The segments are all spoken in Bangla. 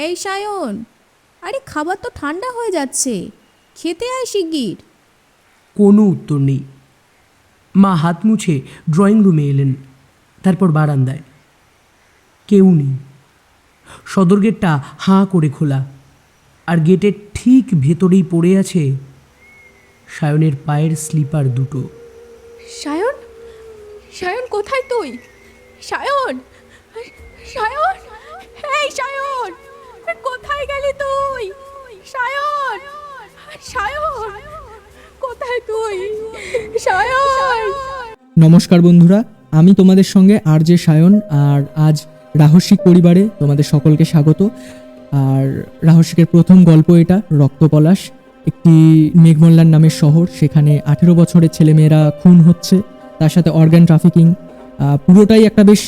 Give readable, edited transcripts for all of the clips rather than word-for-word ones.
এই সায়ন, আরে খাবার তো ঠান্ডা হয়ে যাচ্ছে, খেতে আয় শিগগির। কোনো উত্তর নেই। মা হাত মুছে ড্রয়িং রুমে এলেন, তারপর বারান্দায়। কেউ নেই। সদর গেটটা হাঁ করে খোলা, আর গেটের ঠিক ভেতরেই পড়ে আছে সায়নের পায়ের স্লিপার দুটো। সায়ন, সায়ন কোথায় তুই? সায়ন, সায়ন, এই সায়ন, কোথায় গেলি তুই? সায়ন, সায়ন, কোথায় তুই? সায়ন। নমস্কার বন্ধুরা, আমি তোমাদের সঙ্গে আরজে সায়ন। আর আজ রাহস্যিক পরিবারে তোমাদের সকলকে স্বাগত। আর রাহস্যিকের প্রথম গল্প এটা, রক্তপলাশ। একটি মেঘমল্লার নামের শহর, সেখানে 18 বছরের ছেলেমেয়েরা খুন হচ্ছে, তার সাথে অর্গান ট্রাফিকিং। পুরোটাই একটা বেশ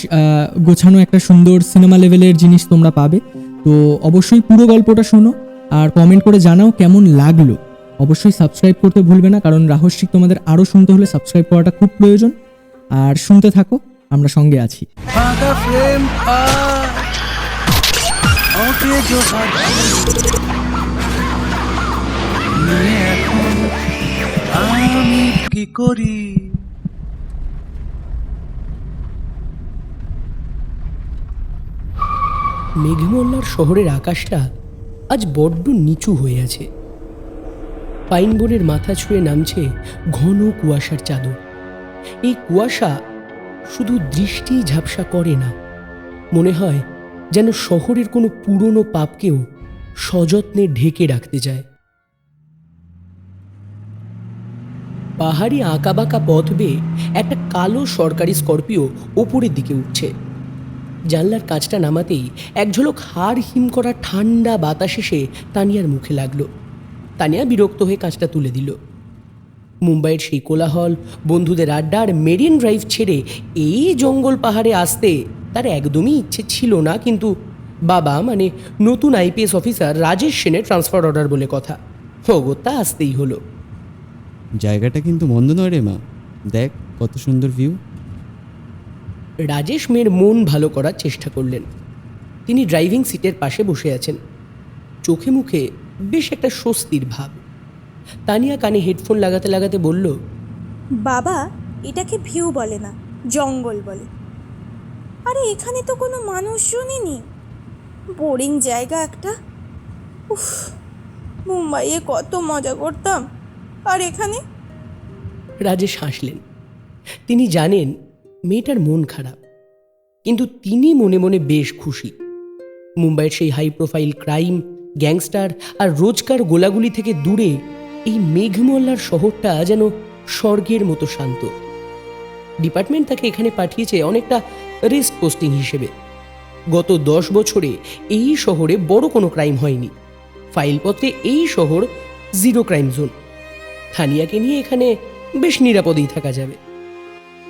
গোছানো একটা সুন্দর সিনেমা লেভেলের জিনিস তোমরা পাবে। তো অবশ্যই পুরো গল্পটা শোনো আর কমেন্ট করে জানাও কেমন লাগলো। অবশ্যই সাবস্ক্রাইব করতে ভুলবে না, কারণ রাহস্যিক তোমাদের আরও শুনতে হলে সাবস্ক্রাইব করাটা খুব প্রয়োজন। আর শুনতে থাকো, আমরা সঙ্গে আছি। আমি কি করি? মেঘমল্লার শহরের আকাশটা আজ বড্ড নিচু হয়ে আছে। পাইন বনের মাথা ছুঁয়ে নামছে ঘন কুয়াশার চাদর। এই কুয়াশা শুধু দৃষ্টি ঝাপসা করে না, মনে হয় যেন শহরের কোনো পুরনো পাপকেও সযত্নে ঢেকে রাখতে যায়। পাহাড়ি আঁকাবাঁকা পথ বেয়ে একটা কালো সরকারি স্করপিও ওপরের দিকে উঠছে। জানলার কাঁচটা নামাতেই এক ঝলক হাড় হিম করা ঠান্ডা বাতাস এসে তানিয়ার মুখে লাগলো। তানিয়া বিরক্ত হয়ে কাঁচটা তুলে দিল। মুম্বাইয়ের সেই কোলাহল, বন্ধুদের আড্ডা আর মেরিন ড্রাইভ ছেড়ে এই জঙ্গল পাহাড়ে আসতে তার একদমই ইচ্ছে ছিল না, কিন্তু বাবা মানে নতুন আইপিএস অফিসার রাজেশ সেনের ট্রান্সফার অর্ডার বলে কথা, অগত্যা আসতেই হলো। জায়গাটা কিন্তু মন্দ নয় রে মা, দেখ কত সুন্দর ভিউ। রাজেশ মেয়ের মন ভালো করার চেষ্টা করলেন। তিনি ড্রাইভিং সিটের পাশে বসে আছেন, চোখে মুখে বেশ একটা স্বস্তির ভাব। তানিয়া কানে হেডফোন লাগাতে লাগাতে বলল, বাবা, এটাকে ভিউ বলে না, জঙ্গল বলে। আরে এখানে তো কোনো মানুষজনই নেই, বোরিং জায়গা একটা। উফ, মুম্বাইয়ে কত মজা করতাম, আর এখানে। রাজেশ হাসলেন। তিনি জানেন মেয়েটার মন খারাপ, কিন্তু তিনি মনে মনে বেশ খুশি। মুম্বাইয়ের সেই হাই প্রোফাইল ক্রাইম, গ্যাংস্টার আর রোজকার গোলাগুলি থেকে দূরে এই মেঘমল্লার শহরটা যেন স্বর্গের মতো শান্ত। ডিপার্টমেন্ট তাকে এখানে পাঠিয়েছে অনেকটা রেস্ট পোস্টিং হিসেবে। গত 10 বছরে এই শহরে বড় কোনো ক্রাইম হয়নি। ফাইলপত্রে এই শহর জিরো ক্রাইম জোন। থানিয়াকে নিয়ে এখানে বেশ নিরাপদেই থাকা যাবে।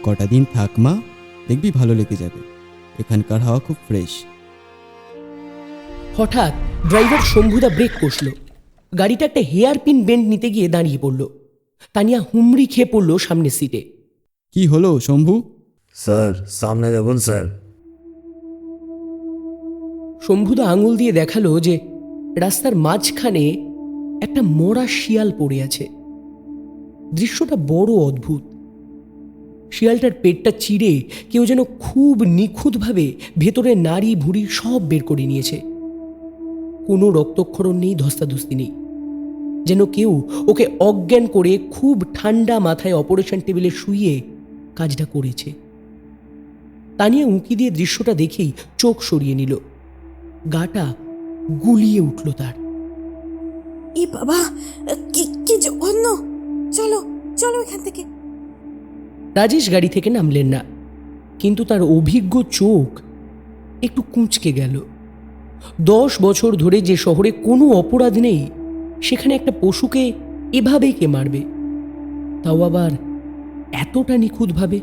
কটা দিন থাক মা, দেখবি ভালো লেগে যাবে। এখানকার হাওয়া খুব ফ্রেশ। হঠাৎ ড্রাইভার শম্ভুদা ব্রেক কষল। গাড়িটা একটা হেয়ার পিন বেন্ড নিতে গিয়ে দাঁড়িয়ে পড়ল। তানিয়া হুমড়ি খেয়ে পড়ল সামনের সিটে। কি হলো শম্ভু? স্যার সামনে দেখুন স্যার। শম্ভুদা আঙুল দিয়ে দেখালো যে রাস্তার মাঝখানে একটা মরা শিয়াল পড়ে আছে। দৃশ্যটা বড় অদ্ভুত। শিয়ালটার পেটটা চিরে কেউ যেন খুব নিখুঁতভাবে ভেতরে নাড়ি ভুঁড়ি সব বের করে নিয়েছে। কোনো রক্তক্ষরণ নেই, ধস্তাধস্তি নেই, যেন কেউ ওকে অজ্ঞান করে খুব ঠান্ডা মাথায় অপারেশন টেবিলে শুইয়ে কাজটা করেছে। তানিয়া উঁকি দিয়ে দৃশ্যটা দেখেই চোখ সরিয়ে নিল। গাটা গুলিয়ে উঠল তার। ই বাবা, কি কি জঘন্য! চলো চলো এখান থেকে। রাজেশ গাড়ি থেকে নামলেন না, কিন্তু তার অভিজ্ঞ চোখ একটু কুঁচকে গেল। 10 বছর ধরে যে শহরে কোনো অপরাধ নেই, সেখানে একটা পশুকে এভাবেই কে মারবে, তাও আবার এতটা নিখুঁতভাবে।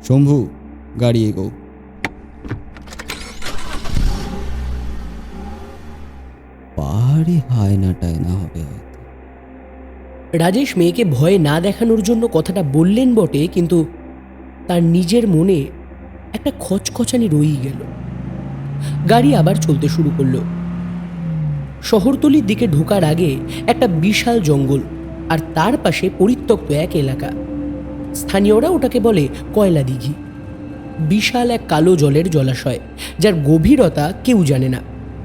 শম্ভু, গাড়ি এগো। পাহাড়ি হায়না টায়না হবে হয়তো। রাজেশ মেয়েকে ভয় না দেখানোর জন্য কথাটা বললেন বটে, কিন্তু তার নিজের মনে একটা খচখচানি রয়েই গেল। গাড়ি আবার চলতে শুরু করলো। শহরতলির দিকে ঢোকার আগে একটা বিশাল জঙ্গল, আর তার পাশে পরিত্যক্ত এক এলাকা। স্থানীয়রা ওটাকে বলে কয়লা দিঘি। বিশাল এক কালো জলের জলাশয়, যার গভীরতা কেউ জানে না।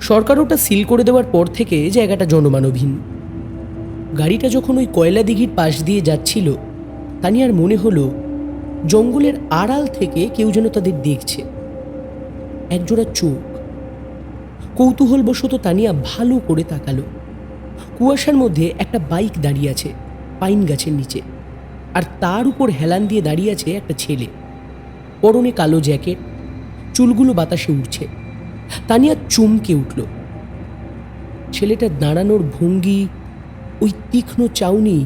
সরকার ওটা সিল করে দেওয়ার পর থেকে জায়গাটা জনমানবহীন। গাড়িটা যখন ওই কয়লা দিঘির পাশ দিয়ে যাচ্ছিল, তানিয়ার মনে হলো জঙ্গলের আড়াল থেকে কেউ যেন তাদের দেখছে। একজোড়া চোখ। কৌতূহলবশত তানিয়া ভালো করে তাকালো। কুয়াশার মধ্যে একটা বাইক দাঁড়িয়ে আছে পাইন গাছের নিচে, আর তার উপর হেলান দিয়ে দাঁড়িয়ে আছে একটা ছেলে। পরনে কালো জ্যাকেট, চুলগুলো বাতাসে উঠছে। তানিয়া চমকে উঠল। ছেলেটার দাঁড়ানোর ভঙ্গি, ওই তীক্ষ্ণ চাউনি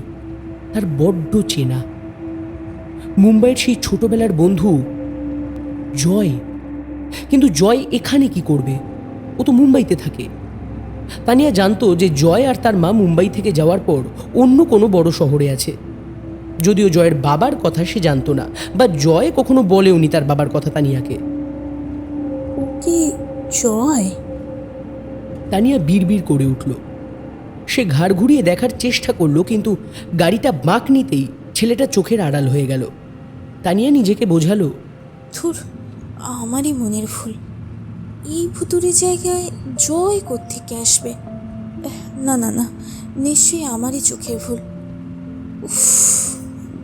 তার বড্ড চেনা। মুম্বাইয়ের সেই ছোটবেলার বন্ধু জয়। কিন্তু জয় এখানে কি করবে? ও তো মুম্বাইতে থাকে। তানিয়া জানতো যে জয় আর তার মা মুম্বাই থেকে যাওয়ার পর অন্য কোনো বড় শহরে আছে। যদিও জয়ের বাবার কথা সে জানতো না, বা জয় কখনো বলেওনি তার বাবার কথা তানিয়াকে। ও কি জয়? তানিয়া বিড়বিড় করে উঠল। সে ঘাড় ঘুরিয়ে দেখার চেষ্টা করলো, কিন্তু গাড়িটা বাঁক নিতেই ছেলেটা চোখের আড়াল হয়ে গেল। তানিয়া নিজেকে বোঝালো, ধুর, আমারই মনের ভুল। এই ভুতুরে জায়গায় জয় কোত্থেকে আসবে? না না না, নিশ্চয়ই আমারই চোখের ভুল। উফ,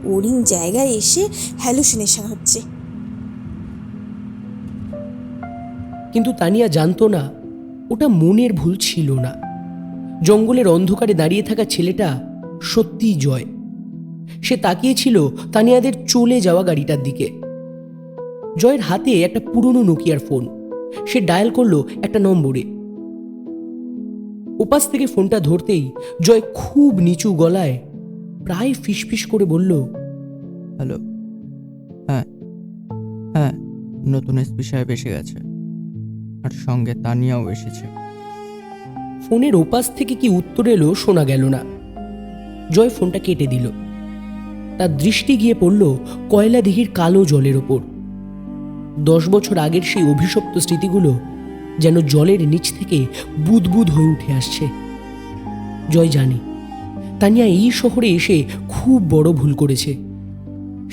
বোরিং জায়গায় এসে হ্যালুসিনেশন হচ্ছে। কিন্তু তানিয়া জানতো না ওটা মনের ভুল ছিল না। জঙ্গলের অন্ধকারে দাঁড়িয়ে থাকা ছেলেটা সত্যিই জয়। সে তাকিয়েছিল তানিয়াদের চলে যাওয়া গাড়িটার দিকে। জয়ের হাতে একটা পুরনো নোকিয়ার ফোন। সে ডায়াল করলো একটা নম্বরে। ওপাশ থেকে ফোনটা ধরতেই জয় খুব নিচু গলায় প্রায় ফিসফিস করে বলল, হ্যালো, হ্যাঁ হ্যাঁ, নতুন এসপি সাহেব এসে গেছে, আর সঙ্গে তানিয়াও এসেছে। ফোনের ওপাশ থেকে কি উত্তর এলো শোনা গেল না। জয় ফোনটা কেটে দিল। তার দৃষ্টি গিয়ে পড়ল কয়লা দিঘির কালো জলের ওপর। 10 বছর আগের সেই অভিশপ্ত স্মৃতিগুলো যেন জলের নিচ থেকে বুদবুদ হয়ে উঠে আসছে। জয় জানে তানিয়া এই শহরে এসে খুব বড় ভুল করেছে।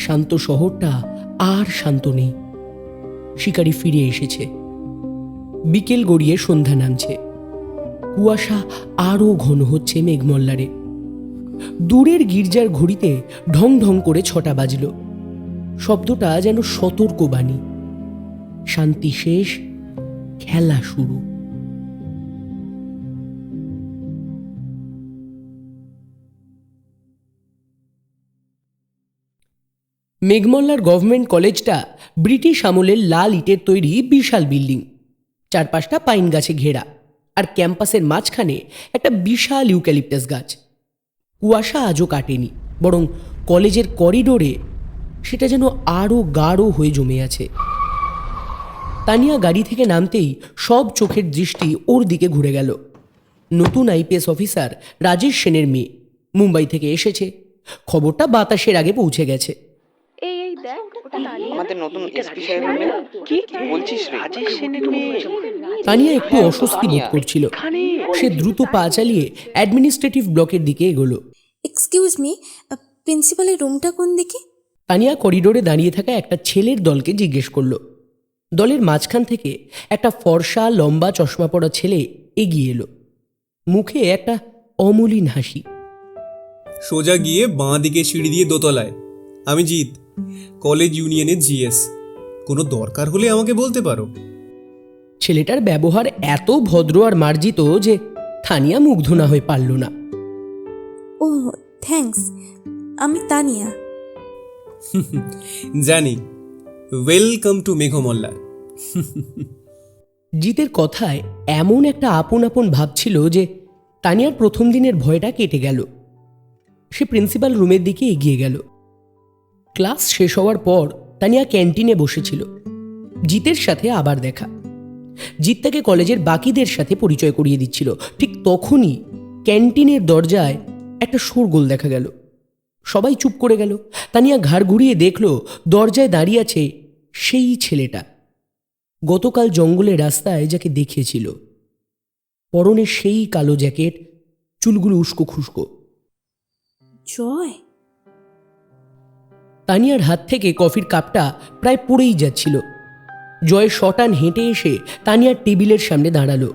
শান্ত শহরটা আর শান্ত নেই। শিকারি ফিরে এসেছে। বিকেল গড়িয়ে সন্ধ্যা নামছে। কুয়াশা আরও ঘন হচ্ছে মেঘমল্লারে। দূরের গির্জার ঘড়িতে ঢং ঢং করে 6টা বাজল। শব্দটা যেন সতর্ক বাণী। শান্তি শেষ, খেলা শুরু। মেঘমল্লার গভর্নমেন্ট কলেজটা ব্রিটিশ আমলের লাল ইটের তৈরি বিশাল বিল্ডিং। চারপাশটা পাইন গাছে ঘেরা, আর ক্যাম্পাসের মাঝখানে একটা বিশাল ইউক্যালিপটাস গাছ। কুয়াশা আজও কাটেনি, বরং কলেজের করিডোরে সেটা যেন আরও গাঢ় হয়ে জমে আছে। তানিয়া গাড়ি থেকে নামতেই সব চোখের দৃষ্টি ওর দিকে ঘুরে গেল। নতুন আইপিএস অফিসার রাজেশ সেনের মেয়ে, মুম্বাই থেকে এসেছে। খবরটা বাতাসের আগে পৌঁছে গেছে। আমাদের নতুন এসপি সাহেবের মেয়ে। কি বলছিস রে? রাজেশ সেনের মেয়ে। তানিয়া একটু অস্বস্তি বোধ করছিল। সে দ্রুত পা চালিয়ে অ্যাডমিনিস্ট্রেটিভ ব্লকের দিকে এগোলো। এক্সকিউজ মি, প্রিন্সিপালের রুমটা কোন দিকে? তানিয়া করিডোরে দাঁড়িয়ে থাকা একটা ছেলের দলকে জিজ্ঞেস করলো। দলের মাঝখান থেকে একটা ফর্সা লম্বা চশমা পরা ছেলে এগিয়ে এলো। মুখে একটা অমলিন হাসি। সোজা গিয়ে বাঁ দিকে সিঁড়ি দিয়ে দোতলায়। আমি জিৎ, কলেজ ইউনিয়নের জিএস। কোনো দরকার হলে আমাকে বলতে পারো। ছেলেটার ব্যবহার এত ভদ্র আর মার্জিত যে তানিয়া মুগ্ধ না হয়ে পারল না। ও থ্যাঙ্কস, আমি তানিয়া। জানি। Welcome to Meghmalla. জিতের কথায় এমন একটা আপন আপন ভাব ছিল যে তানিয়ার প্রথম দিনের ভয়টা কেটে গেল। সে প্রিন্সিপাল রুমের দিকে এগিয়ে গেল। ক্লাস শেষ হওয়ার পর তানিয়া ক্যান্টিনে বসেছিল। জিতের সাথে আবার দেখা। জিত তাকে কলেজের বাকিদের সাথে পরিচয় করিয়ে দিচ্ছিল। ঠিক তখনই ক্যান্টিনের দরজায় একটা শোরগোল দেখা গেল। সবাই চুপ করে গেল। তানিয়া ঘাড় ঘুরিয়ে দেখল দরজায় দাঁড়িয়ে আছে সেই ছেলেটা। গতকাল জঙ্গলের রাস্তায় যাকে দেখিয়েছিল। পরনে সেই কালো জ্যাকেট, চুলগুলো উস্কো খুস্কো। জয়, তানিয়ার হাত থেকে কফির কাপটা প্রায় পড়েই যাচ্ছিল। জয় শটান হেঁটে এসে তানিয়ার টেবিলের সামনে দাঁড়ালো।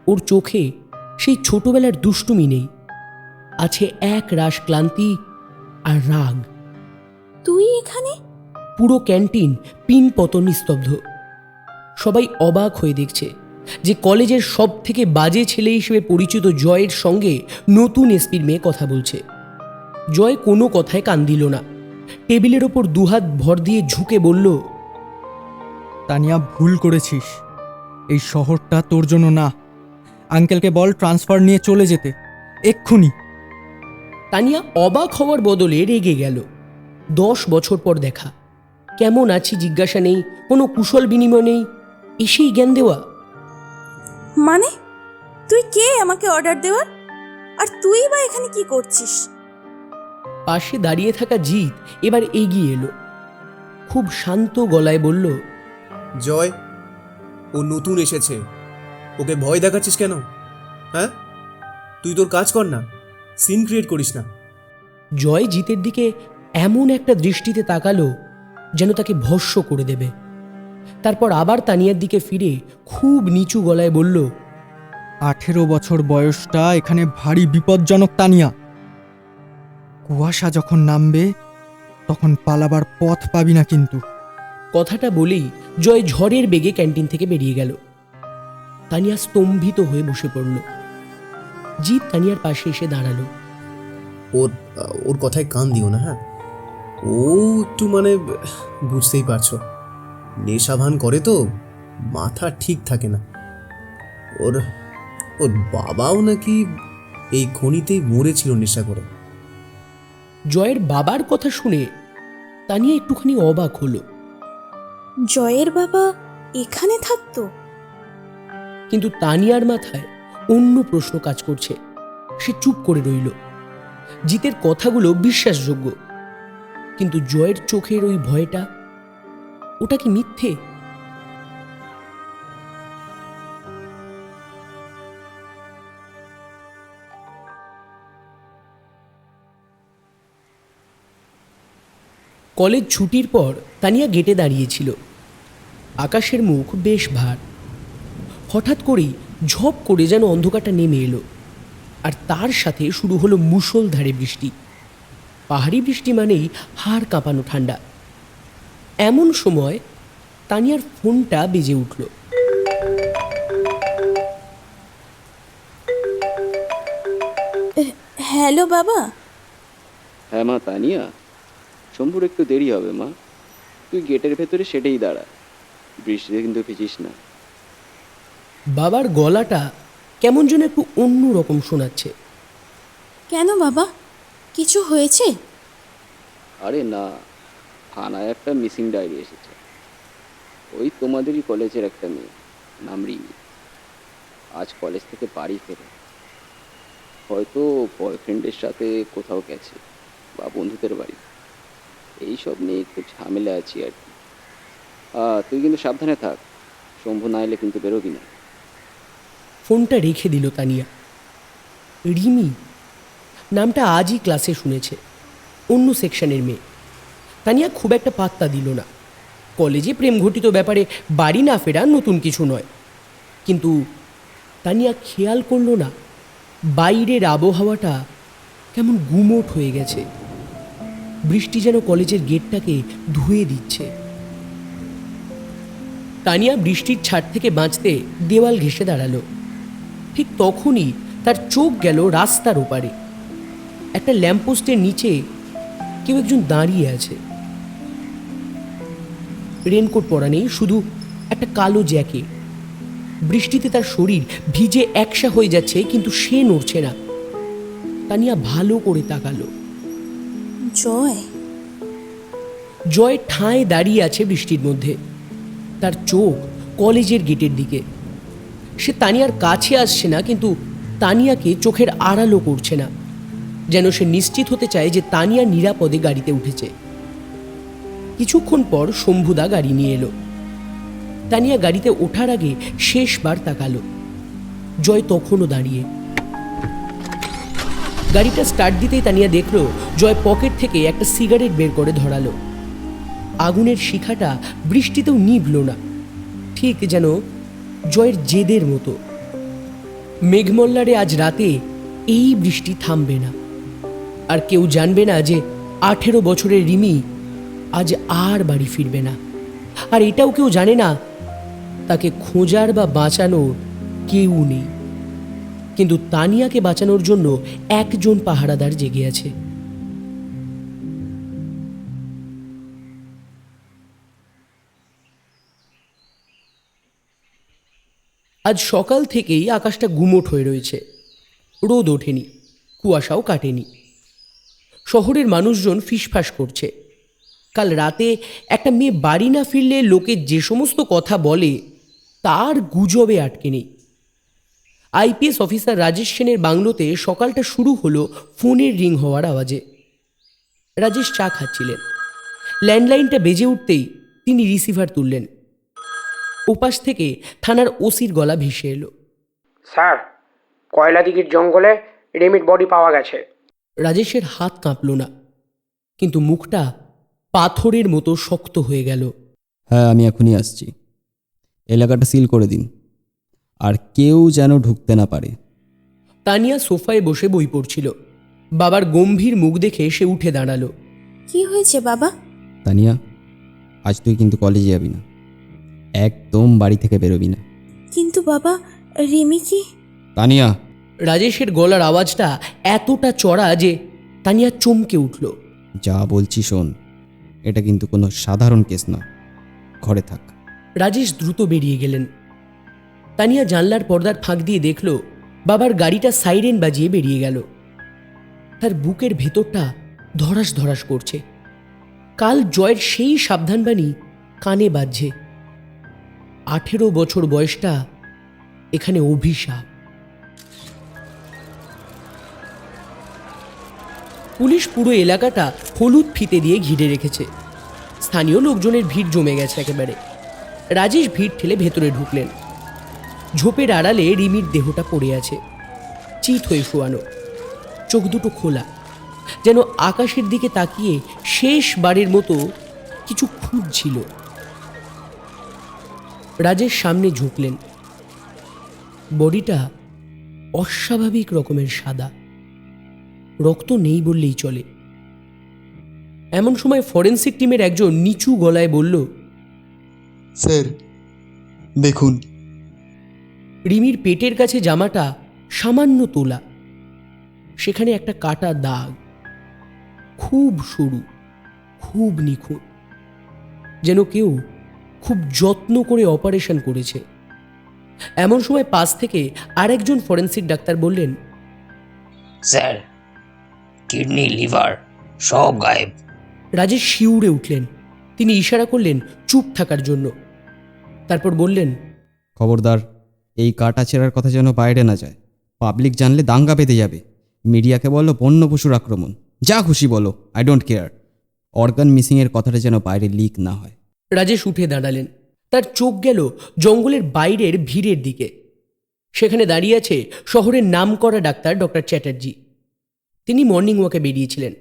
ওর চোখে সেই ছোটবেলার দুষ্টুমি নেই, আছে এক রাশ ক্লান্তি আর রাগ। তুই এখানে? পুরো ক্যান্টিন পিন পতন নিস্তব্ধ। সবাই অবাক হয়ে দেখছে যে কলেজের সব থেকে বাজে ছেলে হিসেবে পরিচিত জয়ের সঙ্গে নতুন এসপির মেয়ে কথা বলছে। জয় কোনো কথায় কান দিল না, টেবিলের ওপর দুহাত ভর দিয়ে ঝুঁকে বলল, তানিয়া, ভুল করেছিস। এই শহরটা তোর জন্য না। আঙ্কেলকে বল ট্রান্সফার নিয়ে চলে যেতে, এক্ষুনি। তানিয়া অবাক হওয়ার বদলে রেগে গেল। 10 বছর পর দেখা, কেমন আছি জিজ্ঞাসা নেই, কোনো কুশল বিনিময় নেই, এসেই জ্ঞান দেওয়া। মানে তুই কে আমাকে অর্ডার দেওয়ার? আর তুই বা এখানে কি করছিস? পাশে দাঁড়িয়ে থাকা জিৎ এবার এগিয়ে এলো, খুব শান্ত গলায় বলল, জয়, ও নতুন এসেছে, ওকে ভয় দেখাচ্ছিস কেন? হ্যাঁ, তুই তোর কাজ কর না, সিন ক্রিয়েট করিস না। জয় জিতের দিকে এমন একটা দৃষ্টিতে তাকালো যেন তাকে ভস্ম করে দেবে। তারপর আবার তানিয়ার দিকে ফিরে খুব নিচু গলায় বলল, 18 বছর বয়সটা এখানে ভারী বিপজ্জনক তানিয়া। কুয়াশা যখন নামবে তখন পালাবার পথ পাবি না কিন্তু। কথাটা বলেই জয় ঝড়ের বেগে ক্যান্টিন থেকে বেরিয়ে গেল। তানিয়া স্তম্ভিত হয়ে বসে পড়ল। জিৎ তানিয়ার পাশে এসে দাঁড়ালো। ওর কথায় কান দিও না। হ্যাঁ, ও একটু বুঝতেই পারছো, নেশাভান করে তো, মাথা ঠিক থাকে না। ওর বাবাও নাকি এই খনিতেই মরেছিল নেশা করে। জয়ের বাবার কথা শুনে তানিয়া একটুখানি অবাক হলো, জয়ের বাবা এখানে থাকতো? কিন্তু তানিয়ার মাথায় অন্য প্রশ্ন কাজ করছে। সে চুপ করে রইল। জিতের কথাগুলো বিশ্বাসযোগ্য, কিন্তু জয়ের চোখের ওই ভয়টা, ওটা কি মিথ্যে? কলেজ ছুটির পর তানিয়া গেটে দাঁড়িয়েছিল। আকাশের মুখ বেশ ভার। হঠাৎ করেই ঝপ করে যেন অন্ধকারটা নেমে এলো, আর তার সাথে শুরু হলো মুষলধারে বৃষ্টি। পাহাড়ি বৃষ্টি মানেই হাড় কাঁপানো ঠান্ডা। এমন সময় তানিয়ার ফোনটা বেজে উঠল। হ্যালো বাবা। হ্যাঁ মা তানিয়া, শম্ভুর একটু দেরি হবে মা, তুই গেটের ভেতরে সেটাই দাঁড়া, বৃষ্টিতে কিন্তু ভিজিস না। বাবার গলাটা কেমন যেন একটু অন্য রকম শোনাচ্ছে। কেন বাবা, কিছু হয়েছে? আরে না, থানায় একটা মিসিং ডায়েরি এসেছে। ওই তোমাদেরই কলেজের একটা মেয়ে, নাম রিমি। আজ কলেজ থেকে বাড়ি ফেরে, হয়তো বয়ফ্রেন্ডের সাথে কোথাও গেছে বা বন্ধুদের বাড়ি। এইসব নিয়ে একটু ঝামেলা আছি আর কি। তুই কিন্তু সাবধানে থাক, শম্ভু না এলে কিন্তু বেরোবি না। ফোনটা রেখে দিল তানিয়া। রিমি নামটা আজই ক্লাসে শুনেছে, অন্য সেকশনের মেয়ে। তানিয়া খুব একটা পাত্তা দিল না। কলেজে প্রেম ঘটিত ব্যাপারে বাড়ি না ফেরা নতুন কিছু নয়। কিন্তু তানিয়া খেয়াল করল না বাইরের আবহাওয়াটা কেমন গুমোট হয়ে গেছে। বৃষ্টি যেন কলেজের গেটটাকে ধুয়ে দিচ্ছে। তানিয়া বৃষ্টির ছাট থেকে বাঁচতে দেওয়াল ঘেঁষে দাঁড়ালো। ঠিক তখনই তার চোখ গেল রাস্তার ওপারে। একটা ল্যাম্পপোস্টের নিচে কেউ একজন দাঁড়িয়ে আছে। রেনকোট পরা নেই, শুধু একটা কালো জ্যাকেট। বৃষ্টিতে তার শরীর ভিজে একসা হয়ে যাচ্ছে, কিন্তু সে নড়ছে না। তানিয়া ভালো করে তাকালো। জয়। জয় ঠায় দাঁড়িয়ে আছে বৃষ্টির মধ্যে, তার চোখ কলেজের গেটের দিকে। সে তানিয়ার কাছে আসছে না, কিন্তু তানিয়াকে চোখের আড়ালও করছে না, যেন সে নিশ্চিত হতে চায় যে তানিয়া নিরাপদে গাড়িতে উঠেছে। কিছুক্ষণ পর শম্ভুদা গাড়ি নিয়ে এলো। তানিয়া গাড়িতে ওঠার আগে শেষবার তাকালো। জয় তখনও দাঁড়িয়ে। গাড়িটা স্টার্ট দিতেই তানিয়া দেখলো জয় পকেট থেকে একটা সিগারেট বের করে ধরালো। আগুনের শিখাটা বৃষ্টিতেও নিভল না, ঠিক যেন জয়ের জেদের মতো। মেঘমল্লারে আজ রাতে এই বৃষ্টি থামবে না, আর কেউ জানবে না যে 18 বছরের রিমি আজ আর বাড়ি ফিরবে না। আর এটাও কেউ জানে না তাকে খোঁজার বা বাঁচানোর কেউ নেই, কিন্তু তানিয়াকে বাঁচানোর জন্য একজন পাহারাদার জেগে আছে। আজ সকাল থেকেই আকাশটা গুমোট হয়ে রয়েছে, রোদ ওঠেনি, কুয়াশাও কাটেনি। শহরের মানুষজন ফিসফাস করছে। কাল রাতে একটা মেয়ে বাড়ি না ফিরলে লোকে যে সমস্ত কথা বলে তার গুজবে আটকে নেই। আইপিএস অফিসার রাজেশ সেনের বাংলোতে সকালটা শুরু হলো ফোনের রিং হওয়ার আওয়াজে। রাজেশ চা খাচ্ছিলেন। ল্যান্ডলাইনটা বেজে উঠতেই তিনি রিসিভার তুললেন। ওপাশ থেকে থানার ওসির গলা ভেসে এলো। স্যার, কয়লাদিঘির জঙ্গলে রিমির বডি পাওয়া গেছে। রাজেশের হাত কাঁপল না, কিন্তু মুখটা পাথরের মতো শক্ত হয়ে গেল। হ্যাঁ, আমি এখনই আসছি। এলাকাটা সিল করে দিন, আর কেউ যেন ঢুকতে না পারে। তানিয়া সোফায় বসে বই পড়ছিল। বাবার গম্ভীর মুখ দেখে সে উঠে দাঁড়ালো। কি হয়েছে বাবা? তানিয়া, আজ তুই কিন্তু কলেজে যাবি না, একদম বাড়ি থেকে বেরোবি না। কিন্তু বাবা, রিমি কি? তানিয়া! রাজেশের গলার আওয়াজটা এতটা চড়া যে তানিয়া চমকে উঠল। যা বলছি শোন, এটা কিন্তু কোনো সাধারণ কেস না। ঘরে থাক। রাজেশ দ্রুত বেরিয়ে গেলেন। তানিয়া জানলার পর্দার ফাঁক দিয়ে দেখল বাবার গাড়িটা সাইরেন বাজিয়ে বেরিয়ে গেল। তার বুকের ভেতরটা ধরাস ধরাস করছে। কাল জয়ের সেই সাবধানবাণী কানে বাজছে। 18 বছর বয়সটা এখানে অভিশাপ। পুলিশ পুরো এলাকাটা হলুদ ফিতে দিয়ে ঘিরে রেখেছে। স্থানীয় লোকজনের ভিড় জমে গেছে একেবারে। রাজেশ ভিড় ঠেলে ভেতরে ঢুকলেন। ঝোপের আড়ালে রিমির দেহটা পড়ে আছে, চিত হয়ে শোয়ানো, চোখ দুটো খোলা, যেন আকাশের দিকে তাকিয়ে শেষবারের মতো কিছু খুঁজছিল। রাজেশ সামনে ঝুঁকলেন। বডিটা অস্বাভাবিক রকমের সাদা, রক্ত নেই বললেই চলে। এমন সময় ফরেন্সিক টিমের একজন নিচু গলায় বলল, স্যার দেখুন। রিমির পেটের কাছে জামাটা সামান্য তোলা, সেখানে একটা কাটা দাগ, খুব সরু, খুব নিখুঁত, যেন কেউ খুব যত্ন করে অপারেশন করেছে। এমন সময় পাশ থেকে আরেকজন ফরেন্সিক ডাক্তার বললেন, স্যার, কিডনি, লিভার সব গায়েব। রাজেশ শিউরে উঠলেন। তিনি ইশারা করলেন চুপ থাকার জন্য। তারপর বললেন, খবরদার, এই কাটা ছেঁড়ার কথা যেন বাইরে না যায়। পাবলিক জানলে দাঙ্গা বেঁধে যাবে। মিডিয়াকে বলো বন্য পশুর আক্রমণ, যা খুশি বলো, আই ডোন্ট কেয়ার। অর্গান মিসিংয়ের কথাটা যেন বাইরে লিক না হয়। রাজেশ উঠে দাঁড়ালেন। তার চোখ গেল জঙ্গলের বাইরের ভিড়ের দিকে। সেখানে দাঁড়িয়ে আছে শহরের নামকরা ডাক্তার ডক্টর চ্যাটার্জি। তিনি মর্নিং ওয়াকে বেরিয়েছিলেন।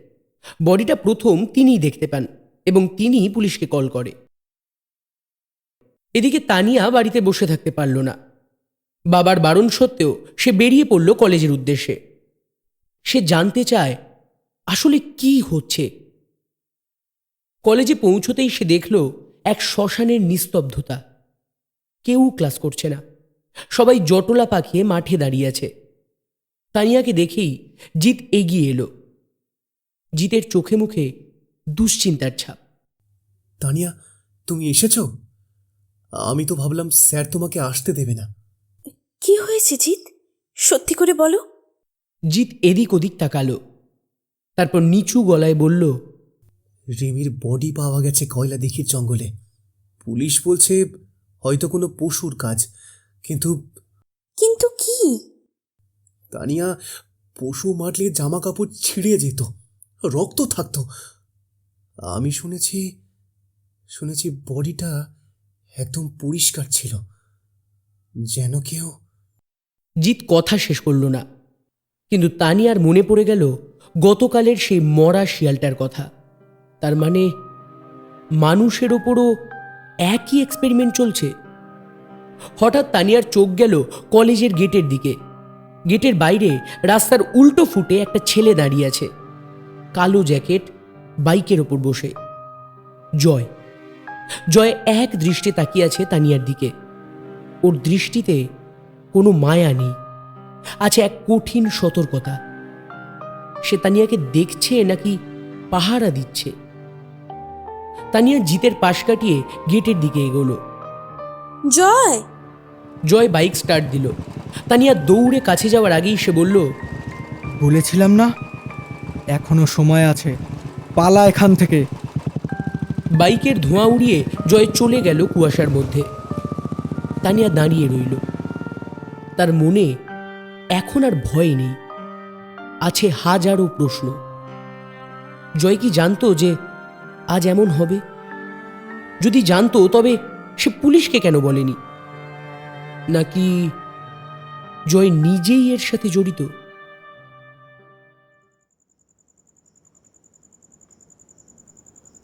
বডিটা প্রথম তিনিই দেখতে পান এবং তিনিই পুলিশকে কল করে। এদিকে তানিয়া বাড়িতে বসে থাকতে পারল না। বাবার বারণ সত্ত্বেও সে বেরিয়ে পড়ল কলেজের উদ্দেশ্যে। সে জানতে চায় আসলে কি হচ্ছে। কলেজে পৌঁছতেই সে দেখল এক শ্মশানের নিস্তব্ধতা। কেউ ক্লাস করছে না, সবাই জটলা পাকিয়ে মাঠে দাঁড়িয়ে আছে। তানিয়াকে দেখেই জিৎ এগিয়ে এলো। জিতের চোখে মুখে দুশ্চিন্তার ছাপ। তানিয়া, তুমি এসেছো? আমি তো ভাবলাম স্যার তোমাকে আসতে দেবে না। কি হয়েছে জিৎ? সত্যি করে বলো। জিৎ এদিক ওদিক তাকালো, তারপর নিচু গলায় বলল, রিমির বডি পাওয়া গেছে কয়লাদিঘির জঙ্গলে। পুলিশ বলছে হয়তো কোনো পশুর কাজ, কিন্তু কিন্তু কি? তানিয়া, পশু মারলে জামা কাপড় ছিঁড়ে যেত, রক্ত থাকতো। আমি শুনেছি বডিটা একদম পরিষ্কার ছিল, যেন কেউ। জিৎ কথা শেষ করল না, কিন্তু তানিয়ার মনে পড়ে গেল গতকালের সেই মরা শিয়ালটার কথা। তার মানে মানুষের ওপরও একই এক্সপেরিমেন্ট চলছে। হঠাৎ তানিয়ার চোখ গেল কলেজের গেটের দিকে। গেটের বাইরে রাস্তার উল্টো ফুটে একটা ছেলে দাঁড়িয়ে আছে, কালো জ্যাকেট, বাইকের ওপর বসে। জয় জয় এক দৃষ্টে তাকিয়ে আছে তানিয়ার দিকে। ওর দৃষ্টিতে কোনো মায়া নেই, আছে এক কঠিন সতর্কতা। সে তানিয়াকে দেখছে নাকি পাহারা দিচ্ছে? তানিয়া জিতের পাশ কাটিয়ে গেটের দিকে এগোলো। জয়! জয় বাইক স্টার্ট দিল। তানিয়া দৌড়ে কাছে যাওয়ার আগেই সে বলল, বলেছিলাম না, এখনো সময় আছে, পালা এখান থেকে। বাইকের ধোঁয়া উড়িয়ে জয় চলে গেল কুয়াশার মধ্যে। তানিয়া দাঁড়িয়ে রইল। তার মনে এখন আর ভয় নেই, আছে হাজারো প্রশ্ন। জয় কি জানতো যে আজ এমন হবে? যদি জানতো তবে সে পুলিশকে কেন বলেনি? নাকি জয় নিজেই এর সাথে জড়িত?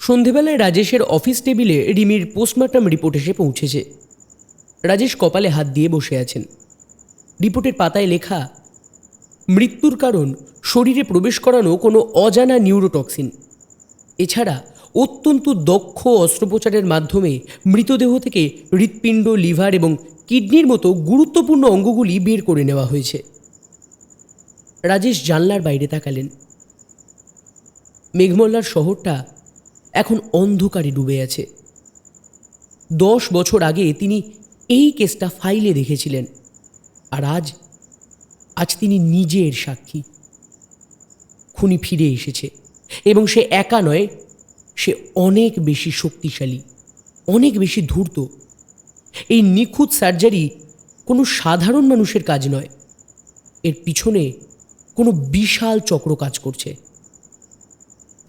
সন্ধেবেলায় রাজেশের অফিস টেবিলে রিমির পোস্টমর্টম রিপোর্ট এসে পৌঁছেছে। রাজেশ কপালে হাত দিয়ে বসে আছেন। রিপোর্টের পাতায় লেখা, মৃত্যুর কারণ শরীরে প্রবেশ করানো কোনো অজানা নিউরোটক্সিন। এছাড়া অত্যন্ত দক্ষ অস্ত্রোপচারের মাধ্যমে মৃতদেহ থেকে হৃৎপিণ্ড, লিভার এবং কিডনির মতো গুরুত্বপূর্ণ অঙ্গগুলি বের করে নেওয়া হয়েছে। রাজেশ জানলার বাইরে তাকালেন। মেঘমল্লার শহরটা এখন অন্ধকারে ডুবে আছে। 10 বছর আগে তিনি এই কেসটা ফাইলে দেখেছিলেন, আর আজ তিনি নিজে এর সাক্ষী। খুনি ফিরে এসেছে, এবং সে একা নয়, সে অনেক বেশি শক্তিশালী, অনেক বেশি ধূর্ত। এই নিখুঁত সার্জারি কোনো সাধারণ মানুষের কাজ নয়, এর পিছনে কোনো বিশাল চক্র কাজ করছে।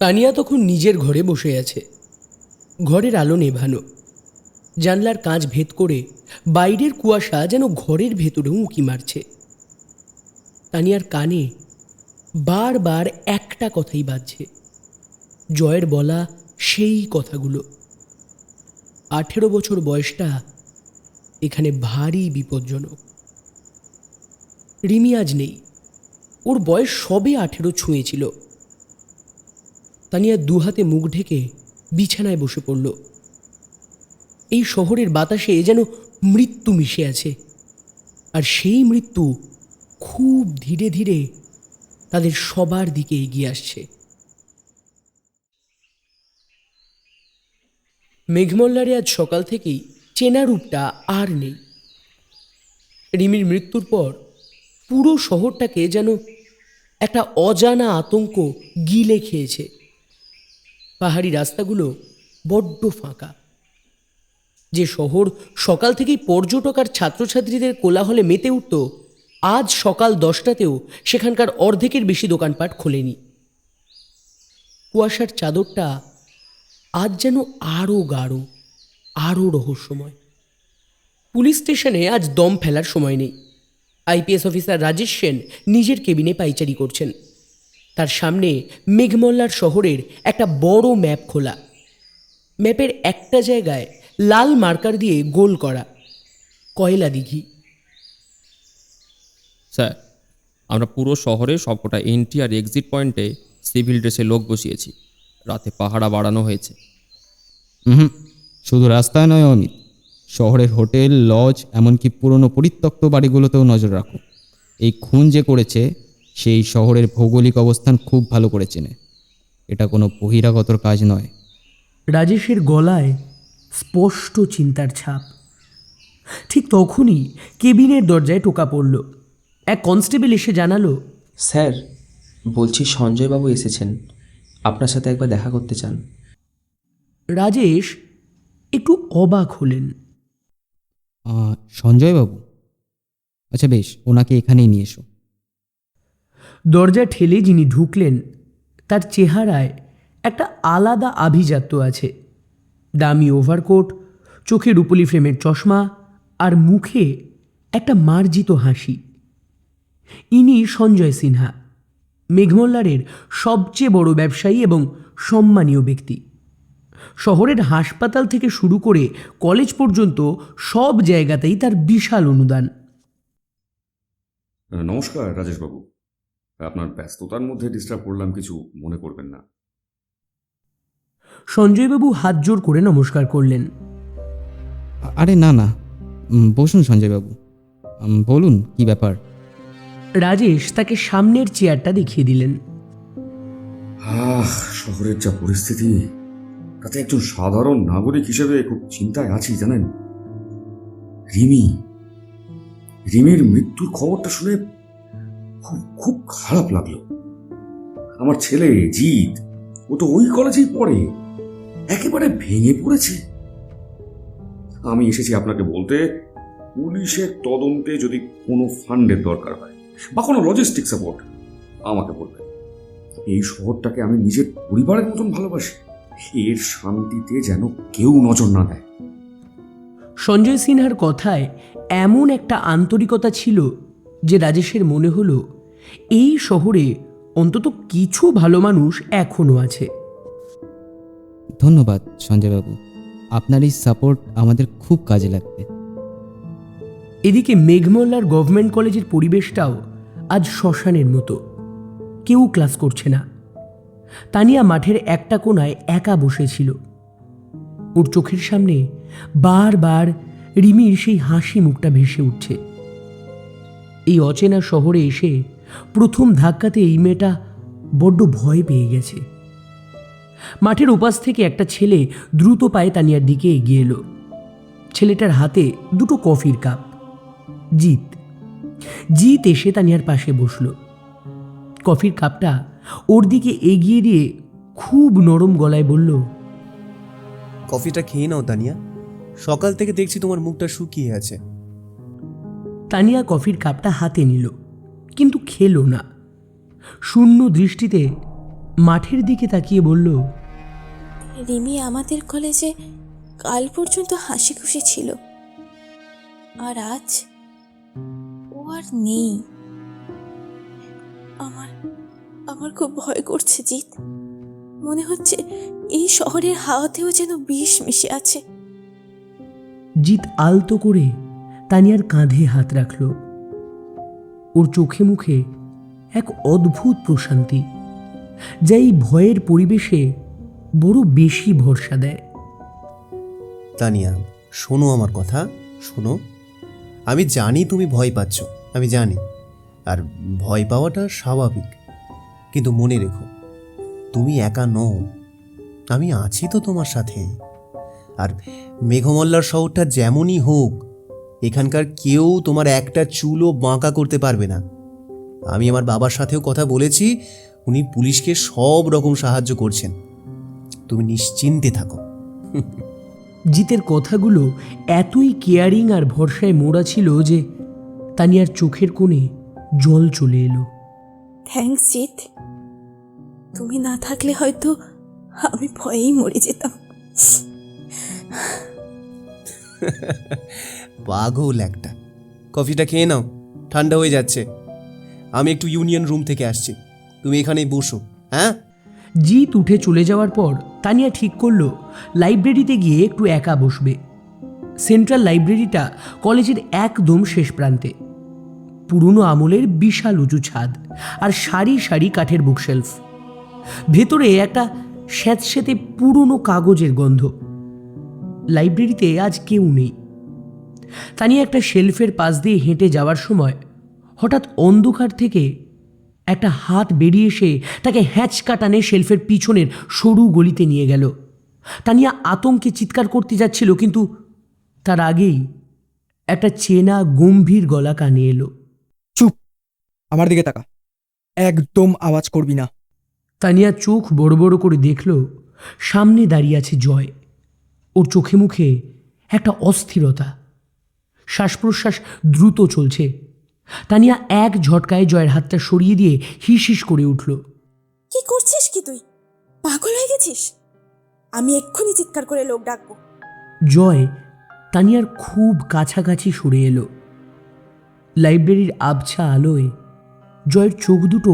তানিয়া তখন নিজের ঘরে বসে আছে। ঘরের আলো নেভানো, জানলার কাঁচ ভেদ করে বাইরের কুয়াশা যেন ঘরের ভেতরেও উঁকি মারছে। তানিয়ার কানে বারবার একটা কথাই বাজছে, জয়ের বলা সেই কথাগুলো। 18 বছর বয়সটা এখানে ভারী বিপজ্জনক। রিমি আজ নেই, ওর বয়স সবে 18 ছুঁয়েছিল। তানিয়া দুহাতে মুখ ঢেকে বিছানায় বসে পড়ল। এই শহরের বাতাসে যেন মৃত্যু মিশে আছে, আর সেই মৃত্যু খুব ধীরে ধীরে তাদের সবার দিকে এগিয়ে আসছে। মেঘমল্লারে আজ সকাল থেকেই চেনা রূপটা আর নেই। রিমির মৃত্যুর পর পুরো শহরটাকে যেন একটা অজানা আতঙ্ক গিলে খেয়েছে। পাহাড়ি রাস্তাগুলো বড্ড ফাঁকা। যে শহর সকাল থেকেই পর্যটক আর ছাত্রছাত্রীদের কোলাহলে মেতে উঠত, আজ সকাল 10টাতেও সেখানকার অর্ধেকের বেশি দোকানপাট খোলেনি। কুয়াশার চাদরটা আজ যেন আরও গাঢ়, আরও রহস্যময়। পুলিশ স্টেশনে আজ দম ফেলার সময় নেই। আইপিএস অফিসার রাজেশ সেন নিজের কেবিনে পাইচারি করছেন। তার সামনে মেঘমল্লার শহরের একটা বড় ম্যাপ খোলা। ম্যাপের একটা জায়গায় লাল মার্কার দিয়ে গোল করা কয়লা দিঘি। স্যার, আমরা পুরো শহরে সবকটা এন্ট্রি আর এক্সিট পয়েন্টে সিভিল ড্রেসে লোক বসিয়েছি। রাতে পাহারা বাড়ানো হয়েছে। শুধু রাস্তায় নয় অমিত, শহরের হোটেল, লজ, এমনকি পুরনো পরিত্যক্ত বাড়িগুলোতেও নজর রাখো। এই খুন যে করেছে সেই শহরের ভৌগোলিক অবস্থান খুব ভালো করে চেনে। এটা কোনো বহিরাগতর কাজ নয়। রাজেশের গলায় স্পষ্ট চিন্তার ছাপ। ঠিক তখনই কেবিনের দরজায় টোকা পড়ল। এক কনস্টেবল এসে জানালো, স্যার, বলছি সঞ্জয়বাবু এসেছেন, আপনার সাথে একবার দেখা করতে চান। রাজেশ একটু অবাক হলেন। সঞ্জয়বাবু? আচ্ছা বেশ, ওনাকে এখানেই নিয়ে এসো। দরজা ঠেলে যিনি ঢুকলেন তার চেহারায় একটা আলাদা আভিজাত্য আছে। দামি ওভারকোট, চোখে রূপলি ফ্রেমের চশমা আর মুখে একটা মার্জিত হাসি। ইনি সঞ্জয় সিনহা, মেঘমল্লারের সবচেয়ে বড় ব্যবসায়ী এবং সম্মানীয় ব্যক্তি। শহরের হাসপাতাল থেকে শুরু করে কলেজ পর্যন্ত সব জায়গাতেই তার বিশাল অনুদান। নমস্কার রাজেশবাবু, আপনার ব্যস্ততার মধ্যে ডিস্টার্ব করলাম, কিছু মনে করবেন না। সঞ্জয়বাবু হাত জোর করে নমস্কার করলেন। আরে না না, বসুন সঞ্জয়বাবু, বলুন কি ব্যাপার। রাজেশ তাকে সামনের চেয়ারটা দেখিয়ে দিলেন। শহরের যা পরিস্থিতি, তাতে একজন সাধারণ নাগরিক হিসেবে খুব চিন্তায় আছি জানেন। রিমির মৃত্যুর খবরটা শুনে খুব খুব খারাপ লাগলো। আমার ছেলে জিৎ, ও তো ওই কলেজেই পড়ে, একেবারে ভেঙে পড়েছে। আমি এসেছি আপনাকে বলতে, পুলিশের তদন্তে যদি কোনো ফান্ডের দরকার হয় বা কোনো লজিস্টিক সাপোর্ট, আমাকে বলবেন। এই শহরটাকে আমি নিজের পরিবারের মতন ভালোবাসি, এর শান্তিতে যেন কেউ নজর না দেয়। সঞ্জয় সিনহার কথায় এমন একটা আন্তরিকতা ছিল যে রাজেশের মনে হলো এই শহরে অন্তত কিছু ভালো মানুষ এখনও আছে। ধন্যবাদ সঞ্জয়বাবু, আপনার এই সাপোর্ট আমাদের খুব কাজে লাগবে। এদিকে মেঘমল্লার গভর্নমেন্ট কলেজের পরিবেশটাও আজ শ্মশানের মতো। কেউ ক্লাস করছে না। তানিয়া মাঠের একটা কোনায় একা বসেছিল। ওর চোখের সামনে বারবার রিমির সেই হাসি মুখটা ভেসে উঠছে। এই অচেনা শহরে এসে প্রথম ধাক্কাতে এই মেয়েটা বড্ড ভয় পেয়ে গেছে। মাঠের ওপাশ থেকে একটা ছেলে দ্রুত পায়ে তানিয়ার দিকে এগিয়ে এলো। ছেলেটার হাতে দুটো কফির কাপ। জিৎ এসে তানিয়ার পাশে বসল। কফির কাপটা ওর দিকে এগিয়ে দিয়ে খুব নরম গলায় বলল, কফিটা খেয়ে নাও তানিয়া, সকাল থেকে দেখছি তোমার মুখটা শুকিয়ে আছে। তানিয়া কফির কাপটা হাতে নিল, কিন্তু খেলো না। শূন্য দৃষ্টিতে মাঠের দিকে তাকিয়ে বলল, রিমি আমাদের কলেজে কাল পর্যন্ত হাসি খুশি ছিল, আর আজ ও আর নেই। আমার খুব ভয় করছে জিৎ। মনে হচ্ছে এই শহরের হাওয়াতেও যেন বিষ মিশে আছে। জিৎ আলতো করে তানিয়ার কাঁধে হাত রাখল। ওর চোখে মুখে এক অদ্ভুত প্রশান্তি, যা এই ভয়ের পরিবেশে বড় বেশি ভরসা দেয়। তানিয়া, শোনো আমার কথা, শোনো। আমি জানি তুমি ভয় পাচ্ছ, আমি জানি, আর ভয় পাওয়াটা স্বাভাবিক। কিন্তু মনে রেখো, তুমি একা নও, আমি আছি তো তোমার সাথে। আর মেঘমল্লার শহরটা যেমনই হোক, এখানকার কেউ তোমার একটা চুলও বাঁকা করতে পারবে না। আমি আমার বাবার সাথেও কথা বলেছি, উনি পুলিশকে সব রকম সাহায্য করছেন। তুমি নিশ্চিন্তে থাকো। জিতের কথাগুলো এতই কেয়ারিং আর ভরসায় মোড়া ছিল যে তানিয়ার চোখের কোণে জল চলে এলো। থ্যাঙ্কস জিৎ, তুমি না থাকলে হয়তো আমি ভয়েই মরে যেতাম। পাগল একটা। কফিটা খেয়ে নাও, ঠান্ডা হয়ে যাচ্ছে। আমি একটু ইউনিয়ন রুম থেকে আসছি, তুমি এখানেই বসো। হ্যাঁ? জিৎ উঠে চলে যাওয়ার পর তানিয়া ঠিক করলো লাইব্রেরিতে গিয়ে একটু একা বসবে। সেন্ট্রাল লাইব্রেরিটা কলেজের একদম শেষ প্রান্তে। পুরনো আমলের বিশাল উঁচু ছাদ আর সারি সারি কাঠের বুকশেলফ। ভেতরে একটা স্যাঁতস্যাঁতে পুরনো কাগজের গন্ধ। লাইব্রেরিতে আজ কেউ নেই। তানিয়া একটা শেলফের পাশ দিয়ে হেঁটে যাওয়ার সময় হঠাৎ অন্ধকার থেকে একটা হাত বেরিয়ে এসে তাকে হ্যাঁচকা টানে শেলফের পিছনের সরু গলিতে নিয়ে গেল। তানিয়া আতঙ্কে চিৎকার করতে যাচ্ছিল, কিন্তু তার আগেই একটা চেনা গম্ভীর গলা কানে এলো। চুপ, আমার দিকে তাকা, একদম আওয়াজ করবি না। তানিয়া চোখ বড় বড় করে দেখল সামনে দাঁড়িয়ে আছে জয়। ওর চোখে মুখে একটা অস্থিরতা, শ্বাস প্রশ্বাস দ্রুত চলছে। তানিয়া এক ঝটকায় জয়ের হাতটা সরিয়ে দিয়ে হিস হিস করে উঠল। কি করছিস কি তুই? পাগল হয়ে গেছিস? আমি এক্ষুনি চিৎকার করে লোক ডাকবো। জয় তানিয়ার খুব কাছাকাছি সরে এলো। লাইব্রেরির আবছা আলোয় জয়ের চোখ দুটো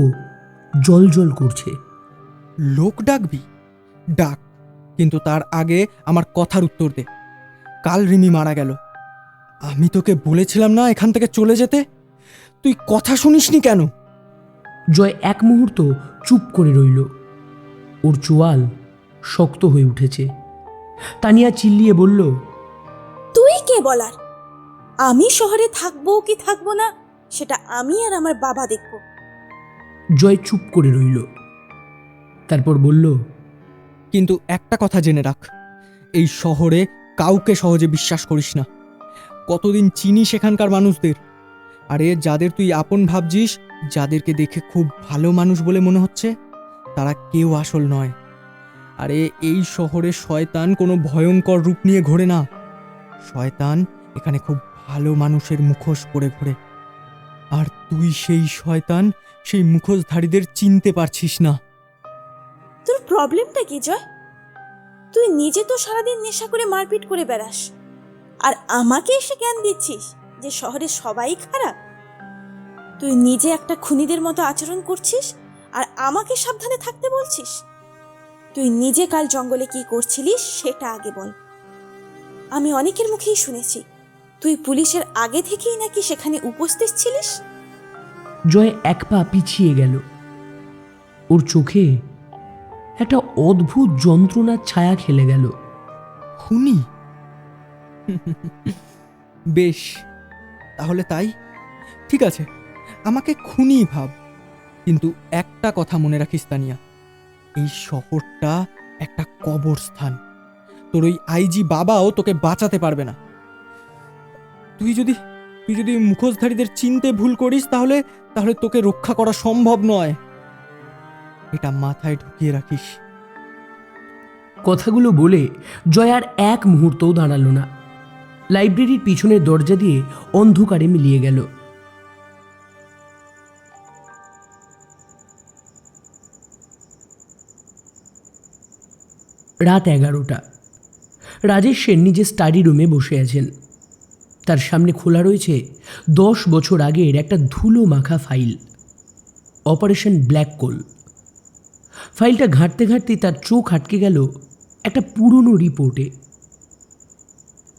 জল জল করছে। লোক ডাকবি? ডাক, কিন্তু তার আগে আমার কথার উত্তর দে। কাল রিমি মারা গেল, আমি তোকে বলেছিলাম না এখান থেকে চলে যেতে? তুই কথা শুনিসনি কেন? জয় এক মুহূর্ত চুপ করে রইল। ওর চোয়াল শক্ত হয়ে উঠেছে। তানিয়া চিল্লিয়ে বলল, তুই কে বলার? আমি শহরে থাকবো কি থাকবো না সেটা আমি আর আমার বাবা দেখব। জয় চুপ করে রইল, তারপর বলল, কিন্তু একটা কথা জেনে রাখ, এই শহরে কাউকে সহজে বিশ্বাস করিস না। কতদিন চিনি সেখানকার মানুষদের। আরে যাদের তুই আপন ভাবছিস, যাদেরকে দেখে খুব ভালো মানুষ বলে মনে হচ্ছে, তারা কেউ আসল নয়। আরে এই শহরে শয়তান কোনো ভয়ঙ্কর রূপ নিয়ে ঘোরে না। শয়তান এখানে খুব ভালো মানুষের মুখোশ পরে ঘোরে। আর তুই সেই শয়তান, সেই মুখোশধারীদের চিনতে পারছিস না। তোর প্রবলেমটা কি জয়? তুই নিজে তো সারাদিন নেশা করে মারপিট করে বেড়াস, আর আমাকে এসে জ্ঞান দিচ্ছিস যে শহরে সবাই খারাপ। তুই নিজে একটা খুনিদের মতো আচরণ করছিস আর আমাকে সাবধানে থাকতে বলছিস। তুই নিজে কাল জঙ্গলে কি করছিলিস সেটা আগে বল। আমি অনেকের মুখেই শুনেছি তুই পুলিশের আগে থেকেই নাকি সেখানে উপস্থিত ছিলিস। জয় এক পা পিছিয়ে গেল। ওর চোখে একটা অদ্ভুত যন্ত্রণার ছায়া খেলে গেল। খুনি? বেশ, তাহলে তাই, ঠিক আছে, আমাকে খুনি ভাব, কিন্তু একটা কথা মনে রাখিস তানিয়া, এই শহরটা একটা কবরস্থান। তোর ওই আইজি বাবাও তোকে বাঁচাতে পারবে না। তুই যদি মুখোশধারীদের চিনতে ভুল করিস, তাহলে তোকে রক্ষা করা সম্ভব নয়। এটা মাথায় ঢুকিয়ে রাখিস। কথাগুলো বলে জয় আর এক মুহূর্তও দাঁড়ালো না। লাইব্রেরির পিছনের দরজা দিয়ে অন্ধকারে মিলিয়ে গেল। রাত 11টা। রাজেশ সেন নিজের স্টাডি রুমে বসে আছেন। তার সামনে খোলা রয়েছে 10 বছর আগের একটা ধুলো মাখা ফাইল, অপারেশন ব্ল্যাক কোল। ফাইলটা ঘাঁটতে ঘাঁটতে তার চোখ আটকে গেল একটা পুরনো রিপোর্টে।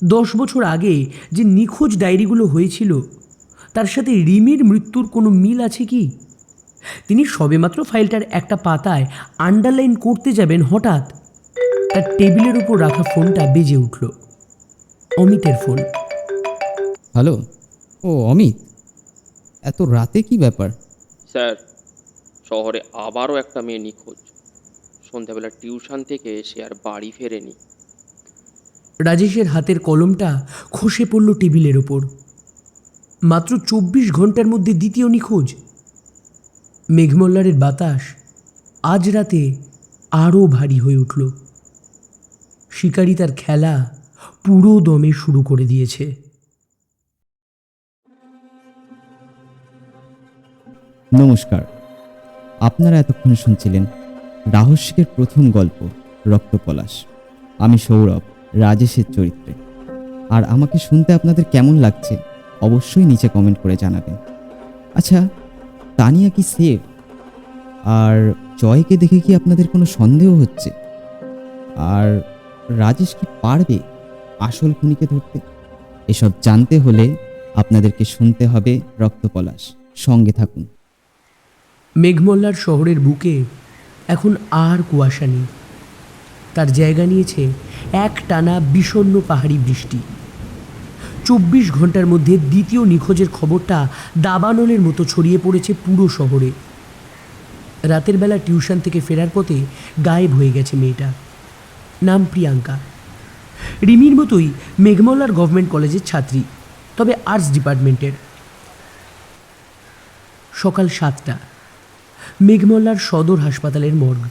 10 বছর আগে যে নিখোঁজ ডায়েরিগুলো হয়েছিল, তার সাথে রিমির মৃত্যুর কোনো মিল আছে কি? তিনি সবেমাত্র ফাইলটার একটা পাতায় আন্ডারলাইন করতে যাবেন, হঠাৎ তার টেবিলের উপর রাখা ফোনটা বেজে উঠল। অমিতের ফোন। হ্যালো, ও অমিত, এত রাতে কি ব্যাপার? স্যার, শহরে আবারও একটা মেয়ে নিখোঁজ। সন্ধ্যাবেলা টিউশন থেকে সে আর বাড়ি ফেরেনি। রাজেশের হাতের কলমটা খসে পড়ল টেবিলের ওপর। মাত্র 24 ঘন্টার মধ্যে দ্বিতীয় নিখোঁজ। মেঘমল্লারের বাতাস আজ রাতে আরও ভারী হয়ে উঠল। শিকারী তার খেলা পুরো দমে শুরু করে দিয়েছে। নমস্কার, আপনারা এতক্ষণ শুনছিলেন রাহস্যিকের প্রথম গল্প রক্তপলাশ। আমি সৌরভ, রাজেশের চরিত্রে। আর আমাকে শুনতে আপনাদের কেমন লাগছে অবশ্যই নিচে কমেন্ট করে জানাবেন। আচ্ছা, তানিয়া কি সেফ? আর জয়কে দেখে কি আপনাদের কোনো সন্দেহ হচ্ছে? আর রাজেশ কি পারবে আসল খুনিকে ধরতে? এসব জানতে হলে আপনাদেরকে শুনতে হবে রক্তপলাশ। সঙ্গে থাকুন। মেঘমল্লার শহরের বুকে এখন আর কুয়াশা নেই। তার জায়গা নিয়েছে এক টানা বিষণ্ণ পাহাড়ি বৃষ্টি। 24 ঘন্টার মধ্যে দ্বিতীয় নিখোঁজের খবরটা দাবানলের মতো ছড়িয়ে পড়েছে পুরো শহরে। রাতের বেলা টিউশন থেকে ফেরার পথে গায়েব হয়ে গেছে মেয়েটা। নাম প্রিয়াঙ্কা। রিমির মতোই মেঘমল্লার গভর্নমেন্ট কলেজের ছাত্রী, তবে আর্টস ডিপার্টমেন্টের। সকাল 7টা। মেঘমল্লার সদর হাসপাতালের মর্গ।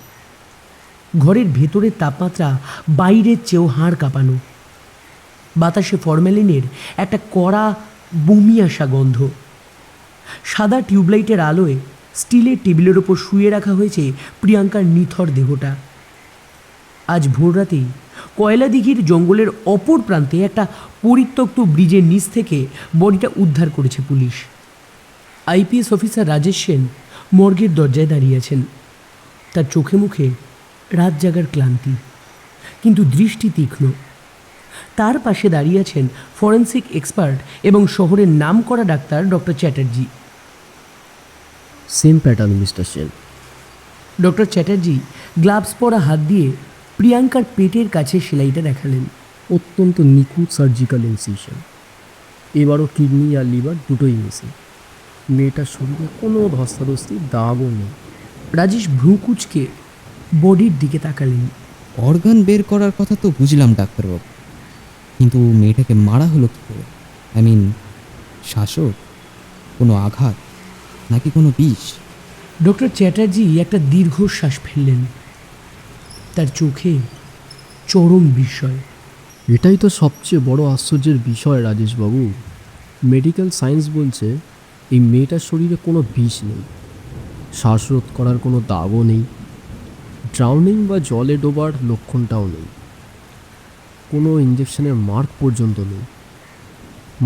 ঘরের ভেতরের তাপমাত্রা বাইরের চেয়েও হাড় কাঁপানো। বাতাসে ফরম্যালিনের একটা কড়া বমি আসা গন্ধ। সাদা টিউবলাইটের আলোয় স্টিলের টেবিলের ওপর শুয়ে রাখা হয়েছে প্রিয়াঙ্কার নিথর দেহটা। আজ ভোর রাতেই কয়লা দিঘির জঙ্গলের অপর প্রান্তে একটা পরিত্যক্ত ব্রিজের নিচ থেকে বডিটা উদ্ধার করেছে police. IPS officer Rajesh Sen মর্গের দরজায় দাঁড়িয়ে আছেন। তার চোখে মুখে রাত জাগার ক্লান্তি, কিন্তু দৃষ্টি তীক্ষ্ণ। তার পাশে দাঁড়িয়ে আছেন ফরেন্সিক এক্সপার্ট এবং শহরের নামকরা doctor doctor Chatterjee. Same pattern mister Sen. Doctor Chatterjee gloves পরা হাত দিয়ে প্রিয়াঙ্কার পেটের কাছে সেলাইটা দেখালেন। অত্যন্ত নিখুঁত সার্জিক্যাল ইনসিশন। এবারও কিডনি আর লিভার দুটোই মিসিং। মেয়েটার শরীরে কোনো ধস্তাধস্তি দাগও নেই। রাজেশ ভ্রুকুচকে বডির দিকে তাকালেন। অর্গান বের করার কথা তো বুঝলাম ডাক্তারবাবু, কিন্তু মেয়েটাকে মারা হলো কী করে? আই মিন, শ্বাসক, কোনো আঘাত, নাকি কোনো বিষ? ডক্টর চ্যাটার্জি একটা দীর্ঘশ্বাস ফেললেন। তার চোখে চরম বিস্ময়। এটাই তো সবচেয়ে বড় আশ্চর্যের বিষয় রাজেশবাবু। মেডিকেল সায়েন্স বলছে এই মেয়েটার শরীরে কোনো বিষ নেই, শ্বাসরোধ করার কোনো দাগও নেই, ড্রাউনিং বা জলে ডোবার লক্ষণটাও নেই, কোনো ইঞ্জেকশনের মার্ক পর্যন্ত নেই।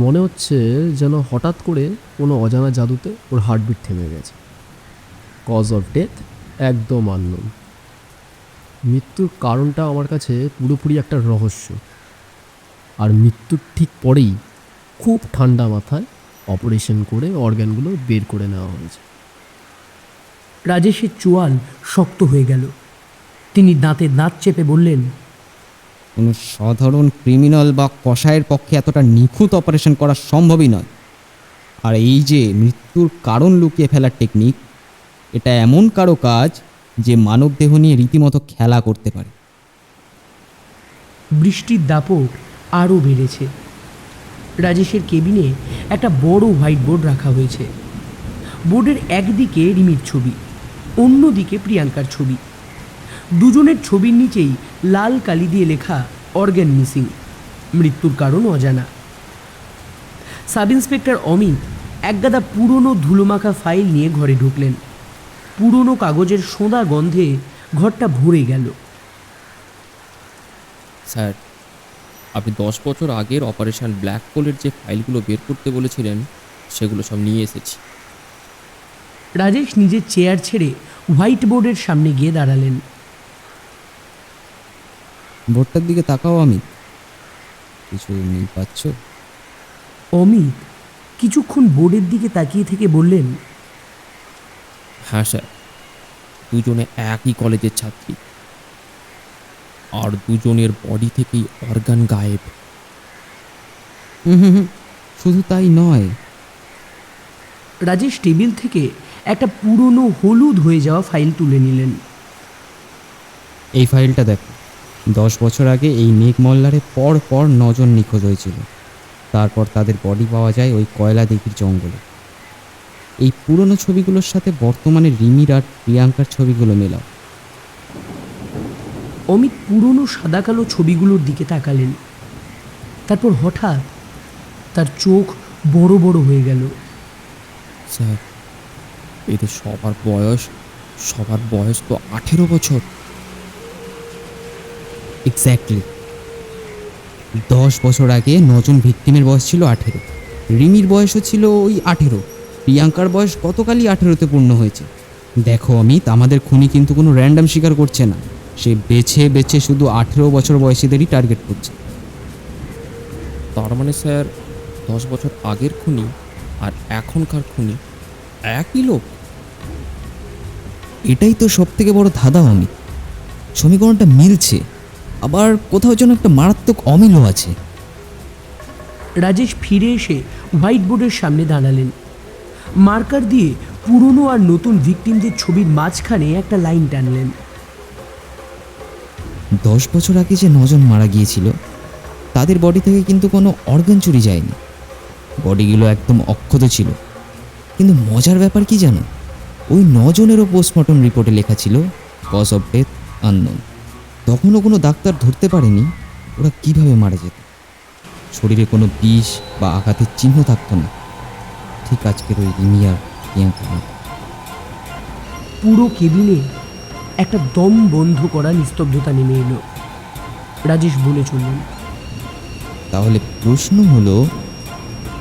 মনে হচ্ছে যেন হঠাৎ করে কোনো অজানা জাদুতে ওর হার্টবিট থেমে গেছে। কজ অফ ডেথ একদম আননোন। মৃত্যুর কারণটা আমার কাছে পুরোপুরি একটা রহস্য। আর মৃত্যুর ঠিক পরেই খুব ঠান্ডা মাথায় অপারেশন করে অর্গ্যানগুলো বের করে নেওয়া হয়েছে। রাজেশের চোয়াল শক্ত হয়ে গেল। তিনি দাঁতে দাঁত চেপে বললেন, কোনো সাধারণ ক্রিমিনাল বা কসাইয়ের পক্ষে এতটা নিখুঁত অপারেশন করা সম্ভবই নয়। আর এই যে মৃত্যুর কারণ লুকিয়ে ফেলার টেকনিক, এটা এমন কারো কাজ যে মানবদেহ নিয়ে রীতিমতো খেলা করতে পারে। বৃষ্টির দাপট আরও বেড়েছে। রাজেশের কেবিনে একটা বড় হোয়াইট বোর্ড রাখা হয়েছে। বোর্ডের একদিকে রিমির ছবি, অন্যদিকে প্রিয়াঙ্কার ছবি। দুজনের ছবির নিচেই লাল কালি দিয়ে লেখা অর্গ্যান মিসিং, মৃত্যুর কারণ অজানা। সাব ইন্সপেক্টর অমিত একগাদা পুরনো ধুলোমাখা ফাইল নিয়ে ঘরে ঢুকলেন। পুরনো কাগজের সোঁদা গন্ধে ঘরটা ভরে গেল। স্যার, আপনি 10 বছর আগের অপারেশন ব্ল্যাক হোলের যে ফাইলগুলো বের করতে বলেছিলেন সেগুলো সব নিয়ে এসেছি। রাজেশ নিজের চেয়ার ছেড়ে হোয়াইট বোর্ডের সামনে গিয়ে দাঁড়ালেন। বোর্ডটার দিকে তাকাও। আমি কিছু মিল পাচ্ছ? অমিত কিছুক্ষণ বোর্ডের দিকে তাকিয়ে থেকে বললেন, হ্যাঁ স্যার, দুজনে একই কলেজের ছাত্রী, আর দুজনের বডি থেকেই অর্গান গায়েব। শুধু তাই নয়। রাজেশ টেবিল থেকে একটা পুরনো হলুদ হয়ে যাওয়া ফাইল তুলে নিলেন। এই ফাইলটা দেখো। 10 বছর আগে এই মেঘ মল্লারে পর পর 9 জন নিখোঁজ হয়েছিল। তারপর তাদের বডি পাওয়া যায় ওই কয়লা দিঘির জঙ্গলে। এই পুরনো ছবিগুলোর সাথে বর্তমানে রিমির আর প্রিয়াঙ্কার ছবিগুলো মেলাও। অমিত পুরনো সাদা কালো ছবিগুলোর দিকে তাকালেন। তারপর হঠাৎ তার চোখ বড় বড় হয়ে গেল। স্যার, এদের সবার বয়স তো 18 বছর। এক্স্যাক্টলি। 10 বছর আগে 9 জন ভিকটিমের বয়স ছিল 18। রিমির বয়সও ছিল ওই 18। প্রিয়াঙ্কার বয়স গতকালই 18তে পূর্ণ হয়েছে। দেখো অমিত, আমাদের খুনি কিন্তু কোনো র্যান্ডম শিকার করছে না। সে বেছে বেছে শুধু 18 বছর বয়সীদেরই টার্গেট করছে। তার মানে স্যার, 10 বছর আগের খুনি আর এখনকার খুনি একই লোক? এটাই তো সব থেকে বড় ধাঁধা অমিত। সমীকরণটা মিলছে, আবার কোথাও যেন একটা মারাত্মক অমিলও আছে। রাজেশ ফিরে এসে হোয়াইট বোর্ডের সামনে দাঁড়ালেন। মার্কার দিয়ে পুরনো আর নতুন ভিকটিমদের ছবির মাঝখানে একটা লাইন টানলেন। 10 বছর আগে যে 9 জন মারা গিয়েছিল তাদের বডি থেকে কিন্তু কোনো অর্গান চুরি যায়নি। বডিগুলো একদম অক্ষত ছিল। কিন্তু মজার ব্যাপার কি জানো? ওই 9 জনেরও পোস্টমর্টম রিপোর্টে লেখা ছিল কজ অফ ডেথ আননোন। তখনও কোনো ডাক্তার ধরতে পারেনি ওরা কিভাবে মারা যেত। শরীরে কোনো বিষ বা আঘাতের চিহ্ন থাকতো না, ঠিক আজকের ওই রিমিয়া প্রিয়াঙ্কা। পুরো কেবিনে একটা দম বন্ধ করা নিস্তব্ধতা নেমে এলো। রাজেশ বলে চললেন। তাহলে প্রশ্ন হলো,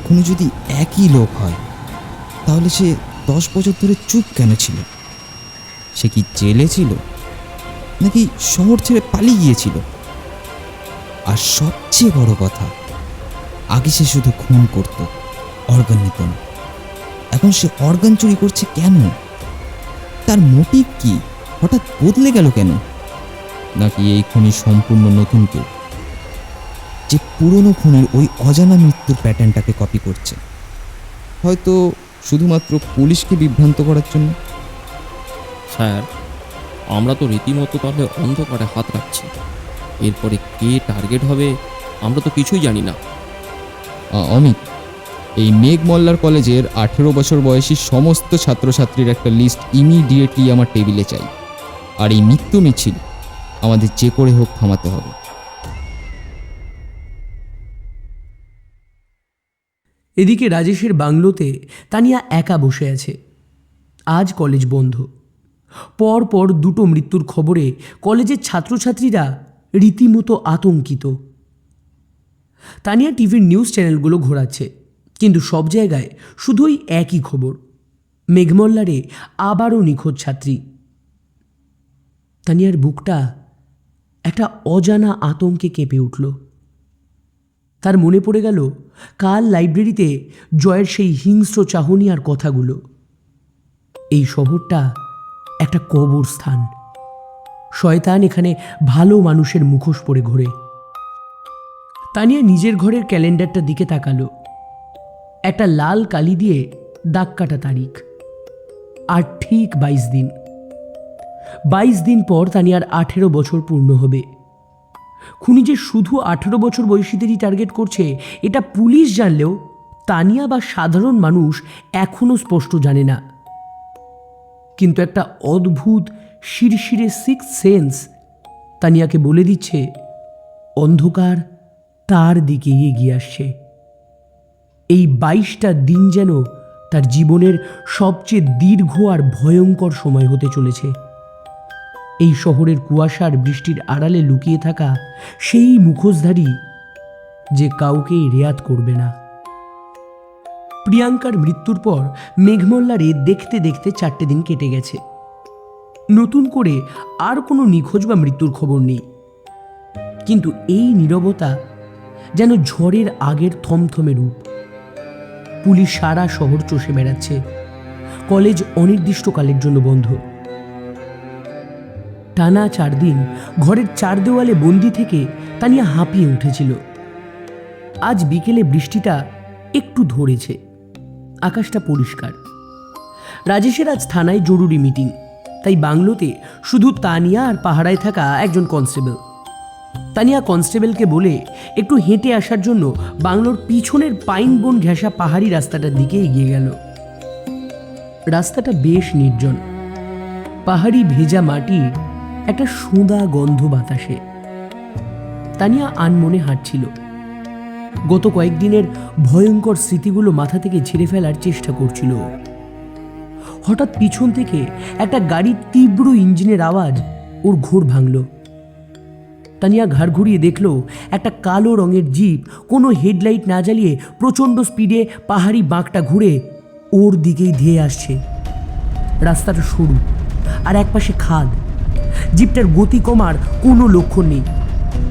খুনি যদি একই লোক হয় তাহলে সে 10 বছর ধরে চুপ কেন ছিল? সে কি জেলে ছিল, নাকি শহর ছেড়ে পালিয়ে গিয়েছিল? আর সবচেয়ে বড় কথা, আগে সে শুধু খুন করত, অর্গান নিত না। এখন সে অর্গান চুরি করছে কেন? তার মোটিভ কি? হঠাৎ বদলে গেল কেন? নাকি এই খুনি সম্পূর্ণ নতুন কেউ, যে পুরনো খুনের ওই অজানা মৃত্যুর প্যাটার্নটাকে কপি করছে, হয়তো শুধুমাত্র পুলিশকে বিভ্রান্ত করার জন্য? স্যার, আমরা তো রীতিমতো তাহলে অন্ধকারে হাত রাখছি। এরপরে কে টার্গেট হবে আমরা তো কিছুই জানি না। অমিত, এই মেঘ মল্লার কলেজের 18 বছর বয়সী সমস্ত ছাত্রছাত্রীর একটা লিস্ট ইমিডিয়েটলি আমার টেবিলে চাই। আর এই মৃত্যু মিছিল আমাদের যে করে হোক থামাতে হবে। এদিকে রাজেশের বাংলোতে তানিয়া একা বসে আছে। আজ কলেজ বন্ধ। পর পর দুটো মৃত্যুর খবরে কলেজের ছাত্রছাত্রীরা রীতিমতো আতঙ্কিত। তানিয়া টিভির নিউজ চ্যানেলগুলো ঘোরাচ্ছে, কিন্তু সব জায়গায় শুধুই একই খবর, মেঘমল্লারে আবারও নিখোঁজ ছাত্রী। তানিয়ার বুকটা একটা অজানা আতঙ্কে কেঁপে উঠল। তার মনে পড়ে গেল কাল লাইব্রেরিতে জয়ের সেই হিংস্র চাহনি আর কথাগুলো। এই শহরটা একটা কবরস্থান। শয়তান এখানে ভালো মানুষের মুখোশ পরে ঘোরে। তানিয়া নিজের ঘরের ক্যালেন্ডারটার দিকে তাকালো। একটা লাল কালি দিয়ে দাগ কাটা তারিখ। আর ঠিক 22 দিন। 22 দিন পর তানিয়ার 18 বছর পূর্ণ হবে। খুনি যে শুধু 18 বছর বয়সীদেরই টার্গেট করছে এটা পুলিশ জানলেও তানিয়া বা সাধারণ মানুষ এখনও স্পষ্ট জানে না। কিন্তু একটা অদ্ভুত শিরশিরে সিক্স সেন্স তানিয়াকে বলে দিচ্ছে অন্ধকার তার দিকে এগিয়ে আসছে। এই 22টা দিন যেন তার জীবনের সবচেয়ে দীর্ঘ আর ভয়ঙ্কর সময় হতে চলেছে। এই শহরের কুয়াশার বৃষ্টির আড়ালে লুকিয়ে থাকা সেই মুখোশধারী যে কাউকেই রেয়াত করবে না। প্রিয়াঙ্কার মৃত্যুর পর মেঘমল্লারে দেখতে দেখতে 4টে দিন কেটে গেছে। নতুন করে আর কোনো নিখোঁজ বা মৃত্যুর খবর নেই। কিন্তু এই নীরবতা যেন ঝড়ের আগের থমথমে রূপ। পুলিশ সারা শহর চষে বেড়াচ্ছে। কলেজ অনির্দিষ্টকালের জন্য বন্ধ। টানা 4 দিন ঘরের 4 দেওয়ালে বন্দি থেকে তানিয়া হাঁপিয়ে উঠেছিল। আজ বিকেলে বৃষ্টিটা একটু ধরেছে, আকাশটা পরিষ্কার। রাজেশের আজ থানায় জরুরি মিটিং, তাই বাংলোতে শুধু তানিয়া আর পাহারায় থাকা একজন কনস্টেবল। তানিয়া কনস্টেবলকে বলে একটু হেঁটে আসার জন্য বাংলোর পিছনের পাইন বন ঘেঁষা পাহাড়ি রাস্তাটার দিকে এগিয়ে গেল। রাস্তাটা বেশ নির্জন। পাহাড়ি ভেজা মাটির একটা সোঁদা গন্ধ বাতাসে। তানিয়া আনমনে হাঁটছিল। গত কয়েকদিনের ভয়ঙ্কর স্মৃতিগুলো মাথা থেকে ঝেড়ে ফেলার চেষ্টা করছিল। হঠাৎ পিছন থেকে একটা গাড়ির তীব্র ইঞ্জিনের আওয়াজ ওর ঘোর ভাঙল। তানিয়া ঘাড় ঘুরিয়ে দেখল একটা কালো রঙের জিপ কোনো হেডলাইট না জ্বালিয়ে প্রচণ্ড স্পিডে পাহাড়ি বাঁকটা ঘুরে ওর দিকেই ধেয়ে আসছে। রাস্তাটা সরু আর একপাশে খাদ। জিপটার গতি কমার কোনো লক্ষণ নেই,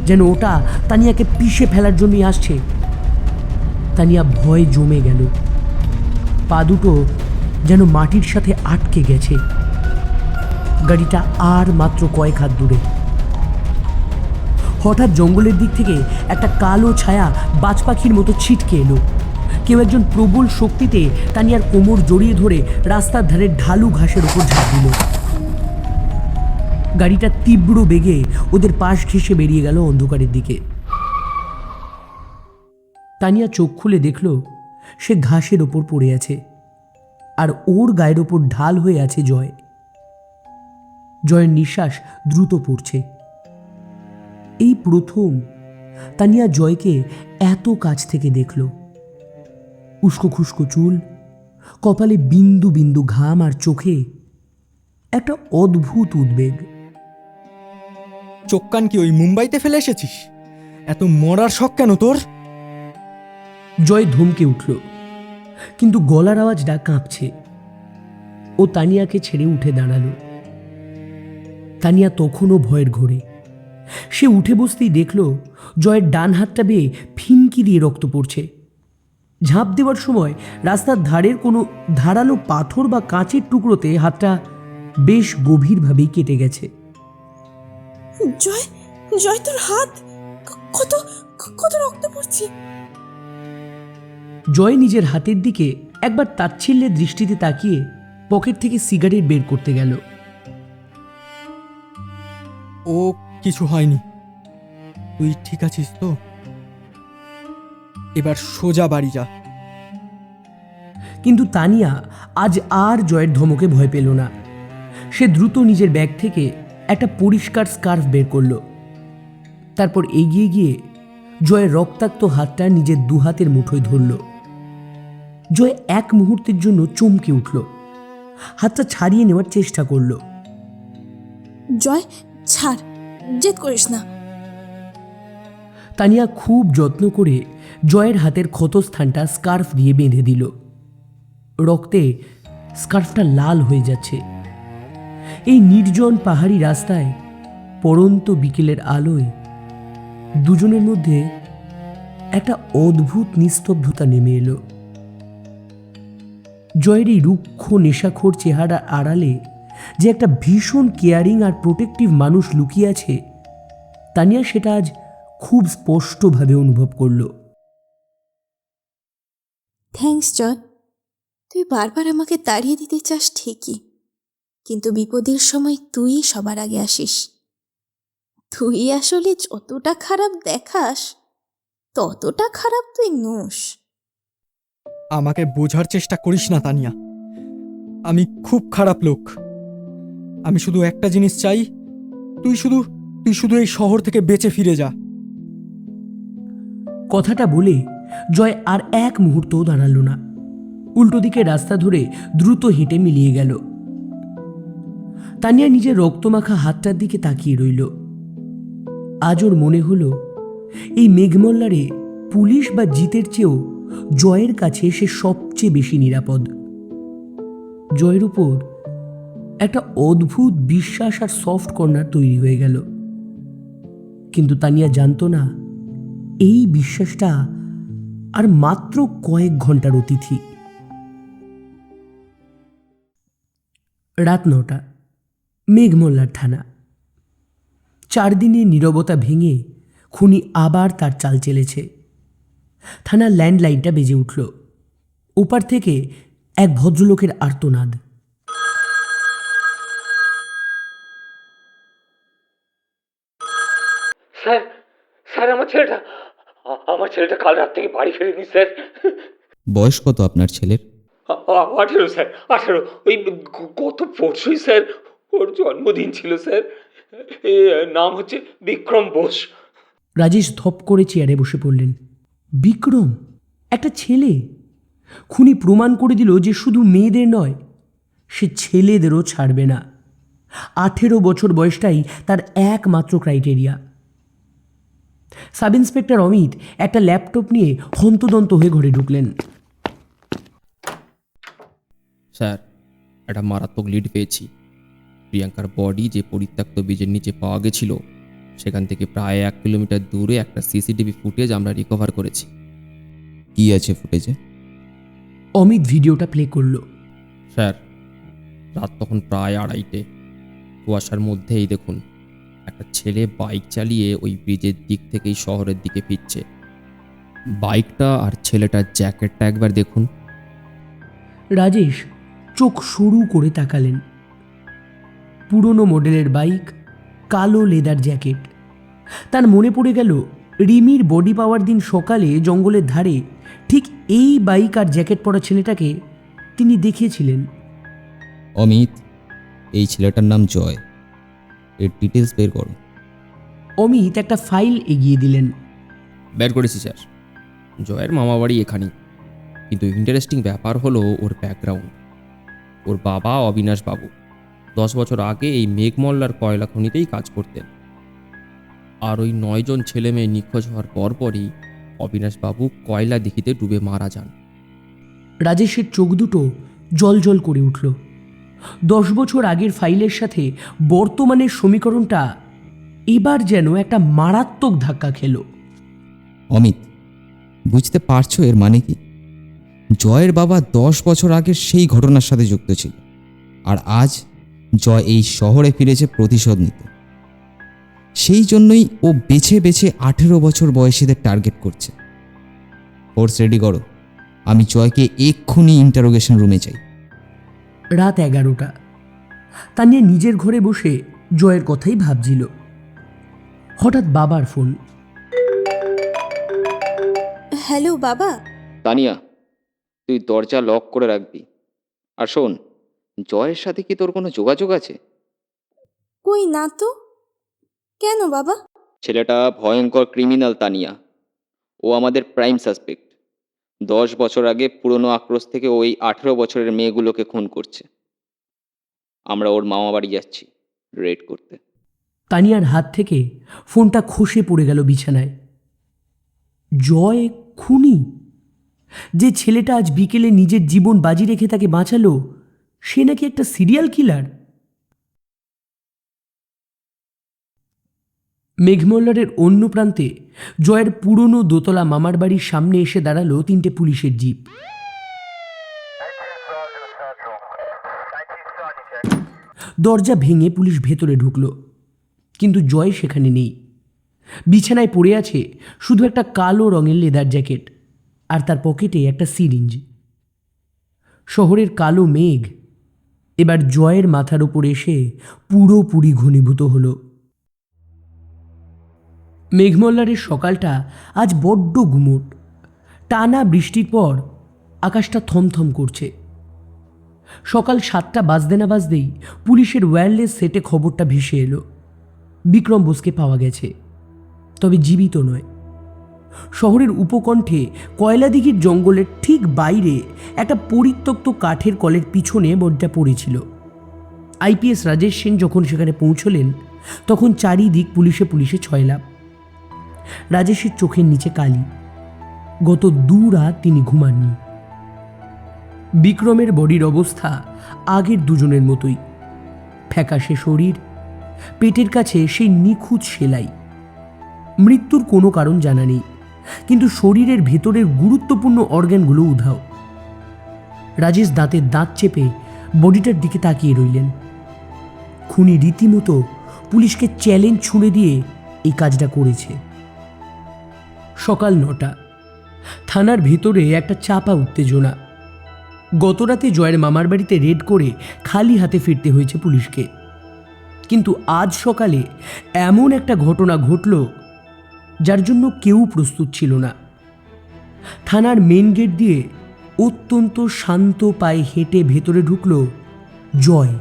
যেন ওটা তানিয়াকে পিষে ফেলার জন্যই আসছে। তানিয়া ভয়ে জমে গেল। পা দুটো যেন মাটির সাথে আটকে গেছে। গাড়িটা আর মাত্র কয়েক হাত দূরে। হঠাৎ জঙ্গলের দিক থেকে একটা কালো ছায়া বাজ পাখির মতো ছিটকে এলো। কেউ একজন প্রবল শক্তিতে তানিয়ার কোমর জড়িয়ে ধরে রাস্তার ধারে ঢালু ঘাসের উপর ঝাঁপ দিল। গাড়িটা তীব্র বেগে ওদের পাশ ঘেঁষে বেরিয়ে গেল অন্ধকারের দিকে। তানিয়া চোখ খুলে দেখল সে ঘাসের ওপর পড়ে আছে, আর ওর গায়ের ওপর ঢাল হয়ে আছে জয়। জয়ের নিঃশ্বাস দ্রুত পড়ছে। এই প্রথম তানিয়া জয়কে এত কাছ থেকে দেখল। উস্কো খুস্কো চুল, কপালে বিন্দু বিন্দু ঘাম আর চোখে একটা অদ্ভুত উদ্বেগ। চোখ কান কি ওই মুম্বাইতে ফেলে এসেছিস? এত মরার শখ কেন তোর? জয় ধমকে উঠল, কিন্তু গলার আওয়াজটা কাঁপছে। ও তানিয়াকে ছেড়ে উঠে দাঁড়ালো। তানিয়া তখনও ভয়ের ঘোরে। সে উঠে বসতেই দেখল জয়ের ডান হাতটা বেয়ে ফিনকি দিয়ে রক্ত পড়ছে। ঝাঁপ দেওয়ার সময় রাস্তার ধারের কোনো ধারালো পাথর বা কাঁচের টুকরোতে হাতটা বেশ গভীরভাবেই কেটে গেছে। জয়, জয় তোর হাত, কত কত রক্ত পড়ছে। জয় নিজের হাতের দিকে একবার তাচ্ছিল্যের দৃষ্টিতে তাকিয়ে পকেট থেকে সিগারেট বের করতে গেল। ও কিছু হয়নি, তুই ঠিক আছিস তো? এবার সোজা বাড়ি যা। কিন্তু তানিয়া আজ আর জয়ের ধমকে ভয় পেল না। সে দ্রুত নিজের ব্যাগ থেকে একটা পরিষ্কার স্কার্ফ বের করল। তারপর এগিয়ে গিয়ে জয়ের রক্তাক্ত হাতটা নিজের দুহাতের মুঠোয় ধরল। জয় এক মুহূর্তের জন্য চমকে উঠল, হাতটা ছাড়িয়ে নেওয়ার চেষ্টা করল। জয় ছাড়, জেদ করিস না। তানিয়া খুব যত্ন করে জয়ের হাতের ক্ষতস্থানটা স্কার্ফ দিয়ে বেঁধে দিল। রক্তে স্কার্ফটা লাল হয়ে যাচ্ছে। এই নির্জন পাহাড়ি রাস্তায় পড়ন্ত বিকেলের আলোয় দুজনের মধ্যে একটা অদ্ভুত নিস্তব্ধতা নেমে এলো। জয়ের এই রুক্ষ নেশাখোর চেহারা আড়ালে যে একটা ভীষণ কেয়ারিং আর প্রোটেক্টিভ মানুষ লুকিয়ে আছে, তানিয়া সেটা আজ খুব স্পষ্টভাবে অনুভব করল। থ্যাঙ্কস জয়, তুই বারবার আমাকে তাড়িয়ে দিতে চাস ঠিকই, কিন্তু বিপদের সময় তুই সবার আগে আসিস। তুই আসলে যতটা খারাপ দেখাস ততটা খারাপ তুই নোস। আমাকে বোঝার চেষ্টা করিস না তানিয়া, আমি খুব খারাপ লোক। আমি শুধু একটা জিনিস চাই, তুই শুধু এই শহর থেকে বেঁচে ফিরে যা। কথাটা বলে জয় আর এক মুহূর্তও দাঁড়ালো না। উল্টো দিকে রাস্তা ধরে দ্রুত হেঁটে মিলিয়ে গেল। তানিয়া নিজের রক্তমাখা হাতটার দিকে তাকিয়ে রইল। আজ ওর মনে হলো এই মেঘমল্লারে পুলিশ বা জিতের চেয়েও জয়ের কাছে সে সবচেয়ে বেশি নিরাপদ। জয়ের উপর একটা অদ্ভুত বিশ্বাস আর সফট কর্নার তৈরি হয়ে গেল। কিন্তু তানিয়া জানতো না এই বিশ্বাসটা আর মাত্র কয়েক ঘন্টার অতিথি। রাত 9টা, মেঘমল্লার থানা। 4 দিনের নীরবতা ভেঙে খুনি আবার তার চাল চেলেছে। থানার ল্যান্ডলাইনটা বেজে উঠল। ওপার থেকে এক ভদ্রলোকের আর্তনাদ। স্যার, স্যার আমার ছেলেটা কাল রাত থেকে বাড়ি ফেরেনি স্যার। বয়স কত আপনার ছেলের? 18 স্যার, 18। ওই গত পরশুই স্যার ওর জন্মদিন ছিল স্যার। নাম হচ্ছে বিক্রম বোস। রাজেশ ধপ করে চেয়ারে বসে পড়লেন। বিক্রম, একটা ছেলে? খুনি প্রমাণ করে দিল যে শুধু মেয়েদের নয়, সে ছেলেদেরও ছাড়বে না। 18 বছর বয়সটাই তার একমাত্র ক্রাইটেরিয়া। সাব ইন্সপেক্টর অমিত একটা ল্যাপটপ নিয়ে হন্তদন্ত হয়ে ঘরে ঢুকলেন। স্যার, একটা মারাত্মক লিড পেয়েছি। প্রিয়াঙ্কার বডি যে পরিত্যক্ত বীজের নিচে পাওয়া গেছিল, সেখান থেকে প্রায় 1 কিলোমিটার দূরে একটা সিসিটিভি ফুটেজ আমরা রিকভার করেছি। কি আছে ফুটেজে? অমিত ভিডিওটা প্লে করলো। স্যার, রাত তখন প্রায় 2:30। কুয়াশার মধ্যেই দেখুন একটা ছেলে বাইক চালিয়ে ওই ব্রিজের দিক থেকেই শহরের দিকে ফিরছে। বাইকটা আর ছেলেটার জ্যাকেটটা একবার দেখুন। রাজেশ চোখ সরু করে তাকালেন। পুরনো মডেলের বাইক, কালো লেদার জ্যাকেট। তার মনে পড়ে গেল রিমির বডি পাওয়ার দিন সকালে জঙ্গলের ধারে ঠিক এই বাইক আর জ্যাকেট পরা ছেলেটাকে তিনি দেখিয়েছিলেন। অমিত, এই ছেলেটার নাম জয়। এর ডিটেলস বের করো। অমিত একটা ফাইল এগিয়ে দিলেন। বের করেছি স্যার। জয়ের মামাবাড়ি এখানেই, কিন্তু ইন্টারেস্টিং ব্যাপার হলো ওর ব্যাকগ্রাউন্ড। ওর বাবা অবিনাশ বাবু 10 বছর আগে এই মেঘমল্লার কয়লা খনিতেই কাজ করতেন। আর ওই 9 জন ছেলে মেয়ে নিখোঁজ হওয়ার পরপরই অবিনাশবাবু কয়লা দিঘিতে ডুবে মারা যান। রাজেশের চোখ দুটো জল করে উঠল। 10 বছর আগের ফাইলের সাথে বর্তমানের সমীকরণটা এবার যেন একটা মারাত্মক ধাক্কা খেল। অমিত, বুঝতে পারছো এর মানে কি? জয়ের বাবা 10 বছর আগের সেই ঘটনার সাথে যুক্ত ছিল, আর আজ জয় এই শহরে ফিরেছে প্রতিশোধ নিতে। সেই জন্যই ও বেছে বেছে 18 বছর বয়সীদের টার্গেট করছে। ফোর্স রেডি করো, আমি জয়কে এক্ষুনি ইন্টারোগেশন রুমে চাই। রাত 11টা। তানিয়া নিজের ঘরে বসে জয়ের কথাই ভাবছিল। হঠাৎ বাবার ফোন। হ্যালো বাবা। তানিয়া, তুই দরজা লক করে রাখবি। আর শোন, জয়ের সাথে কি তোর কোনো যোগাযোগ আছে? কই না তো। কেন বাবা? ছেলেটা ভয়ঙ্কর ক্রিমিনাল তানিয়া। ও আমাদের প্রাইম সাসপেক্ট। 10 বছর আগে পুরনো আক্রোশ থেকে ওই 18 বছরের মেয়েগুলোকে খুন করছে। আমরা ওর মামা বাড়ি যাচ্ছি রেড করতে। তানিয়ার হাত থেকে ফোনটা খসে পড়ে গেল বিছানায়। জয় খুনি? যে ছেলেটা আজ বিকেলে নিজের জীবন বাজি রেখে তাকে বাঁচালো, সে নাকি একটা সিরিয়াল কিলার? মেঘমল্লারের অন্য প্রান্তে জয়ের পুরনো দোতলা মামার বাড়ির সামনে এসে দাঁড়ালো 3টে পুলিশের জিপ। দরজা ভেঙে পুলিশ ভেতরে ঢুকলো, কিন্তু জয় সেখানে নেই। বিছানায় পড়ে আছে শুধু একটা কালো রঙের লেদার জ্যাকেট, আর তার পকেটে একটা সিরিঞ্জ। শহরের কালো মেঘ এবার জয়ের মাথার উপর এসে পুরোপুরি ঘনীভূত হলো। মেঘমল্লারের সকালটা আজ বড্ড গুমোট। টানা বৃষ্টির পর আকাশটা থমথম করছে। সকাল 7টা বাজতে না বাজতেই পুলিশের ওয়্যারলেস সেটে খবরটা ভেসে এলো। বিক্রম বোসকে পাওয়া গেছে, তবে জীবিত নয়। শহরের উপকণ্ঠে কয়লাদিঘির জঙ্গলের ঠিক বাইরে একটা পরিত্যক্ত কাঠের কলের পিছনে বডিটা পড়েছিল। আইপিএস রাজেশ সেন যখন সেখানে পৌঁছলেন, তখন চারিদিক পুলিশে ছয়লাভ। রাজেশের চোখের নিচে কালি। গত 2 রাত তিনি ঘুমাননি। বিক্রমের বডির অবস্থা আগের দুজনের মতোই। ফ্যাকাশে শরীর, পেটের কাছে সেই নিখুঁত সেলাই। মৃত্যুর কোনো কারণ জানা নেই, কিন্তু শরীরের ভেতরের গুরুত্বপূর্ণ অর্গানগুলো উধাও। রাজেশ দাঁতের দাঁত চেপে বডিটার দিকে তাকিয়ে রইলেন। খুনি রীতিমতো পুলিশকে চ্যালেঞ্জ ছুঁড়ে দিয়ে এই কাজটা করেছে। সকাল 9টা। থানার ভিতরে একটা চাপা উত্তেজনা। গতরাতে জয়ের মামার বাড়িতে রেড করে খালি হাতে ফিরতে হয়েছে পুলিশকে, কিন্তু আজ সকালে এমন একটা ঘটনা ঘটল যার জন্য কেউ প্রস্তুত ছিল না। থানার মেন গেট দিয়ে অত্যন্ত শান্ত পায়ে হেঁটে ভেতরে ঢুকল জয়।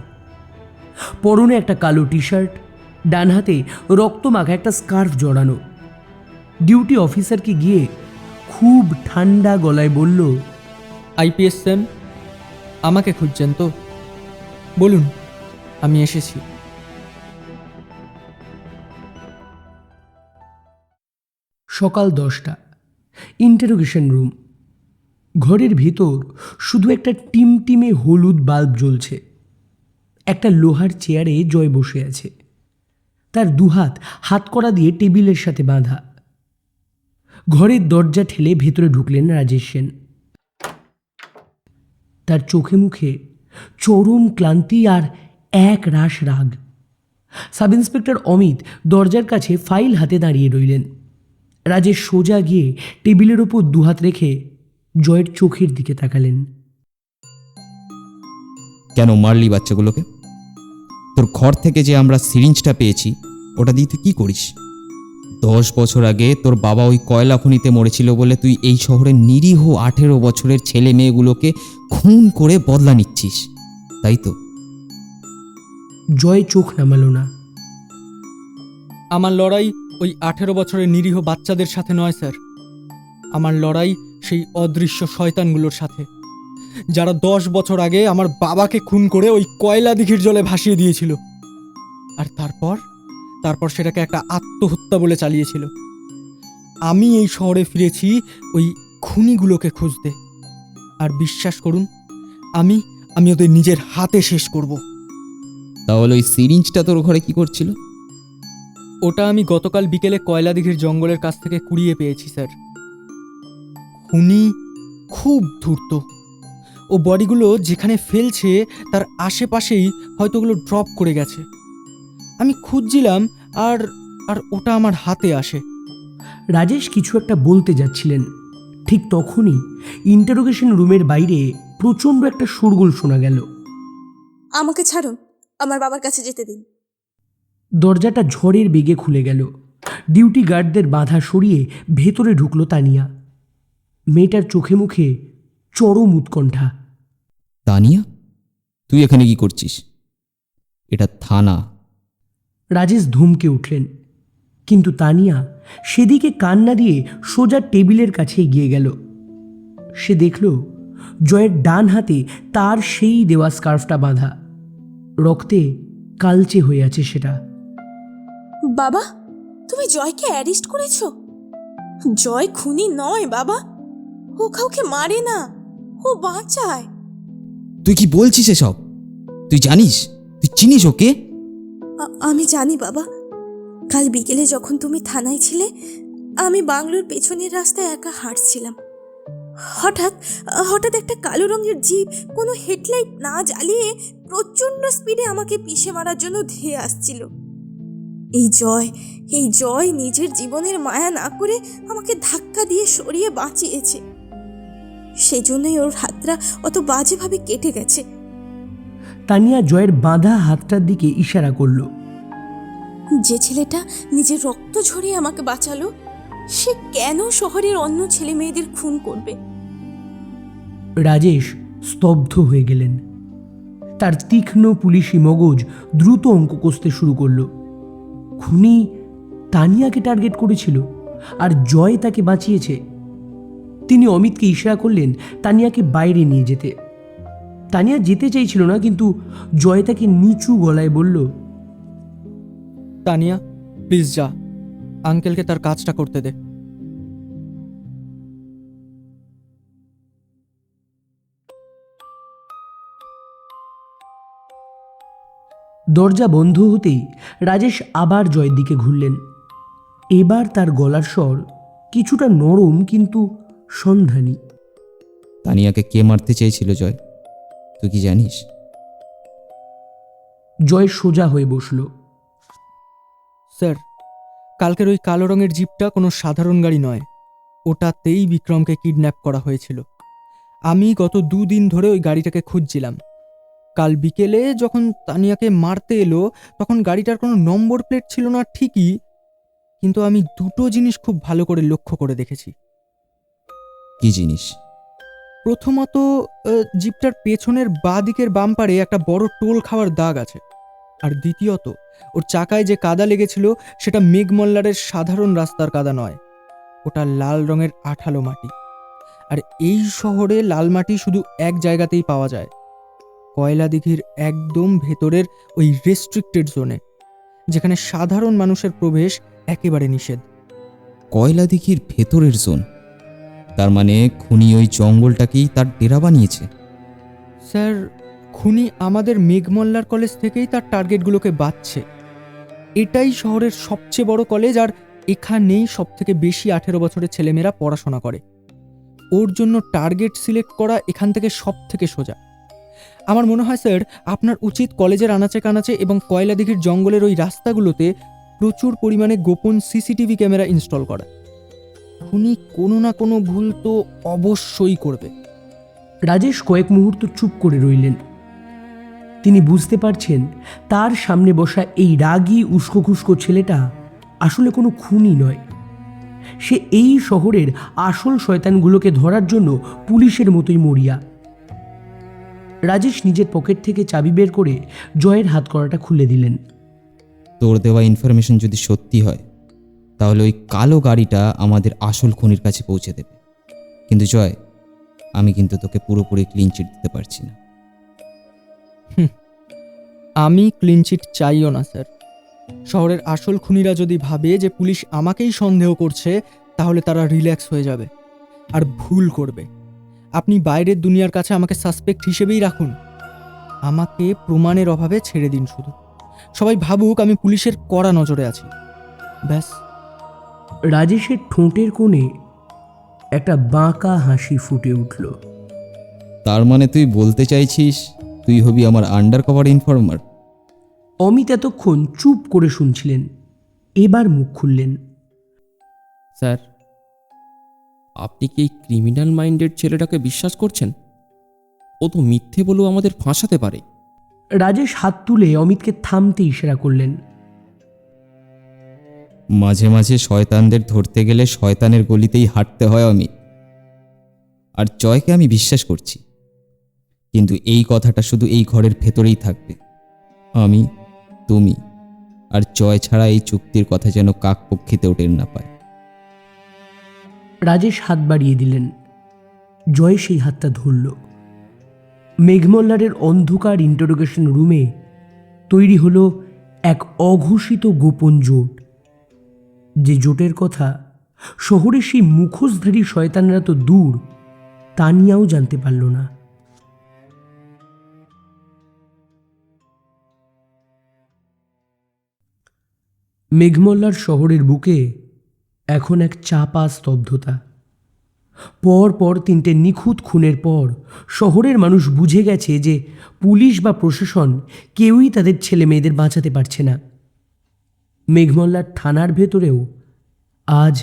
পরনে একটা কালো টি শার্ট, ডান হাতে রক্তমাখা একটা স্কার্ফ জড়ানো। ডিউটি অফিসারকে গিয়ে খুব ঠান্ডা গলায় বলল, আইপিএস স্যাম, আমাকে খুঁজছেন তো? বলুন, আমি এসেছি। সকাল 10টা। Interrogation room. ঘরের ভিতর শুধু একটা টিমটিমে হলুদ বাল্ব জ্বলছে। একটা লোহার চেয়ারে জয় বসে আছে। তার দুহাত হাতকড়া দিয়ে টেবিলের সাথে বাঁধা। ঘরের দরজা ঠেলে ভেতরে ঢুকলেন রাজেশ সেন। তার চোখে মুখে চরম ক্লান্তি আর এক রাশ রাগ। সাব ইন্সপেক্টর অমিত দরজার কাছে ফাইল হাতে দাঁড়িয়ে রইলেন। রাজেশ সোজা গিয়ে টেবিলের ওপর দুহাত রেখে জয়ের চোখের দিকে তাকালেন। কেন মারলি বাচ্চাগুলোকে? তোর ঘর থেকে যে আমরা সিরিঞ্জটা পেয়েছি, ওটা দিয়ে তুই কী করিস? 10 বছর আগে তোর বাবা ওই কয়লা খনিতে মরেছিল বলে তুই এই শহরের নিরীহ 18 বছরের ছেলে মেয়েগুলোকে খুন করে বদলা নিচ্ছিস, তাই তো? জয় চোখ নামালো না। আমার লড়াই ওই 18 বছরের নিরীহ বাচ্চাদের সাথে নয় স্যার। আমার লড়াই সেই অদৃশ্য শয়তানগুলোর সাথে, যারা 10 বছর আগে আমার বাবাকে খুন করে ওই কয়লা দিঘির জলে ভাসিয়ে দিয়েছিল। আর তারপর সেটাকে একটা আত্মহত্যা বলে চালিয়েছিল। আমি এই শহরে ফিরেছি ওই খুনিগুলোকে খুঁজতে, আর বিশ্বাস করুন আমি ওদের নিজের হাতে শেষ করব। তাহলে ওই সিরিঞ্জটা তোর ঘরে কি করছিল? ওটা আমি গতকাল বিকেলে কয়লাদিঘির জঙ্গলের কাছ থেকে কুড়িয়ে পেয়েছি স্যার। খুনি খুব ধূর্ত। ও বডিগুলো যেখানে ফেলছে তার আশেপাশেই হয়তো ওগুলো ড্রপ করে গেছে। আমি খুঁজছিলাম আর আর ওটা আমার হাতে আসে। রাজেশ কিছু একটা বলতে যাচ্ছিলেন, ঠিক তখনই ইন্টারোগেশন রুমের বাইরে প্রচণ্ড একটা শোরগোল শোনা গেল। আমাকে ছাড়ুন, আমার বাবার কাছে যেতে দিন। দরজাটা ঝড়ের বেগে খুলে গেল। ডিউটি গার্ডদের বাধা সরিয়ে ভেতরে ঢুকলো তানিয়া। মেয়েটার চোখে মুখে চরম উৎকণ্ঠা। তানিয়া, তুই এখানে কি করছিস? এটা থানা। রাজেশ ধমকে উঠলেন, কিন্তু তানিয়া সেদিকে কান না দিয়ে সোজা টেবিলের কাছে এগিয়ে গেল। সে দেখল জয়ের ডান হাতে তার সেই দেওয়া স্কার্ফটা বাঁধা, রক্তে কালচে হয়ে আছে সেটা। বাবা, তুমি জয়কে অ্যারেস্ট করেছো? জয় খুনি নয় বাবা, ও কাউকে মারে না, ও বাঁচায়। তুই কি বলছিস এসব? তুই জানিস, তুই চিনিস ওকে? আমি জানি বাবা। কাল বিকেলে যখন তুমি থানায় ছিলে, আমি বাংলোর পেছনের রাস্তায় একা হাঁটছিলাম। হঠাৎ একটা কালো রঙের জিপ কোনো হেডলাইট না জ্বালিয়ে প্রচণ্ড স্পিডে আমাকে পিষে মারার জন্য ধেয়ে আসছিল। এই জয় নিজের জীবনের মায়া না করে আমাকে ধাক্কা দিয়ে সরিয়ে বাঁচিয়েছে। সেই জন্যই ওর হাতটা অত বাজেভাবে কেটে গেছে। তানিয়া জয়ের বাঁধা হাতটার দিকে ইশারা করল। যে ছেলেটা নিজের রক্ত ঝরিয়ে আমাকে বাঁচালো, সে কেন শহরের অন্য ছেলে মেয়েদের খুন করবে? রাজেশ স্তব্ধ হয়ে গেলেন। তার তীক্ষ্ণ পুলিশি মগজ দ্রুত অঙ্ক কষতে শুরু করলো। খুনি তানিয়াকে টার্গেট করেছিল, আর জয় তাকে বাঁচিয়েছে। তিনি অমিতকে ইশারা করলেন তানিয়াকে বাইরে নিয়ে যেতে। তানিয়া যেতে চাইছিল না, কিন্তু জয় তাকে নিচু গলায় বলল, তানিয়া প্লিজ যা, আঙ্কেলকে তার কাজটা করতে দে। দরজা বন্ধ হতেই রাজেশ আবার জয়ের দিকে ঘুরলেন। এবার তার গলার স্বর কিছুটা নরম কিন্তু সন্ধানী। তানিয়াকে কে মারতে চেয়েছিল জয়, তুই কি জানিস? জয় সোজা হয়ে বসল। স্যার, কালকের ওই কালো রঙের জিপটা কোনো সাধারণ গাড়ি নয়। ওটাতেই বিক্রমকে কিডন্যাপ করা হয়েছিল। আমি গত 2 দিন ধরে ওই গাড়িটাকে খুঁজছিলাম। কাল বিকেলে যখন তানিয়াকে মারতে এলো, তখন গাড়িটার কোনো নম্বর প্লেট ছিল না ঠিকই, কিন্তু আমি 2টো জিনিস খুব ভালো করে লক্ষ্য করে দেখেছি। কি জিনিস? প্রথমত, জিপটার পেছনের বাঁ দিকের বাম্পারে একটা বড় টোল খাওয়ার দাগ আছে। আর দ্বিতীয়ত, ওর চাকায় যে কাদা লেগেছিল সেটা মেঘমল্লারের সাধারণ রাস্তার কাদা নয়, ওটা লাল রঙের আঠালো মাটি। আর এই শহরে লাল মাটি শুধু এক জায়গাতেই পাওয়া যায়, কয়লাদিঘির একদম ভেতরের ওই রেস্ট্রিক্টেড জোনে, যেখানে সাধারণ মানুষের প্রবেশ একেবারে নিষেধ। কয়লাদিঘির ভেতরের জোন? তার মানে খুনি ওই জঙ্গলটাকেই তার ডেরা বানিয়েছে? স্যার, খুনি আমাদের মেঘমল্লার কলেজ থেকেই তার টার্গেটগুলোকে বাঁচছে। এটাই শহরের সবচেয়ে বড় কলেজ, আর এখানেই সবথেকে বেশি 18 বছরের ছেলেমেয়েরা পড়াশোনা করে। ওর জন্য টার্গেট সিলেক্ট করা এখান থেকে সব থেকে সোজা। আমার মনে হয় স্যার, আপনার উচিত কলেজের আনাচে কানাচে এবং কয়লাদিঘির জঙ্গলের ওই রাস্তাগুলোতে প্রচুর পরিমাণে গোপন সিসিটিভি ক্যামেরা ইনস্টল করা। খুনি কোনো না কোনো ভুল তো অবশ্যই করবে। রাজেশ কয়েক মুহূর্ত চুপ করে রইলেন। তিনি বুঝতে পারছেন তার সামনে বসা এই রাগী উস্কোখুস্কো ছেলেটা আসলে কোনো খুনি নয়। সে এই শহরের আসল শয়তানগুলোকে ধরার জন্য পুলিশের মতোই মরিয়া। রাজেশ নিজের পকেট থেকে চাবি বের করে জয়ের হাতকড়াটা খুলে দিলেন। তোর দেওয়া ইনফরমেশন যদি সত্যি হয়, তাহলে ওই কালো গাড়িটা আমাদের আসল খুনির কাছে পৌঁছে দেবে। কিন্তু জয়, আমি কিন্তু তোকে পুরোপুরি ক্লিন চিট দিতে পারছি না। আমি ক্লিন চিট চাইও না স্যার। শহরের আসল খুনিরা যদি ভাবে যে পুলিশ আমাকেই সন্দেহ করছে, তাহলে তারা রিল্যাক্স হয়ে যাবে আর ভুল করবে। আপনি বাইরের দুনিয়ার কাছে আমাকে সাসপেক্ট হিসেবেই রাখুন, আমাকে প্রমাণের অভাবে ছেড়ে দিন। শুধু সবাই ভাবুক আমি পুলিশের কড়া নজরে আছি, ব্যাস। রাজেশের ঠোঁটের কোণে একটা বাঁকা হাসি ফুটে উঠল। তার মানে তুই বলতে চাইছিস তুই হবি আমার আন্ডার কভার ইনফর্মার? অমিত এতক্ষণ চুপ করে শুনছিলেন, এবার মুখ খুললেন। স্যার, আপনি কি এই ক্রিমিনাল মাইন্ডেড ছেলেটাকে বিশ্বাস করছেন? ও তো মিথ্যে বলেও আমাদের ফাঁসাতে পারে। রাজেশ হাত তুলে অমিতকে থামতে ইশারা করলেন। মাঝে মাঝে শয়তানদের ধরতে গেলে শয়তানের গলিতেই হাঁটতে হয় অমিত। আর জয়কে আমি বিশ্বাস করছি, কিন্তু এই কথাটা শুধু এই ঘরের ভেতরেই থাকবে। আমি, তুমি আর জয় ছাড়া এই চুক্তির কথা যেন কাকপক্ষীতেও টের না পায়। রাজেশ হাত বাড়িয়ে দিলেন। জয় সেই হাতটা ধরল। মেঘমল্লারের অন্ধকার ইন্টারোগেশন রুমে তৈরি হলো এক অঘোষিত গোপন জোট, যে জোটের কথা শহরের সেই মুখোশধারী শয়তানরা তো দূর, তানিয়াও জানতে পারল না। মেঘমল্লার শহরের বুকে এখন এক চাপা স্তব্ধতা। পর পর 3টে নিখুঁত খুনের পর শহরের মানুষ বুঝে গেছে যে পুলিশ বা প্রশাসন কেউই তাদের ছেলে মেয়েদের বাঁচাতে পারছে না। মেঘমল্লার থানার ভেতরেও আজ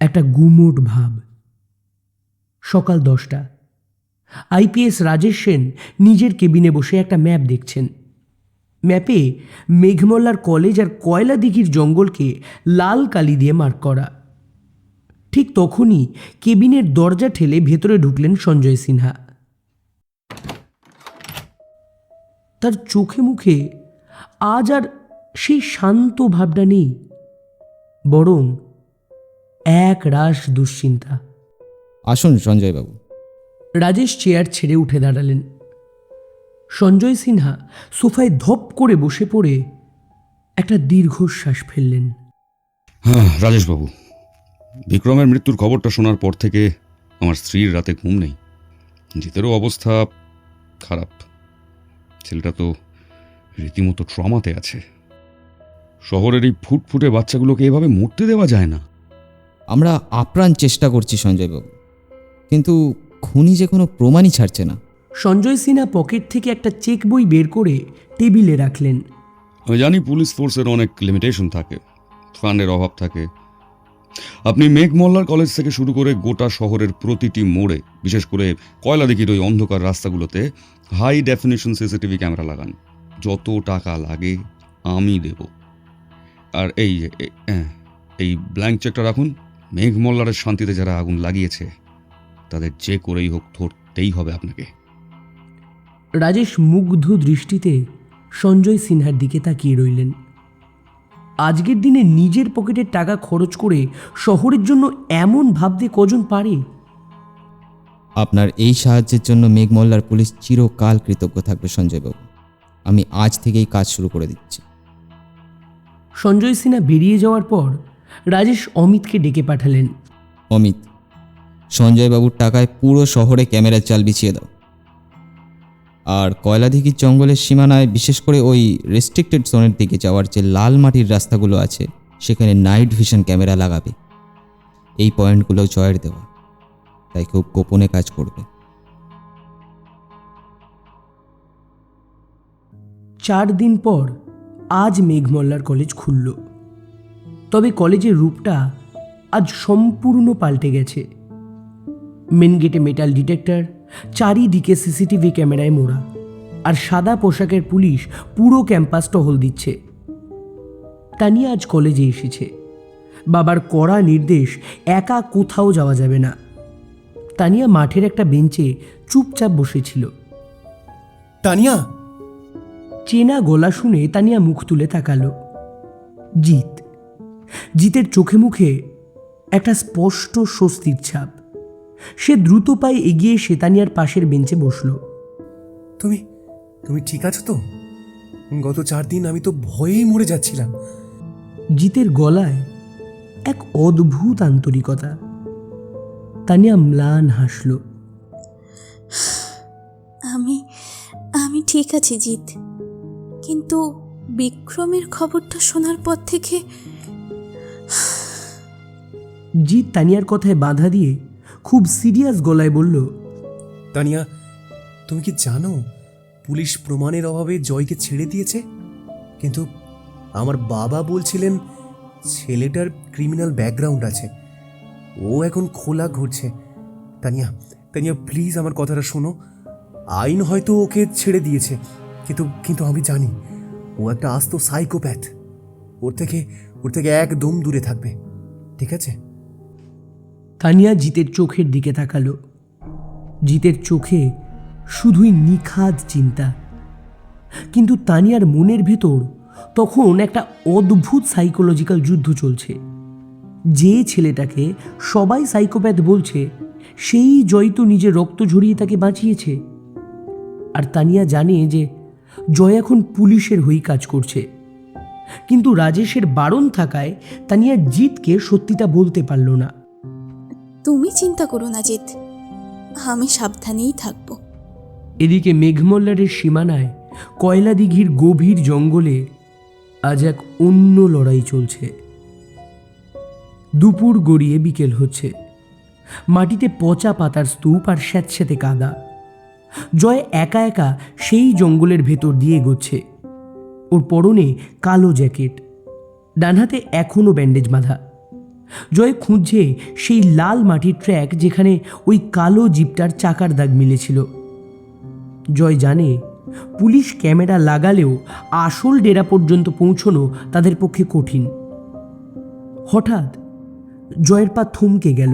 একটা গুমোট ভাব। সকাল 10টা। আইপিএস রাজেশ সেন নিজের কেবিনে বসে একটা ম্যাপ দেখছেন। ম্যাপে মেঘমল্লার কলেজ আর কয়লা দিঘির জঙ্গলকে লাল কালি দিয়ে মার্ক করা। ঠিক তখনই কেবিনের দরজা ঠেলে ভেতরে ঢুকলেন সঞ্জয় সিনহা। তার চোখে মুখে আজ আর সেই শান্ত ভাবটা নেই, বরং এক রাশ দুশ্চিন্তা। আসুন সঞ্জয়বাবু। রাজেশ চেয়ার ছেড়ে উঠে দাঁড়ালেন। সঞ্জয় সিনহা সোফায় ধপ করে বসে পড়ে একটা দীর্ঘশ্বাস ফেললেন। হ্যাঁ রাজেশবাবু, বিক্রমের মৃত্যুর খবরটা শোনার পর থেকে আমার স্ত্রীর রাতে ঘুম নেই। জিতেরও অবস্থা খারাপ। ছেলেটা তো রীতিমতো ট্রমাতে আছে। শহরের এই ফুটফুটে বাচ্চাগুলোকে এভাবে মরতে দেওয়া যায় না। আমরা আপ্রাণ চেষ্টা করছি সঞ্জয়বাবু, কিন্তু খুনি যে কোনো প্রমাণই ছাড়ছে না। সঞ্জয় সিনহা পকেট থেকে একটা চেক বই বের করে টেবিলে রাখলেন। আমি জানি পুলিশ ফোর্সের অনেক লিমিটেশন থাকে, ফান্ডের অভাব থাকে। আপনি মেঘমল্লার কলেজ থেকে শুরু করে গোটা শহরের প্রতিটি মোড়ে, বিশেষ করে কয়লাদিঘির ওই অন্ধকার রাস্তাগুলোতে হাই ডেফিনিশন সিসিটিভি ক্যামেরা লাগান। যত টাকা লাগে আমি দেব। আর এই ব্ল্যাঙ্ক চেকটা রাখুন। মেঘমল্লারের শান্তিতে যারা আগুন লাগিয়েছে তাদের যে করেই হোক ধরতেই হবে আপনাকে। রাজেশ মুগ্ধ দৃষ্টিতে সঞ্জয় সিনহার দিকে তাকিয়ে রইলেন। আজকের দিনে নিজের পকেটের টাকা খরচ করে শহরের জন্য এমন ভাবতে কজন পারে? আপনার এই সাহায্যের জন্য মেঘমল্লার পুলিশ চিরকাল কৃতজ্ঞ থাকবে সঞ্জয়বাবু। আমি আজ থেকেই কাজ শুরু করে দিচ্ছি। সঞ্জয় সিনহা বেরিয়ে যাওয়ার পর রাজেশ অমিতকে ডেকে পাঠালেন। অমিত, সঞ্জয়বাবুর টাকায় পুরো শহরে ক্যামেরার চাল বিছিয়ে দাও। আর কয়লাদিঘির জঙ্গলের সীমানায়, বিশেষ করে ওই রেস্ট্রিক্টেড জোনের দিকে যাওয়ার যে লাল মাটির রাস্তাগুলো আছে, সেখানে নাইট ভিশন ক্যামেরা লাগাবে। এই পয়েন্টগুলো জয়ের দেওয়া, তাই খুব গোপনে কাজ করবে। 4 দিন পর আজ মেঘমল্লার কলেজ খুলল। তবে কলেজের রূপটা আজ সম্পূর্ণ পাল্টে গেছে। মেন গেটে মেটাল ডিটেক্টর, চারিদিকে সিসিটিভি ক্যামেরায় মোড়া, আর সাদা পোশাকের পুলিশ পুরো ক্যাম্পাস টহল দিচ্ছে। তানিয়া আজ কলেজে এসেছে। বাবার কড়া নির্দেশ, একা কোথাও যাওয়া যাবে না। তানিয়া মাঠের একটা বেঞ্চে চুপচাপ বসেছিল। তানিয়া! চেনা গলা শুনে তানিয়া মুখ তুলে তাকালো। জিত। জিতের চোখে মুখে একটা স্পষ্ট স্বস্তির ছাপ। সে দ্রুত পায়ে এগিয়ে এসে তানিয়ার পাশের বেঞ্চে বসল। তুমি তুমি ঠিক আছো তো? গত 4 দিন আমি তো ভয়েই মরে যাচ্ছিলাম। জিতের গলায় এক অদ্ভুত আন্তরিকতা। তানিয়া ম্লান হাসল। আমি ঠিক আছি জিত, কিন্তু বিক্রমের খবরটা শোনার পর থেকে। জিত তানিয়ার কথায় বাধা দিয়ে খুব সিরিয়াস গলায় বলল, তানিয়া, তুমি কি জানো পুলিশ প্রমাণের অভাবে জয়কে ছেড়ে দিয়েছে? কিন্তু আমার বাবা বলছিলেন ছেলেটার ক্রিমিনাল ব্যাকগ্রাউন্ড আছে, ও এখন খোলা ঘুরছে। তানিয়া, প্লিজ আমার কথাটা শোনো। আইন হয়তো ওকে ছেড়ে দিয়েছে, কিন্তু আমি জানি ও একটা আস্ত সাইকোপ্যাথ। ওর থেকে একদম দূরে থাকবে, ঠিক আছে? তানিয়া জিতের চোখের দিকে তাকালো। জিতের চোখে শুধুই নিখাদ চিন্তা, কিন্তু তানিয়ার মনের ভেতর তখন একটা অদ্ভুত সাইকোলজিক্যাল যুদ্ধ চলছে। যে ছেলেটাকে সবাই সাইকোপ্যাথ বলছে, সেই জয় তো নিজের রক্ত ঝরিয়ে তাকে বাঁচিয়েছে। আর তানিয়া জানে যে জয় এখন পুলিশের হয়ে কাজ করছে, কিন্তু রাজেশের বারণ থাকায় তানিয়া জিতকে সত্যিটা বলতে পারল না। তুমি চিন্তা করো না জিত, আমি সাবধানেই থাকবো। এদিকে মেঘমল্লারের সীমানায় কয়লা দিঘির গভীর জঙ্গলে আজ এক অন্য লড়াই চলছে। দুপুর গড়িয়ে বিকেল হচ্ছে। মাটিতে পচা পাতার স্তূপ আর স্যাঁতস্যাঁতে কাদা। জয় একা একা সেই জঙ্গলের ভেতর দিয়ে এগোচ্ছে। ওর পরনে কালো জ্যাকেট, ডান হাতে এখনও ব্যান্ডেজ বাঁধা। জয় খুঁজছে সেই লাল মাটির ট্র্যাক যেখানে ওই কালো জিপটার চাকার দাগ মিলেছিল। জয় জানে পুলিশ ক্যামেরা লাগালেও আসল ডেরা পর্যন্ত পৌঁছনো তাদের পক্ষে কঠিন। হঠাৎ জয়ের পা থমকে গেল।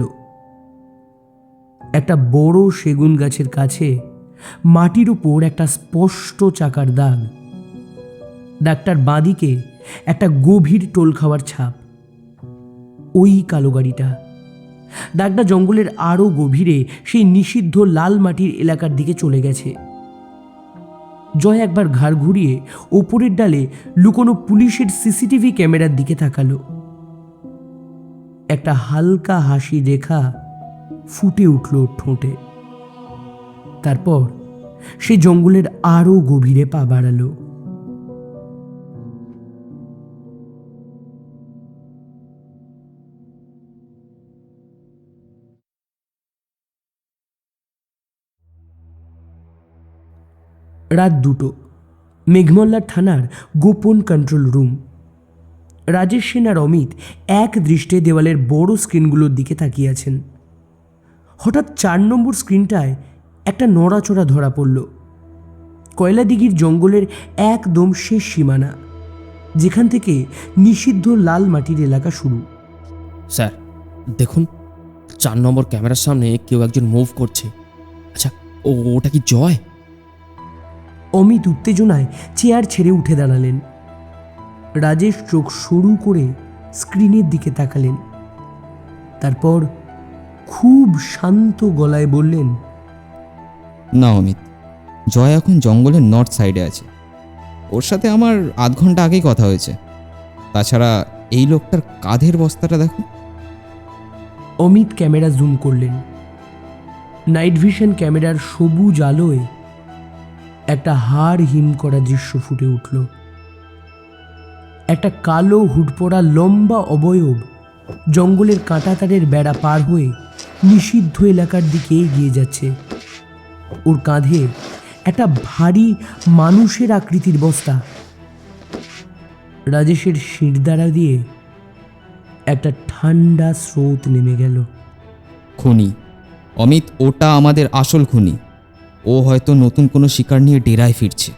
একটা বড় সেগুন গাছের কাছে মাটির উপর একটা স্পষ্ট চাকার দাগ। ডাক্তার বাঁদিকে একটা গভীর টোল খাওয়ার ছাপ। ওই কালো গাড়িটা। দাগটা জঙ্গলের আরও গভীরে সেই নিষিদ্ধ লাল মাটির এলাকার দিকে চলে গেছে। জয় একবার ঘাড় ঘুরিয়ে ওপরের ডালে লুকোনো পুলিশের সিসিটিভি ক্যামেরার দিকে তাকালো। একটা হালকা হাসি রেখা ফুটে উঠল ঠোঁটে। তারপর সে জঙ্গলের আরও গভীরে পা বাড়ালো। রাত 2টো, মেঘমল্লার থানার গোপন কন্ট্রোল রুম। রাজেশ সেন আর অমিত এক দৃষ্টে দেওয়ালের বড় স্ক্রিনগুলোর দিকে তাকিয়ে আছেন। হঠাৎ 4 নম্বর স্ক্রিনটায় একটা নড়াচড়া ধরা পড়ল। কয়লা দিঘির জঙ্গলের একদম শেষ সীমানা, যেখান থেকে নিষিদ্ধ লাল মাটির এলাকা শুরু। স্যার দেখুন, 4 নম্বর ক্যামেরার সামনে কেউ একজন মুভ করছে। আচ্ছা, ওটা কি জয়? অমিত উত্তেজনায় চেয়ার ছেড়ে উঠে দাঁড়ালেন। রাজেশ চোখ সরু করে স্ক্রিনের দিকে তাকালেন। তারপর খুব শান্ত গলায় বললেন, না অমিত, জয় এখন জঙ্গলের নর্থ সাইডে আছে। ওর সাথে আমার আধ ঘন্টা আগেই কথা হয়েছে। তাছাড়া এই লোকটার কাঁধের বস্তাটা দেখো। অমিত ক্যামেরা জুম করলেন। নাইট ভিশন ক্যামেরার সবুজ আলোয় একটা হাড় হিম করা দৃশ্য ফুটে উঠল। একটা কালো হুড পরা লম্বা অবয়ব জঙ্গলের কাঁটাতারের বেড়া পার হয়ে নিষিদ্ধ এলাকার দিকে এগিয়ে যাচ্ছে। ওর কাঁধে একটা ভারী মানুষের আকৃতির বস্তা। রাজেশের শিরদাঁড়া দিয়ে একটা ঠান্ডা স্রোত নেমে গেল। খুনি অমিত, ওটা আমাদের আসল খুনি। ও হয়তো নতুন কোনো শিকার নিয়ে ডেরায় ফিরছে।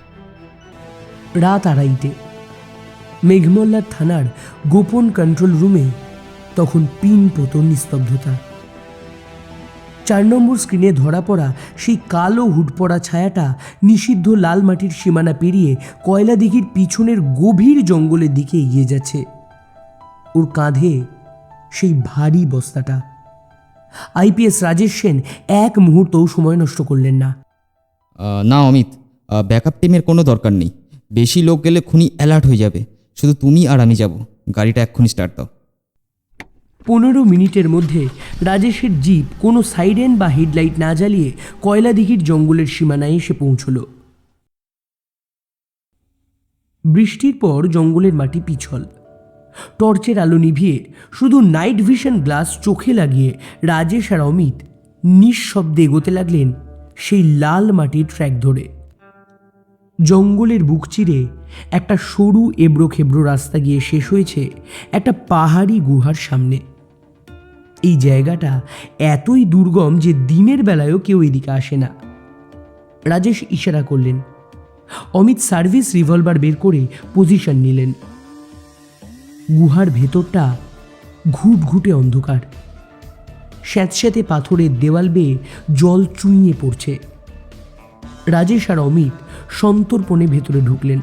রাত 2:30। মেঘমল্লার থানার গোপন কন্ট্রোল রুমে তখন পিন পতন নিস্তব্ধতা। 4 নম্বর স্ক্রিনে ধরা পড়া সেই কালো হুড পরা ছায়াটা নিষিদ্ধ লাল মাটির সীমানা পেরিয়ে কয়লা দিঘির পিছনের গভীর জঙ্গলের দিকে এগিয়ে যাচ্ছে। ওর কাঁধে সেই ভারী বস্তাটা। আইপিএস রাজেশ সেন এক মুহূর্তও সময় নষ্ট করলেন না। না অমিত, ব্যাকআপ টিমের কোনো দরকার নেই। বেশি লোক গেলে খুনি অ্যালার্ট হয়ে যাবে। শুধু তুমি আর আমি যাব। গাড়িটা এক্ষুনি স্টার্ট দাও। 15 মিনিটের মধ্যে রাজেশের জিপ কোনো সাইরেন বা হেডলাইট না জ্বালিয়ে কয়লাদিঘির জঙ্গলের সীমানায় এসে পৌঁছল। বৃষ্টির পর জঙ্গলের মাটি পিছল। টর্চের আলো নিভিয়ে শুধু নাইট ভিশন গ্লাস চোখে লাগিয়ে রাজেশ আর অমিত নিঃশব্দে এগোতে লাগলেন সেই লাল মাটির ট্র্যাক ধরে। জঙ্গলের বুক চিরে একটা সরু এবড়ো খেবড়ো রাস্তা গিয়ে শেষ হয়েছে একটা পাহাড়ি গুহার সামনে। এই জায়গাটা এতই দুর্গম যে দিনের বেলায়ও কেউ এদিকে আসে না। রাজেশ ইশারা করলেন। অমিত সার্ভিস রিভলভার বের করে পজিশন নিলেন। গুহার ভেতরটা ঘুটঘুটে অন্ধকার। স্যাঁতস্যাঁতে পাথরের দেওয়াল বেয়ে জল চুইয়ে পড়ছে। রাজেশ আর অমিত সন্তর্পণে ভেতরে ঢুকলেন,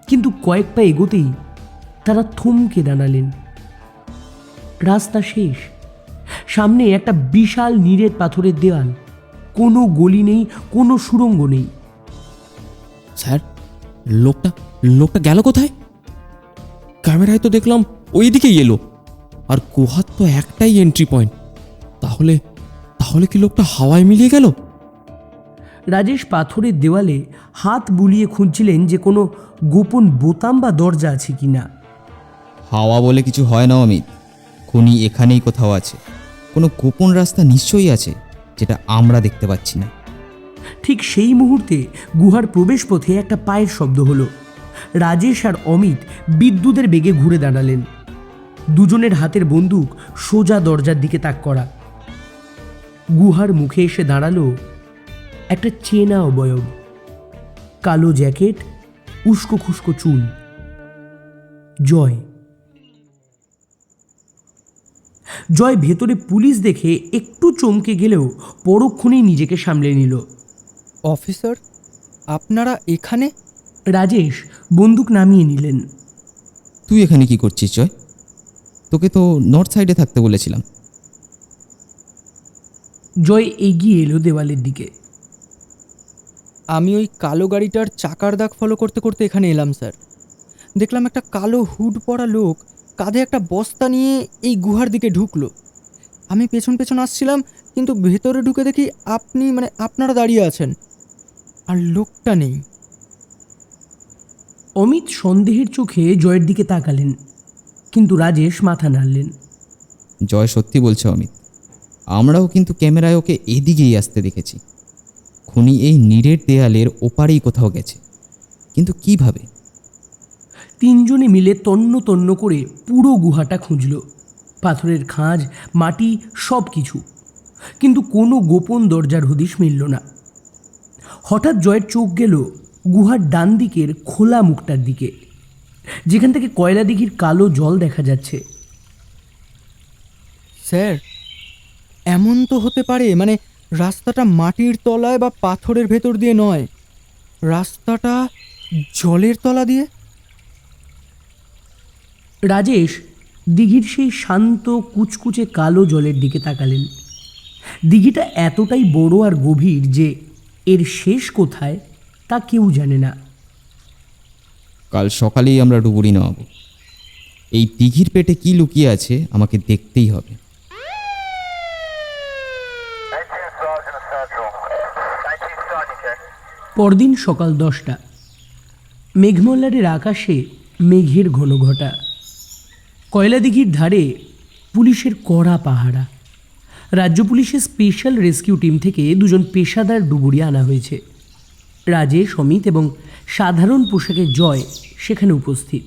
কিন্তু কয়েক পা এগোতেই তারা থমকে দাঁড়ালেন। রাস্তা শেষ। সামনে একটা বিশাল নিরেট পাথরের দেওয়াল। কোনো গলি নেই, কোনো সুড়ঙ্গ নেই। স্যার, লোকটা গেল কোথায়? ক্যামেরায় তো দেখলাম ওই দিকেই এলো, আর গুহার তো একটাই এন্ট্রি পয়েন্ট। তাহলে কি লোকটা হাওয়ায় মিলিয়ে গেল? রাজেশ পাথরের দেওয়ালে হাত বুলিয়ে খুঁজছিলেন যে কোনো গোপন বোতাম বা দরজা আছে কিনা। হাওয়া বলে কিছু হয় না অমিত। খুনি এখানেই কোথাও আছে। কোনো গোপন রাস্তা নিশ্চয়ই আছে, যেটা আমরা দেখতে পাচ্ছি না। ঠিক সেই মুহূর্তে গুহার প্রবেশপথে একটা পায়ের শব্দ হলো। রাজেশ আর অমিত বিদ্যুতের বেগে ঘুরে দাঁড়ালেন। দুজনের হাতের বন্দুক সোজা দরজার দিকে তাক করা। গুহার মুখে এসে দাঁড়ালো একটা চেনা অবয়ব। কালো জ্যাকেট, উস্কো খুস্কো চুল। জয় ভেতরে পুলিশ দেখে একটু চমকে গেলেও পরক্ষণেই নিজেকে সামলে নিল। অফিসার, আপনারা এখানে? রাজেশ বন্দুক নামিয়ে নিলেন। তুই এখানে কি করছিস জয়? তোকে তো নর্থ সাইডে থাকতে বলেছিলাম। জয় এগিয়ে এলো দেওয়ালের দিকে। আমি ওই কালো গাড়িটার চাকার দাগ ফলো করতে করতে এখানে এলাম স্যার। দেখলাম একটা কালো হুড পরা লোক কাঁধে একটা বস্তা নিয়ে এই গুহার দিকে ঢুকলো। আমি পেছন পেছন আসছিলাম, কিন্তু ভেতরে ঢুকে দেখি আপনারা দাঁড়িয়ে আছেন, আর লোকটা নেই। অমিত সন্দেহের চোখে জয়ের দিকে তাকালেন, কিন্তু রাজেশ মাথা নাড়লেন। জয় সত্যি বলছে অমিত। আমরাও কিন্তু ক্যামেরায় ওকে এদিকেই আসতে দেখেছি। খুনি এই নিরেট দেয়ালের ওপারেই কোথাও গেছে, কিন্তু কিভাবে? তিনজনে মিলে তন্ন তন্ন করে পুরো গুহাটা খুঁজল। পাথরের খাঁজ, মাটি, সব কিছু, কিন্তু কোনো গোপন দরজার হদিশ মিলল না। হঠাৎ জয়ের চোখ গেল গুহার ডান দিকের খোলা মুখটার দিকে, যেখান থেকে কয়লাদিঘির কালো জল দেখা যাচ্ছে। স্যার, এমন তো হতে পারে রাস্তাটা মাটির তলায় বা পাথরের ভেতর দিয়ে নয়, রাস্তাটা জলের তলা দিয়ে। রাজেশ দিঘির সেই শান্ত কুচকুচে কালো জলের দিকে তাকালেন। দিঘিটা এতটাই বড় আর গভীর যে এর শেষ কোথায় তা কেউ জানে না। কাল সকালেই আমরা ডুবুরি নামাবো। এই দিঘির পেটে কি লুকিয়ে আছে আমাকে দেখতেই হবে। পরদিন সকাল 10টা। মেঘমল্লারের আকাশে মেঘের ঘনঘটা। কয়লাদিঘির ধারে পুলিশের কড়া পাহারা। রাজ্য পুলিশের স্পেশাল রেস্কিউ টিম থেকে দুজন পেশাদার ডুবুরি আনা হয়েছে। রাজেশ, অমিত এবং সাধারণ পোশাকে জয় সেখানে উপস্থিত।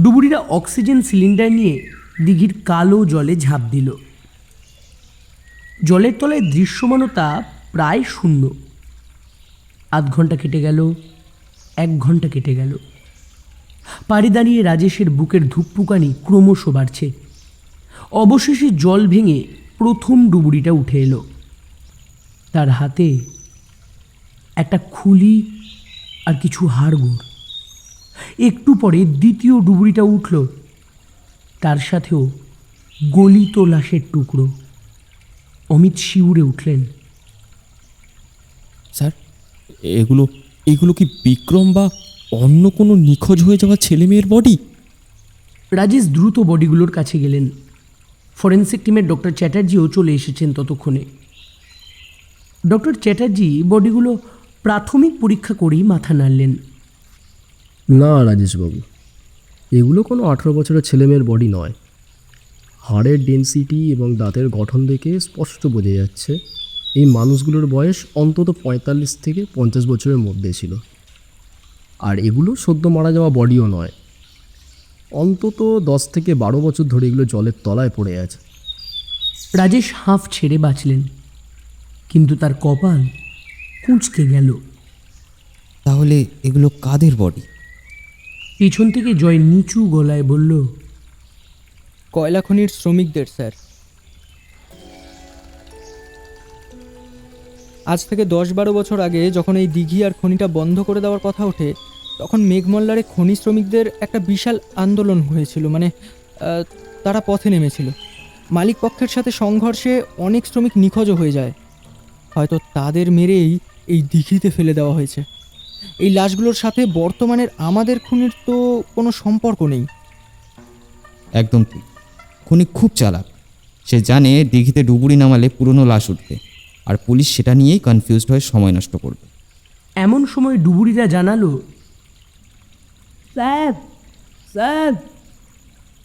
ডুবুরিরা অক্সিজেন সিলিন্ডার নিয়ে দিঘির কালো জলে ঝাঁপ দিল। জলের তলায় দৃশ্যমানতা প্রায় শূন্য। আধ ঘন্টা কেটে গেল, 1 ঘন্টা কেটে গেল। পাড়ে দাঁড়িয়ে রাজেশের বুকের ধুকপুকানি ক্রমশ বাড়ছে। অবশেষে জল ভেঙে প্রথম ডুবুরিটা উঠে এলো। তার হাতে একটা খুলি আর কিছু হাড়গোড়। একটু পরে দ্বিতীয় ডুবুরিটা উঠল, তার সাথেও গলিত লাশের টুকরো। অমিত শিউরে উঠলেন। স্যার, এগুলো কি বিক্রম বা অন্য কোনো নিখোঁজ হয়ে যাওয়া ছেলে মেয়ের বডি? রাজেশ দ্রুত বডিগুলোর কাছে গেলেন। ফরেন্সিক টিমের ডক্টর চ্যাটার্জিও চলে এসেছেন ততক্ষণে। ডক্টর চ্যাটার্জি বডিগুলো প্রাথমিক পরীক্ষা করেই মাথা নাড়লেন। না রাজেশবাবু, এগুলো কোনো 18 বছরের ছেলেমেয়ের বডি নয়। হাড়ের ডেনসিটি এবং দাঁতের গঠন দেখে স্পষ্ট বোঝা যাচ্ছে এই মানুষগুলোর বয়স অন্তত 45 থেকে 50 বছরের মধ্যে ছিল। আর এগুলো সদ্য মারা যাওয়া বডিও নয়, অন্তত 10 থেকে 12 বছর ধরে এগুলো জলের তলায় পড়ে আছে। রাজেশ হাঁফ ছেড়ে বাঁচলেন, কিন্তু তার কপাল কুঁচকে গেল। তাহলে এগুলো কাদের বডি? পিছন থেকে জয় নিচু গলায় বলল, কয়লা খনির শ্রমিকদের স্যার। আজ থেকে 10-12 বছর আগে যখন এই দিঘি আর খনিটা বন্ধ করে দেওয়ার কথা ওঠে, তখন মেঘমল্লারে খনি শ্রমিকদের একটা বিশাল আন্দোলন হয়েছিল। তারা পথে নেমেছিল। মালিক পক্ষের সাথে সংঘর্ষে অনেক শ্রমিক নিখোঁজও হয়ে যায়। হয়তো তাদের মেরেই এই দিঘিতে ফেলে দেওয়া হয়েছে। এই লাশগুলোর সাথে বর্তমানের আমাদের খুনির তো কোনো সম্পর্ক নেই। একদম ঠিক। খুনি খুব চালাক। সে জানে দিঘিতে ডুবুরি নামালে পুরনো লাশ উঠবে, আর পুলিশ সেটা নিয়েই কনফিউজড হয়ে সময় নষ্ট করবে। এমন সময় ডুবুরিরা জানালো, স্যার স্যার,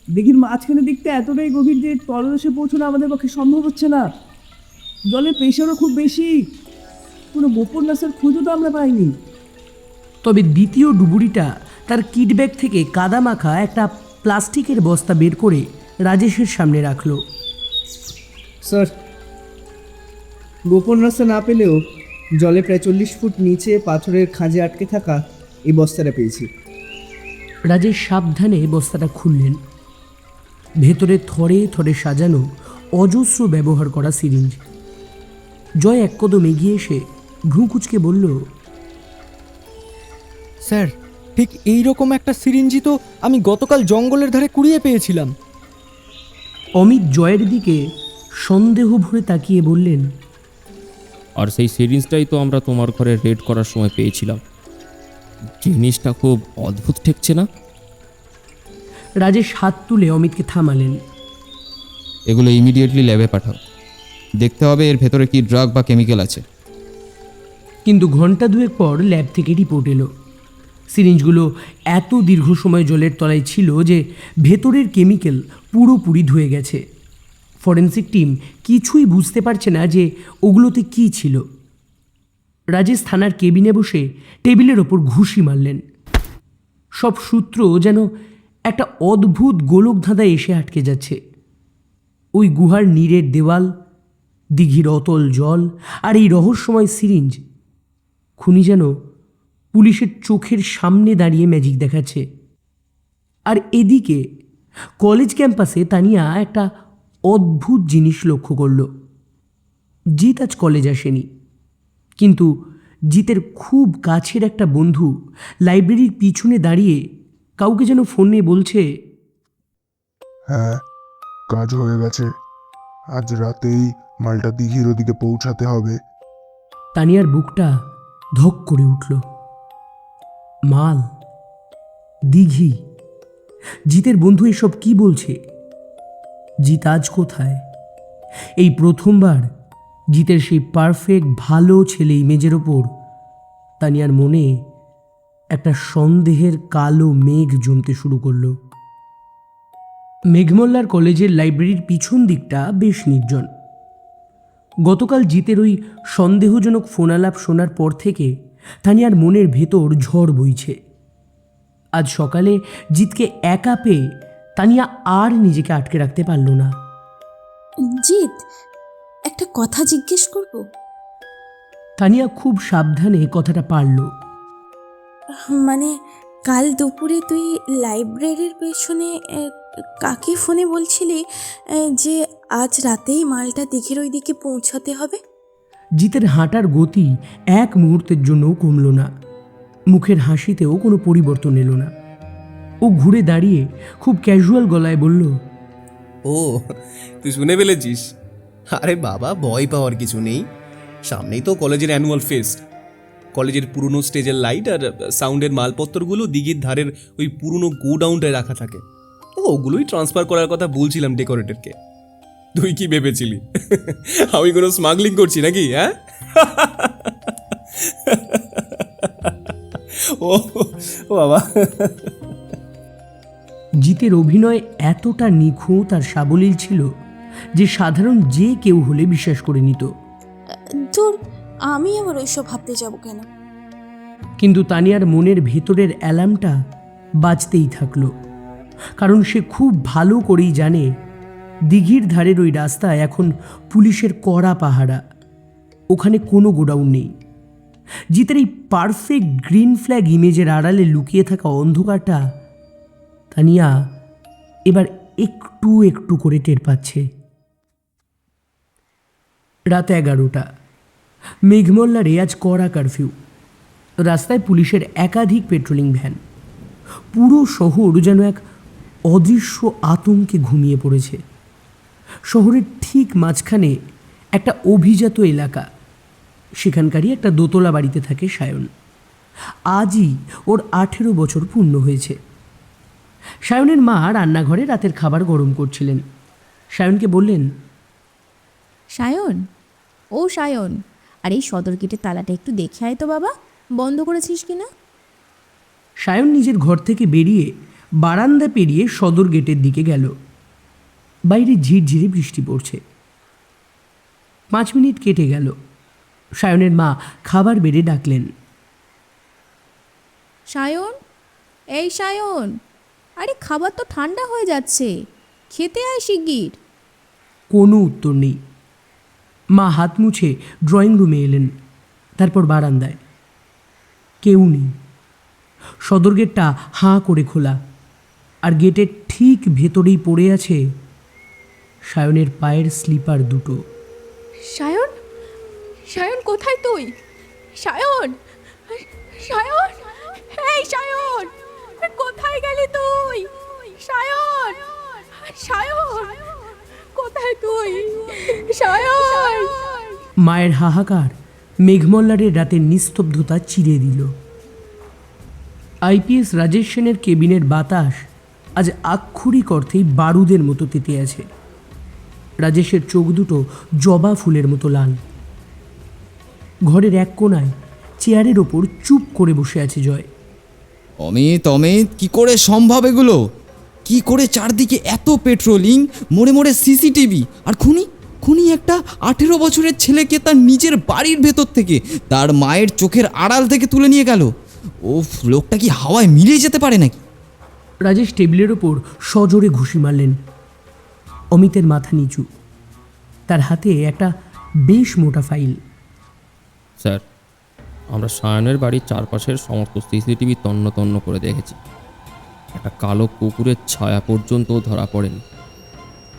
দিঘির মাঝখানে দিকটা এতটাই গভীর যে তলদেশে পৌঁছানো আমাদের পক্ষে সম্ভব হচ্ছে না। জলের প্রেশারও খুব বেশি। কোনো গোপন লাশের খোঁজও তো আমরা পাইনি। তবে দ্বিতীয় ডুবুরিটা তার কিট ব্যাগ থেকে কাদা মাখা একটা প্লাস্টিকের বস্তা বের করে রাজেশের সামনে রাখল। স্যার, গোপন রাস্তা না পেলেও জলে প্রায় 40 ফুট নিচে পাথরের খাঁজে আটকে থাকা এই বস্তাটা পেয়েছি। রাজেশ সাবধানে বস্তাটা খুললেন। ভেতরে থরে থরে সাজানো অজস্র ব্যবহার করা সিরিঞ্জ। জয় এক কদম এগিয়ে এসে ভ্রু কুঁচকে বলল, স্যার, ঠিক এই রকম একটা সিরিঞ্জি তো আমি গতকাল জঙ্গলের ধারে কুড়িয়ে পেয়েছিলাম। অমিত জয়ের দিকে সন্দেহ ভরে তাকিয়ে বললেন, আর সেই সিরিঞ্জটাই তো আমরা তোমার ঘরে রেড করার সময় পেয়েছিলাম। জিনিসটা খুব অদ্ভুত ঠেকছে না? রাজেশ হাত তুলে অমিতকে থামালেন। এগুলো ইমিডিয়েটলি ল্যাবে পাঠাও। দেখতে হবে এর ভেতরে কি ড্রাগ বা কেমিক্যাল আছে। কিন্তু ঘন্টা দুয়েক পর ল্যাব থেকে রিপোর্ট এলো। সিরিঞ্জগুলো এত দীর্ঘ সময় জলের তলায় ছিল যে ভেতরের কেমিক্যাল পুরোপুরি ধুয়ে গেছে। ফরেন্সিক টিম কিছুই বুঝতে পারছে না যে ওগুলোতে কী ছিল। রাজেশ থানার কেবিনে বসে টেবিলের ওপর ঘুষি মারলেন। সব সূত্র যেন একটা অদ্ভুত গোলক ধাঁধায় এসে আটকে যাচ্ছে। ওই গুহার নীরের দেওয়াল, দিঘির অতল জল আর এই রহস্যময় সিরিঞ্জ, খুনি যেন পুলিশের চোখের সামনে দাঁড়িয়ে ম্যাজিক দেখাচ্ছে। আর এদিকে কলেজ ক্যাম্পাসে তানিয়া একটা অদ্ভুত জিনিস লক্ষ্য করল। জিৎ আজ কলেজ আসেনি, কিন্তু জিতের খুব কাছের একটা বন্ধু লাইব্রেরির পিছনে দাঁড়িয়ে কাউকে যেন ফোন নিয়ে বলছে, হ্যাঁ, কাজ হয়ে গেছে। আজ রাতেই মালটা দিঘির ওদিকে পৌঁছাতে হবে। তানিয়ার বুকটা ধক করে উঠল। মাল, দিঘি, জিতের বন্ধু এসব কি বলছে? জিত আজ কোথায়? এই প্রথমবার জিতের সেই পারফেক্ট ভালো ছেলে ইমেজের ওপর তানিয়ার মনে একটা সন্দেহের কালো মেঘ জমতে শুরু করলো। মেঘমল্লার কলেজের লাইব্রেরির পিছন দিকটা বেশ নির্জন। গতকাল জিতের ওই সন্দেহজনক ফোনালাপ শোনার পর থেকে তানিয়ার মনের ভেতর ঝড় বইছে। আজ সকালে জিতকে একা পেয়ে তানিয়া আর নিজেকে আটকে রাখতে পারল না। জিৎ, একটা কথা জিজ্ঞেস করব? তানিয়া খুব সাবধানে কথাটা পারল। মানে কাল দুপুরে তুই লাইব্রেরির পেছনে কাকে ফোনে বলছিলি যে আজ রাতেই মালটা দিঘির ওই দিকে পৌঁছাতে হবে? জিতের হাঁটার গতি এক মুহূর্তের জন্যও কমল না, মুখের হাসিতেও কোনো পরিবর্তন এলো না। ও ঘুরে দাঁড়িয়ে খুব ক্যাজুয়াল গলায় বলল, ও, তুই শুনে ফেলেছিস? আরে বাবা, ভয় পাওয়ার কিছু নেই। সামনেই তো কলেজের অ্যানুয়াল ফেস্ট। কলেজের পুরনো স্টেজের লাইট আর সাউন্ডের মালপত্রগুলো দিঘির ধারের ওই পুরনো গোডাউনটায় রাখা থাকে। ওগুলোই ট্রান্সফার করার কথা বলছিলাম ডেকোরেটরকে। তুই কি ভেবেছিলি আমি কোনো স্মাগলিং করছি নাকি? হ্যাঁ ও বাবা। জিতের অভিনয় এতটা নিখুঁত আর সাবলীল ছিল যে সাধারণ যে কেউ হলে বিশ্বাস করে নিত। ধুর, আমি আবার ওইসব ভাবতে যাব কেন? কিন্তু তানিয়ার মনের ভেতরের অ্যালার্মটা বাজতেই থাকলো, কারণ সে খুব ভালো করেই জানে দিঘির ধারের ওই রাস্তায় এখন পুলিশের কড়া পাহারা। ওখানে কোনো গোডাউন নেই। জিতের এই পারফেক্ট গ্রিন ফ্ল্যাগ ইমেজের আড়ালে লুকিয়ে থাকা অন্ধকারটা তানিয়া এবার একটু একটু করে টের পাচ্ছে। রাত 11টা। মেঘমল্লারে আজ কড়া কারফিউ। রাস্তায় পুলিশের একাধিক পেট্রোলিং ভ্যান। পুরো শহর যেন এক অদৃশ্য আতঙ্কে ঘুমিয়ে পড়েছে। শহরের ঠিক মাঝখানে একটা অভিজাত এলাকা। সেখানকারই একটা দোতলা বাড়িতে থাকে সায়ন। আজই ওর 18 বছর পূর্ণ হয়েছে। সায়নের মা রান্নাঘরে রাতের খাবার গরম করছিলেন। সায়নকে বললেন, সায়ন, ও সায়ন, আর এই সদর গেটের তালাটা একটু দেখে আয় তো বাবা, বন্ধ করেছিস কি না? সায়ন নিজের ঘর থেকে বেরিয়ে বারান্দা পেরিয়ে সদর গেটের দিকে গেল। বাইরে ঝিরঝিরে বৃষ্টি পড়ছে। 5 মিনিট কেটে গেল। সায়নের মা খাবার বেড়ে ডাকলেন, সায়ন, এই সায়ন, আরে খাবার তো ঠান্ডা হয়ে যাচ্ছে, খেতে আয় শিগগির। কোনো উত্তর নেই। মা হাত মুছে ড্রয়িং রুমে এলেন, তারপর বারান্দায়। কেউ নেই। সদর গেটটা হাঁ করে খোলা, আর গেটের ঠিক ভেতরেই পড়ে আছে সায়নের পায়ের স্লিপার দুটো। সায়ন, সায়ন কোথায় তুই? সায়ন, সায়ন, এই সায়ন, কোথায় গেলি তুই? সায়ন, সায়ন, কোথায় তুই? সায়ন। মায়ের হাহাকার মেঘমল্লারের রাতের নিস্তব্ধতা চিরে দিল। আইপিএস রাজেশ সেনের কেবিনের বাতাস আজ আক্ষরিক অর্থেই বারুদের মতো তেতে আছে। রাজেশের চোখ দুটো জবা ফুলের মতো লাল। ঘরের এক কোণায় চেয়ারের ওপর চুপ করে বসে আছে জয়। অমিত, অমিত, কি করে সম্ভব এগুলো? কি করে চারদিকে এত পেট্রোলিং, মোড়ে মোড়ে সিসিটিভি, আর খুনি একটা 18 বছরের ছেলেকে তার নিজের বাড়ির ভেতর থেকে, তার মায়ের চোখের আড়াল থেকে তুলে নিয়ে গেল। ওফ, লোকটা কি হাওয়ায় মিলিয়ে যেতে পারে নাকি? রাজেশ টেবিলের ওপর সজোরে ঘুষি মারলেন। অমিতের মাথা নিচু, তার হাতে একটা বেশ মোটা ফাইল। স্যার, আমরা সায়নের বাড়ির চারপাশের সমস্ত সিসিটিভি তন্ন তন্ন করে দেখেছি। একটা কালো কুকুরের ছায়া পর্যন্ত ধরা পড়েনি।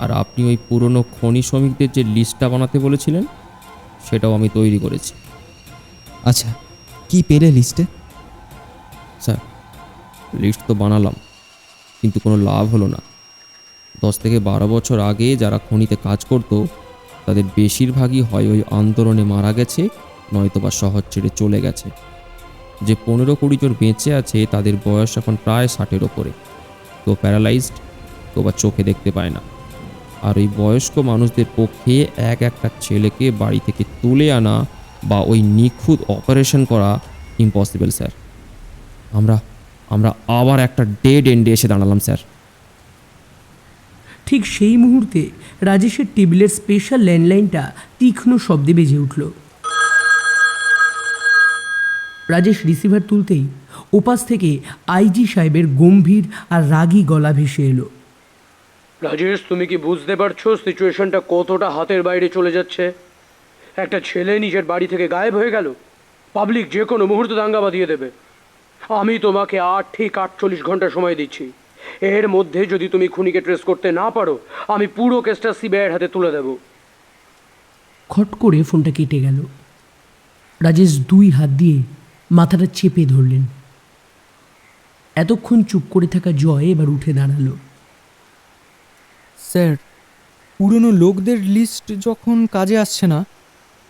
আর আপনি ওই পুরনো খনি শ্রমিকদের যে লিস্টটা বানাতে বলেছিলেন, সেটাও আমি তৈরি করেছি। আচ্ছা, কি পেলে লিস্টে? স্যার, লিস্ট তো বানালাম, কিন্তু কোনো লাভ হলো না। 10 থেকে 12 বছর আগে যারা খনিতে কাজ করতো, তাদের বেশিরভাগই হয় ওই আন্দোলনে মারা গেছে, নয়তোবা শহর ছেড়ে চলে গেছে। যে 15-20 জন বেঁচে আছে, তাদের বয়স এখন প্রায় 60-এর ওপরে। কেউ প্যারালাইজড, কেউ বা চোখে দেখতে পায় না। আর ওই বয়স্ক মানুষদের পক্ষে একটা ছেলেকে বাড়ি থেকে তুলে আনা বা ওই নিখুঁত অপারেশন করা ইম্পসিবল স্যার। আমরা আবার একটা ডেড এন্ডে এসে দাঁড়ালাম স্যার। ঠিক সেই মুহূর্তে রাজেশের টেবিলের স্পেশাল ল্যান্ডলাইনটা তীক্ষ্ণ শব্দে বেজে উঠল। রাজেশ রিসিভার তুলতেই ওপাশ থেকে আইজি সাহেবের গম্ভীর আর রাগী গলা ভেসে এলো। রাজেশ, তুমি কি বুঝতে পারছো সিচুয়েশনটা কতটা হাতের বাইরে চলে যাচ্ছে? একটা ছেলে নিজের বাড়ি থেকে গায়েব হয়ে গেল। পাবলিক যে কোনো মুহূর্তে দাঙ্গা বাঁধিয়ে দেবে। আমি তোমাকে ঠিক 48 ঘন্টা সময় দিচ্ছি। এর মধ্যে যদি তুমি খুনিকে ট্রেস করতে না পারো, আমি পুরো কেসটা সিবিআইয়ের হাতে তুলে দেব। খট করে ফোনটা কেটে গেল। রাজেশ 2 হাত দিয়ে মাথাটা চেপে ধরলেন। এতক্ষণ চুপ করে থাকা জয় এবার উঠে দাঁড়ালো। স্যার, পুরনো লোকদের লিস্ট যখন কাজে আসছে না,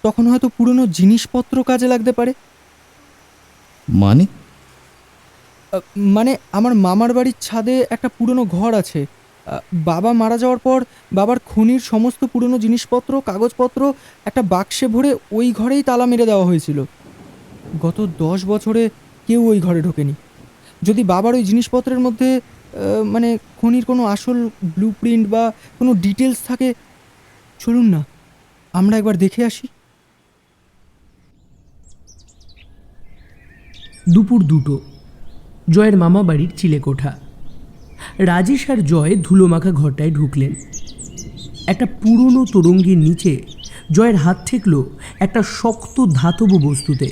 তখন হয়তো পুরনো জিনিসপত্র কাজে লাগতে পারে। মানে? মানে আমার মামার বাড়ির ছাদে একটা পুরনো ঘর আছে। বাবা মারা যাওয়ার পর বাবার খনির সমস্ত পুরনো জিনিসপত্র, কাগজপত্র একটা বাক্সে ভরে ওই ঘরেই তালা মেরে দেওয়া হয়েছিল। গত 10 বছরে কেউ ওই ঘরে ঢোকেনি। যদি বাবার ওই জিনিসপত্রের মধ্যে মানে খনির কোনো আসল ব্লু প্রিন্ট বা কোনো ডিটেলস থাকে, চলুন না আমরা একবার দেখে আসি। দুপুর 2টো, জয়ের মামা বাড়ির চিলেকোঠা। রাজেশ আর জয় ধুলোমাখা ঘরটায় ঢুকলেন। একটা পুরনো তোরঙ্গের নিচে জয়ের হাত ঠেকল একটা শক্ত ধাতব বস্তুতে,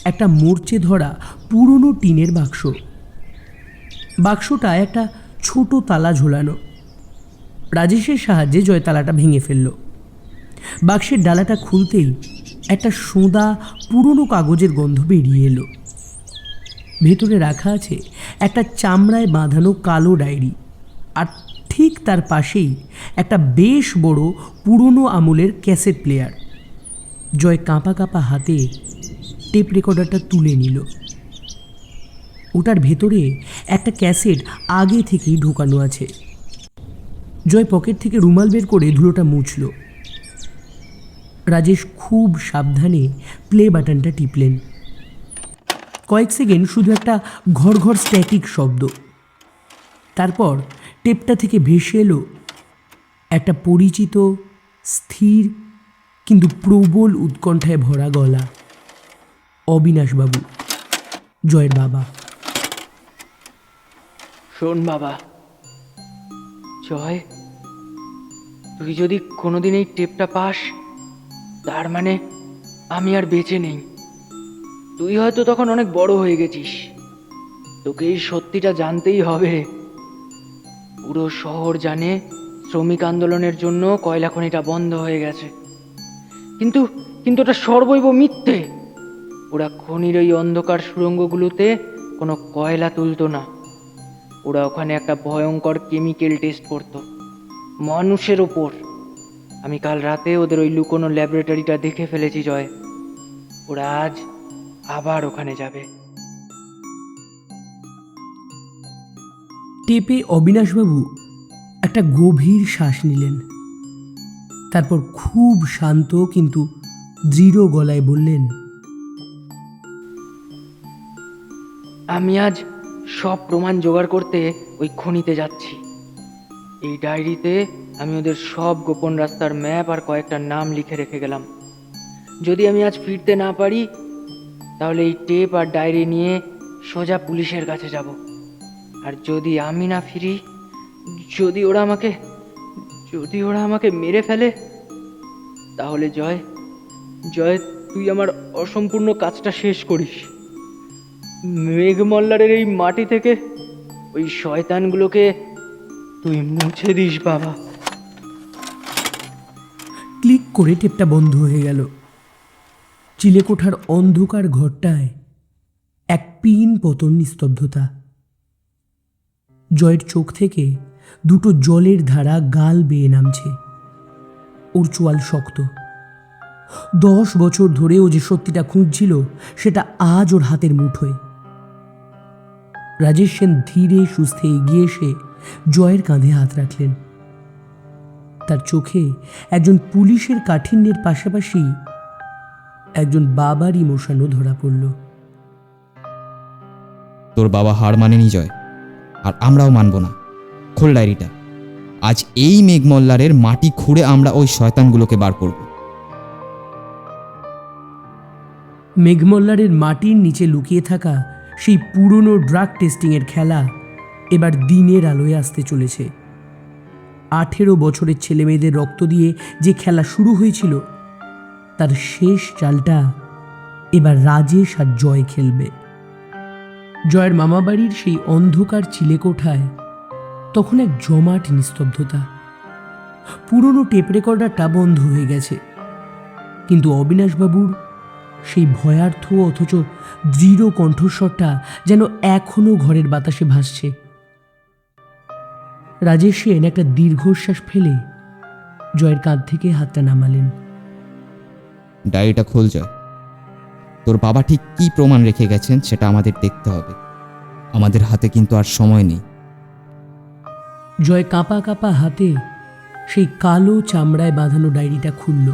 একটা মরচে ধরা পুরনো টিনের বাক্স। বাক্সটা একটা ছোট তালা ঝোলানো। রাজেশের সাহায্যে জয় তালাটা ভেঙে ফেলল। বাক্সের ডালাটা খুলতেই একটা সোঁদা পুরনো কাগজের গন্ধ বেরিয়ে এলো। ভেতরে রাখা আছে একটা চামড়ায় বাঁধানো কালো ডায়েরি, আর ঠিক তার পাশেই একটা বেশ বড় পুরনো আমলের ক্যাসেট প্লেয়ার। জয় কাঁপা কাঁপা হাতে টেপ রেকর্ডারটা তুলে নিল। ওটার ভেতরে একটা ক্যাসেট আগে থেকেই ঢোকানো আছে। জয় পকেট থেকে রুমাল বের করে ধুলোটা মুছল। রাজেশ খুব সাবধানে প্লে বাটনটা টিপলেন। কয়েক সেকেন্ড শুধু একটা ঘর ঘর স্ট্যাটিক শব্দ। তারপর টেপটা থেকে ভেসে এলো একটা পরিচিত, স্থির কিন্তু প্রবল উৎকণ্ঠায় ভরা গলা। অবিনাশবাবু, জয়ের বাবা। শোন বাবা, জয়, তুই যদি কোনোদিন এই টেপটা পাস, তার মানে আমি আর বেঁচে নেই। তুই হয়তো তখন অনেক বড় হয়ে গেছিস। তোকে এই সত্যিটা জানতেই হবে। পুরো শহর জানে শ্রমিক আন্দোলনের জন্য কয়লা খনিটা বন্ধ হয়ে গেছে, কিন্তু কিন্তু ওটা সর্বৈব মিথ্যে। ওরা খনির ওই অন্ধকার সুড়ঙ্গগুলোতে কোনো কয়লা তুলতো না। ওরা ওখানে একটা ভয়ঙ্কর কেমিক্যাল টেস্ট করতো মানুষের ওপর। আমি কাল রাতে ওদের ওই লুকোনো ল্যাবরেটরিটা দেখে ফেলেছি জয়। ওরা আজ আবার ওখানে যাবে। টেপে অবিনাশবাবু একটা গভীর শ্বাস নিলেন। তারপর খুব শান্ত কিন্তু দৃঢ় গলায় বললেন, আমি আজ সব প্রমাণ জোগাড় করতে ওই খনিতে যাচ্ছি। এই ডায়েরিতে আমি ওদের সব গোপন রাস্তার ম্যাপ আর কয়েকটা নাম লিখে রেখে গেলাম। যদি আমি আজ ফিরতে না পারি, তাহলে এই টেপ আর ডায়েরি নিয়ে সোজা পুলিশের কাছে যাব। আর যদি আমি না ফিরি, যদি ওরা আমাকে মেরে ফেলে, তাহলে জয়, তুই আমার অসম্পূর্ণ কাজটা শেষ করিস। মেঘমল্লারের এই মাটি থেকে ওই শয়তানগুলোকে তুই মুছে দিস বাবা। ক্লিক করে টেপটা বন্ধ হয়ে গেল। চিলেকোঠার অন্ধকার ঘরটায় এক পিন পতন নিস্তব্ধতা। জয়ের চোখ থেকে 2টো জলের ধারা গাল বেয়ে নামছে। ওর চোয়াল শক্ত। 10 বছর ধরে ও যে সত্যিটা খুঁজছিল, সেটা আজ ওর হাতের মুঠোয়। রাজেশ সেন ধীরে সুস্থে এগিয়ে এসে জয়ের কাঁধে হাত রাখলেন। তার চোখে একজন পুলিশের কাঠিন্যের পাশাপাশি একজন বাবার ইমোশনও ধরা পড়ল। তোর বাবা হার মানেনি জয়, আর আমরাও মানব না। খোল ডায়েরিটা। আজ এই মেঘমল্লারের মাটি খুঁড়ে আমরা ওই শয়তানগুলোকে বার করব। মেঘমল্লারের মাটির নিচে লুকিয়ে থাকা সেই পুরনো ড্রাগ টেস্টিংয়ের খেলা এবার দিনের আলোয় আসতে চলেছে। 18 বছরের ছেলেমেয়েদের রক্ত দিয়ে যে খেলা শুরু হয়েছিল, তার শেষ চালটা এবার রাজেশ আর জয় খেলবে। জয়ের মামাবাড়ির সেই অন্ধকার চিলেকোঠায় তখন এক জমাট নিস্তব্ধতা। পুরনো টেপ রেকর্ডারটা বন্ধ হয়ে গেছে, কিন্তু অবিনাশবাবুর সেই ভয়ার্থ অথচ দৃঢ় কণ্ঠস্বরটা যেন এখনো ঘরের বাতাসে ভাসছে। রাজেশ সেন একটা দীর্ঘশ্বাস ফেলে জয়ের কাঁধ থেকে হাতটা নামালেন। ডায়েরিটা খোল জয়। তোর বাবা ঠিক কী প্রমাণ রেখে গেছেন সেটা আমাদের দেখতে হবে। আমাদের হাতে কিন্তু আর সময় নেই। জয় কাঁপা কাঁপা হাতে সেই কালো চামড়ায় বাঁধানো ডায়েরিটা খুলল।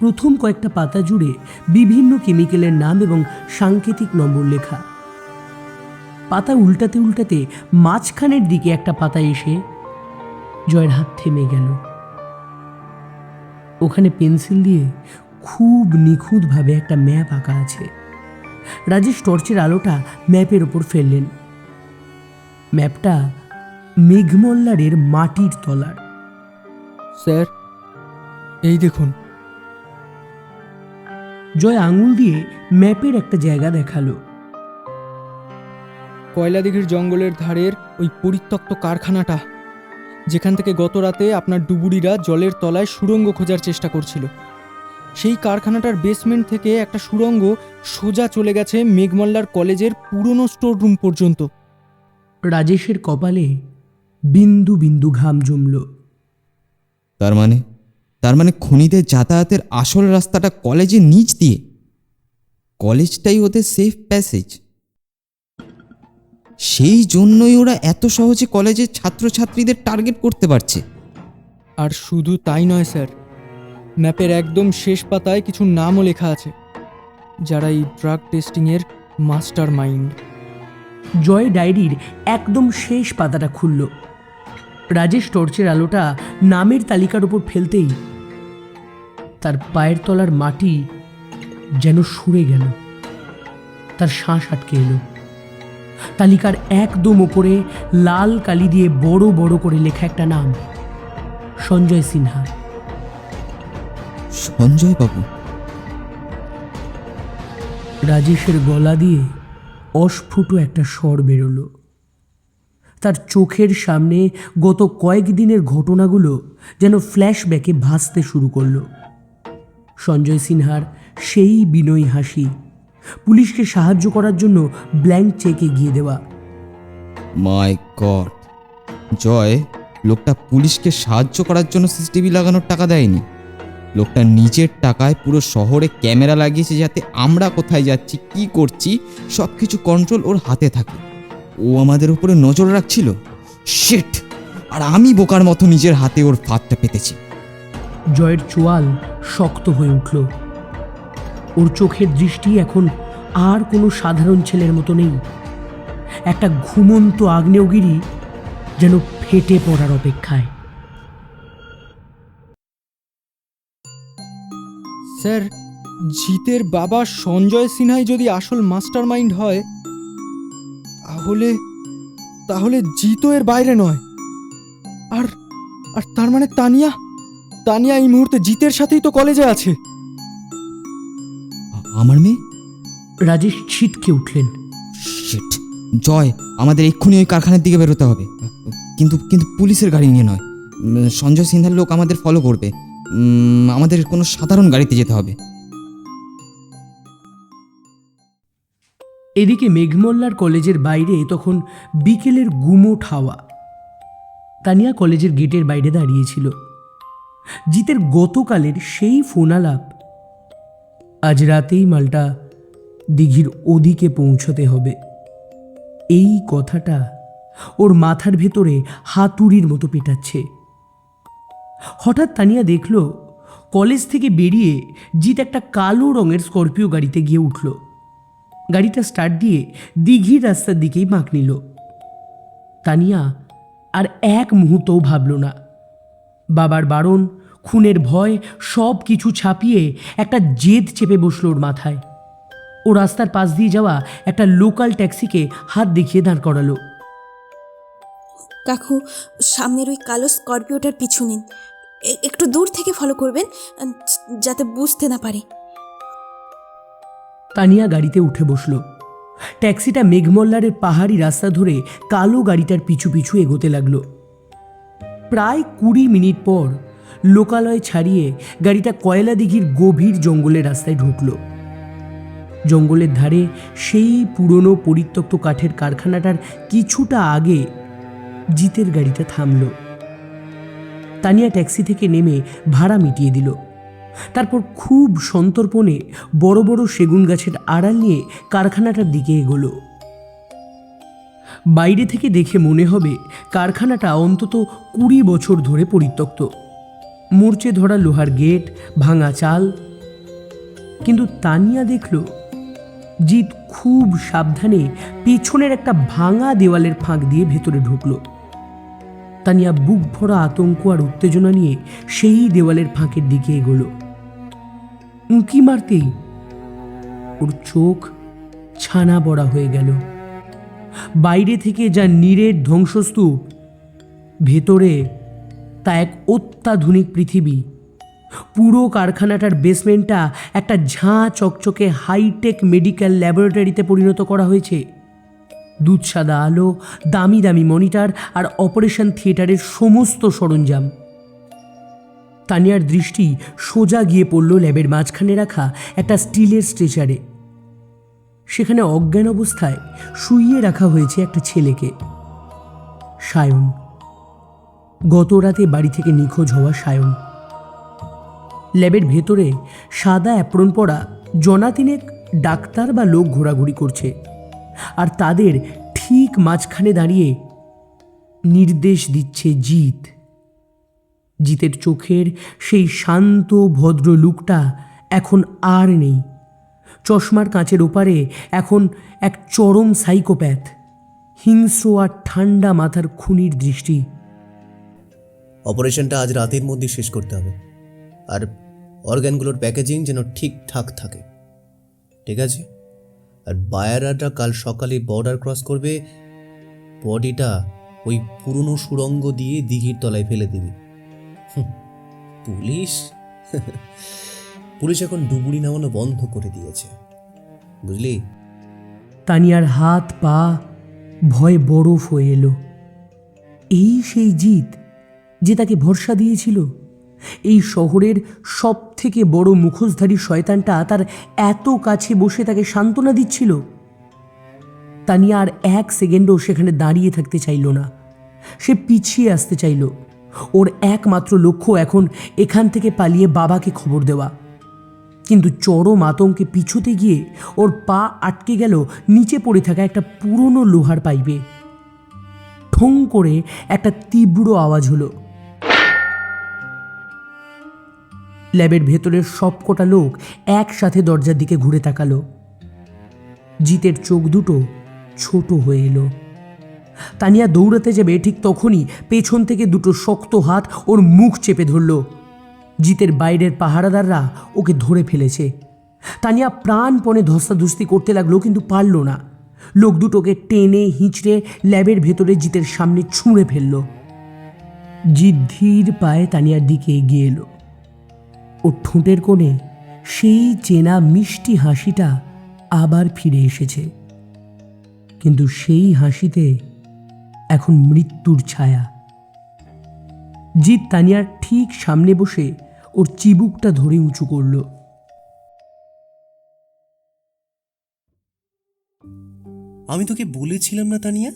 প্রথম কয়েকটা পাতা জুড়ে বিভিন্ন কেমিক্যালের নাম এবং সাংকেতিক নম্বর লেখা। পাতা উল্টাতে উল্টাতে মাঝখানের দিকে একটা পাতা এসে জয়ের হাত থেমে গেল। ওখানে পেন্সিল দিয়ে খুব নিখুঁতভাবে একটা ম্যাপ আঁকা আছে। রাজেশ টর্চের আলোটা ম্যাপের ওপর ফেললেন। ম্যাপটা মেঘমল্লারের মাটির তলার। স্যার, এই দেখুন। জয় আঙুল দিয়ে ম্যাপের একটা জায়গা দেখালো। কয়লাদিঘির জঙ্গলের ধারের ওই পরিত্যক্ত কারখানাটা, যেখান থেকে গত রাতে আপনার ডুবুরিরা জলের তলায় সুড়ঙ্গ খোঁজার চেষ্টা করছিল, সেই কারখানাটার বেসমেন্ট থেকে একটা সুড়ঙ্গ সোজা চলে গেছে মেঘমল্লার কলেজের পুরনো স্টোর রুম পর্যন্ত। রাজেশের কপালে বিন্দু বিন্দু ঘাম জমল। তার মানে খনিদের যাতায়াতের আসল রাস্তাটা কলেজের নিচ দিয়ে। কলেজটাই ওদের সেফ প্যাসেজ। সেই জন্যই ওরা এত সহজে কলেজের ছাত্রছাত্রীদের টার্গেট করতে পারছে। আর শুধু তাই নয় স্যার, ম্যাপের একদম শেষ পাতায় কিছু নামও লেখা আছে, যারা এই ড্রাগ টেস্টিংয়ের মাস্টার মাইন্ড। জয় ডায়েরির একদম শেষ পাতাটা খুলল। রাজেশ টর্চের আলোটা নামের তালিকার উপর ফেলতেই তার পায়ের তলার মাটি যেন সরে গেল। তার শ্বাস আটকে এলো। তালিকার একদম ওপরে লাল কালি দিয়ে বড় বড় করে লেখা একটা নাম, সঞ্জয় সিনহা। সঞ্জয় বাবু? রাজেশের গলা দিয়ে অস্ফুট একটা স্বর বেরোলো। তার চোখের সামনে গত কয়েকদিনের ঘটনাগুলো যেন ফ্ল্যাশব্যাকে ভাসতে শুরু করলো। সঞ্জয় সিনহার সেই বিনয়ী হাসি, পুলিশকে সাহায্য করার জন্য ব্ল্যাঙ্ক চেক এগিয়ে দেওয়া। মাই গড, জয়, লোকটা পুলিশকে সাহায্য করার জন্য সিসিটিভি লাগানোর টাকা দেয়নি। লোকটা নিজের টাকায় পুরো শহরে ক্যামেরা লাগিয়েছে, যাতে আমরা কোথায় যাচ্ছি, কি করছি, সব কিছু কন্ট্রোল ওর হাতে থাকে। ও আমাদের উপরে নজর রাখছিল। শিট! আর আমি বোকার মতো নিজের হাতে ওর ফাঁদটা পেতেছি। জয়ের চোয়াল শক্ত হয়ে উঠল। ওর চোখের দৃষ্টি এখন আর কোনো সাধারণ ছেলের মতো নেই। একটা ঘুমন্ত আগ্নেয়গিরি যেন ফেটে পড়ার অপেক্ষায়। স্যার, জিতের বাবা সঞ্জয় সিনহাই যদি আসল মাস্টার মাইন্ড হয়, তাহলে জিতও এর বাইরে নয়। আর তার মানে তানিয়া এই মুহূর্তে জিতের সাথেই তো কলেজে আছে। আমার মেয়ে? রাজেশ ছিটকে উঠলেন। শিট! জয়, আমাদের এক্ষুনি ওই কারখানার দিকে বেরোতে হবে, কিন্তু পুলিশের গাড়ি নিয়ে নয়। সঞ্জয় সিনহার লোক আমাদের ফলো করবে। আমাদের কোনো সাধারণ গাড়িতে যেতে হবে। এদিকে মেঘমল্লার কলেজের বাইরে তখন বিকেলের গুমোট হাওয়া। তানিয়া কলেজের গেটের বাইরে দাঁড়িয়েছিল। জিতের গতকালের সেই ফোন আলাপ, আজ রাতেই মালটা দিঘির ওদিকে পৌঁছতে হবে, এই কথাটা ওর মাথার ভেতরে হাতুড়ির মতো পেটাচ্ছে। হঠাৎ তানিয়া দেখল কলেজ থেকে বেরিয়ে জিত একটা কালো রঙের স্করপিও গাড়িতে গিয়ে উঠল। গাড়িটা স্টার্ট দিয়ে দিঘির রাস্তার দিকেই বাঁক নিল। তানিয়া আর এক মুহূর্তও ভাবল না। বাবার বারণ, খুনের ভয় সব কিছু ছাপিয়ে একটা জেদ চেপে বসল ওর মাথায়। ও রাস্তার পাশ দিয়ে যাওয়া একটা লোকাল ট্যাক্সিকে হাত দেখিয়ে দাঁড় করালো। কাকু, সামনের ওই কালো স্করপিওটার পিছু নিন, একটু দূর থেকে ফলো করবেন যাতে বুঝতে না পারে। তানিয়া গাড়িতে উঠে বসল। ট্যাক্সিটা মেঘমল্লারের পাহাড়ি রাস্তা ধরে কালো গাড়িটার পিছু পিছু এগোতে লাগলো। প্রায় 20 মিনিট পর লোকালয় ছাড়িয়ে গাড়িটা কয়লা দিঘির গভীর জঙ্গলের রাস্তায় ঢুকল। জঙ্গলের ধারে সেই পুরনো পরিত্যক্ত কাঠের কারখানাটার কিছুটা আগে জিতের গাড়িটা থামল। তানিয়া ট্যাক্সি থেকে নেমে ভাড়া মিটিয়ে দিল। তারপর খুব সন্তর্পণে বড় বড় সেগুন গাছের আড়াল নিয়ে কারখানাটার দিকে এগোলো। বাইরে থেকে দেখে মনে হবে কারখানাটা অন্তত 20 বছর ধরে পরিত্যক্ত। মূর্চে ধরা লোহার গেট, ভাঙা চাল। কিন্তু তানিয়া দেখল জিৎ খুব সাবধানে পিছনের একটা ভাঙা দেওয়ালের ফাঁক দিয়ে ভেতরে ঢুকলো। তানিয়া বুক ভরা আতঙ্ক আর উত্তেজনা নিয়ে সেই দেওয়ালের ফাঁকের দিকে এগোলো। উঁকি মারতেই ওর চোখ ছানা বড়া হয়ে গেল। বাইরে থেকে যা নীরের ধ্বংসস্তূপ, ভেতরে তা এক অত্যাধুনিক পৃথিবী। পুরো কারখানাটার বেসমেন্টটা একটা ঝাঁ চকচকে হাইটেক মেডিকেল ল্যাবরেটরিতে পরিণত করা হয়েছে। দুধ সাদা আলো, দামি দামি মনিটর আর অপারেশন থিয়েটারের সমস্ত সরঞ্জাম। তানিয়ার দৃষ্টি সোজা গিয়ে পড়ল ল্যাবের মাঝখানে রাখা একটা স্টিলের স্ট্রেচারে। সেখানে অজ্ঞান অবস্থায় শুইয়ে রাখা হয়েছে একটা ছেলেকে, সায়ন। গত রাতে বাড়ি থেকে নিখোঁজ হওয়া সায়ন। ল্যাবের ভেতরে সাদা অ্যাপ্রন পরা জনাতিনেক ডাক্তার বা লোক ঘোরাঘুরি করছে, আর তাদের ঠিক মাঝখানে দাঁড়িয়ে নির্দেশ দিচ্ছে জিৎ। জিতের চোখের সেই শান্ত ভদ্র লুকটা এখন আর নেই। চশমার কাঁচের ওপারে এখন এক চরম সাইকোপ্যাথ, হিংস্র আর ঠান্ডা মাথার খুনির দৃষ্টি। অপারেশনটা আজ রাতের মধ্যে শেষ করতে হবে, আর অর্গানগুলোর প্যাকেজিং যেন ঠিকঠাক থাকে, ঠিক আছে? আর বায়াররা কাল সকালে বর্ডার ক্রস করবে, বডিটা ওই পুরনো সুড়ঙ্গ দিয়ে দিঘির তলায় ফেলে দিবি। পুলিশ পুলিশ এখন ডুবুরি নামানো বন্ধ করে দিয়েছে, বুঝলি? তানিয়ার হাত পা ভয়ে বরফ হয়ে এলো। এই সেই জিৎ যে তাকে ভরসা দিয়েছিল। এই শহরের সব থেকে বড় মুখোশধারী শয়তানটা তার এত কাছে বসে তাকে সান্ত্বনা দিচ্ছিল। তানিয়া আর 1 সেকেন্ডও সেখানে দাঁড়িয়ে থাকতে চাইল না। সে পিছিয়ে আসতে চাইল। ওর একমাত্র লক্ষ্য এখন এখান থেকে পালিয়ে বাবাকে খবর দেওয়া। কিন্তু চরম আতঙ্কে পিছুতে গিয়ে ওর পা আটকে গেল নিচে পড়ে থাকা একটা পুরনো লোহার পাইপে। ঠং করে একটা তীব্র আওয়াজ হলো। ল্যাবের ভেতরের সবকটা লোক একসাথে দরজার দিকে ঘুরে তাকালো। জিতের চোখ দুটো ছোট হয়ে এলো। তানিয়া দৌড়াতে যাবে, ঠিক তখনই পেছন থেকে দুটো শক্ত হাত ওর মুখ চেপে ধরল। জিতের বাইরের পাহারাদাররা ওকে ধরে ফেলেছে। তানিয়া প্রাণপণে ধস্তাধস্তি করতে লাগলো, কিন্তু পারল না। লোক দুটোকে টেনে হিঁচড়ে ল্যাবের ভেতরে জিতের সামনে ছুঁড়ে ফেলল। জিত ধীর পায়ে তানিয়ার দিকে এগিয়ে এলো। ওর ঠোঁটের কোণে সেই চেনা মিষ্টি হাসিটা আবার ফিরে এসেছে, কিন্তু সেই হাসিতে এখন মৃত্যুর ছায়া। জিৎ তানিয়ার ঠিক সামনে বসে ওর চিবুকটা ধরে উঁচু করল। আমি তোকে বলেছিলাম না তানিয়া,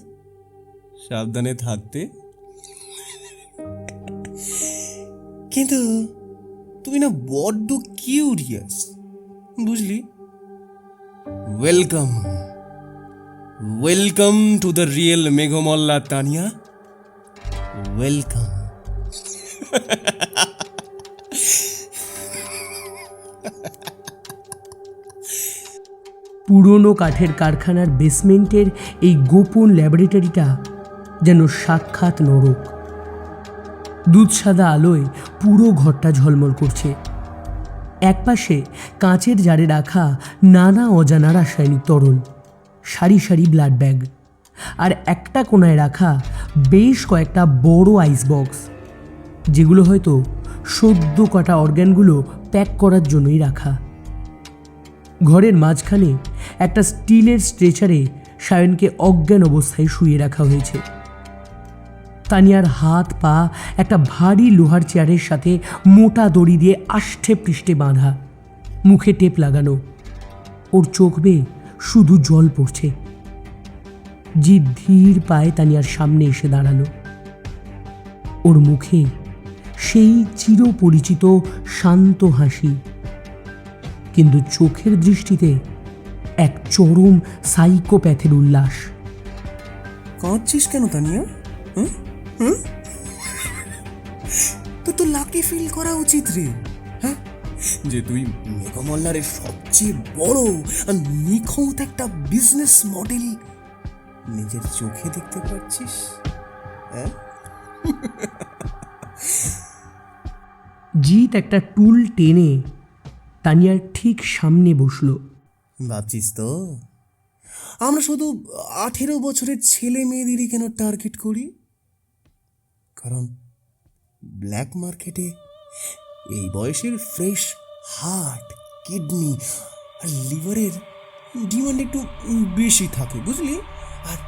সাবধানে থাকতে? কিন্তু তুই না বড্ড কিউরিয়াস, বুঝলি? Welcome welcome to the real Meghmalla Tania, welcome. পুরনো কাঠের কারখানার বেসমেন্টের এই গোপন ল্যাবরেটরিটা যেন সাক্ষাৎ নরক। দুধ সাদা আলোয় পুরো ঘরটা ঝলমল করছে। একপাশে কাঁচের জারে রাখা নানা অজানা রাসায়নিক তরল, সারি সারি ব্লাড ব্যাগ, আর একটা কোণায় রাখা বেশ কয়েকটা বড় আইস বক্স, যেগুলো হয়তো সদ্য কাটা অর্গ্যানগুলো প্যাক করার জন্যই রাখা। ঘরের মাঝখানে একটা স্টিলের স্ট্রেচারে সায়নকে অজ্ঞান অবস্থায় শুয়ে রাখা হয়েছে। তানিয়ার হাত পা একটা ভারী লোহার চেয়ারের সাথে মোটা দড়ি দিয়ে আষ্টে পৃষ্ঠে বাঁধা, মুখে টেপ লাগানো। ওর চোখ বেয়ে শুধু জল পড়ছে। জিৎ ধীর পায়ে তানিয়ার সামনে এসে দাঁড়ালো। ওর মুখে সেই চিরপরিচিত শান্ত হাসি, কিন্তু চোখের দৃষ্টিতে এক চরম সাইকোপ্যাথের উল্লাস। কাঁদছিস কেন তানিয়া? তো তো লাকি ফিল করা উচিত রে, হ্যাঁ, যে তুই মেঘমল্লারের সবচেয়ে বড় আর নিখুঁত একটা বিজনেস মডেল নিজের চোখে দেখতে পাচ্ছিস। হ্যাঁ, জিৎ একটা টুল টেনে তানিয়ার ঠিক সামনে বসল। ভাবছিস তো আমরা শুধু 18 বছরের ছেলে মেয়েদেরই কেন টার্গেট করি? কারণ ব্ল্যাক মার্কেটে এই বয়সের ফ্রেশ হার্ট, কিডনি আর লিভারের ডিমান্ড একটু বেশি থাকে, বুঝলি? আর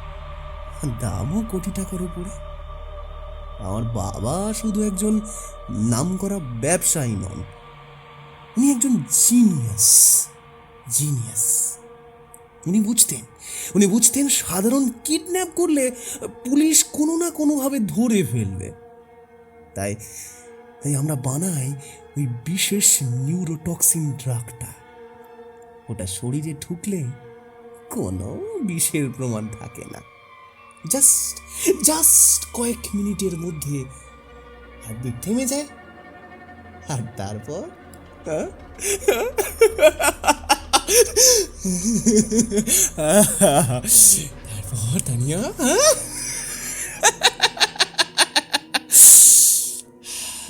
দামও কোটি টাকার উপরে। আমার বাবা শুধু একজন নামকরা ব্যবসায়ী নন, উনি একজন জিনিয়াস। উনি বুঝতেন সাধারণ কিডন্যাপ করলে পুলিশ কোনো না কোনোভাবে ধরে ফেলবে। তাই আমরা বানাই ওই বিশেষ নিউরোটক্সিন ড্রাগটা। ওটা শরীরে ঢুকলে কোনো বিষের প্রমাণ থাকে না। জাস্ট কয়েক মিনিটের মধ্যে হার্টবিট থেমে যায়, আর তারপর তানিয়া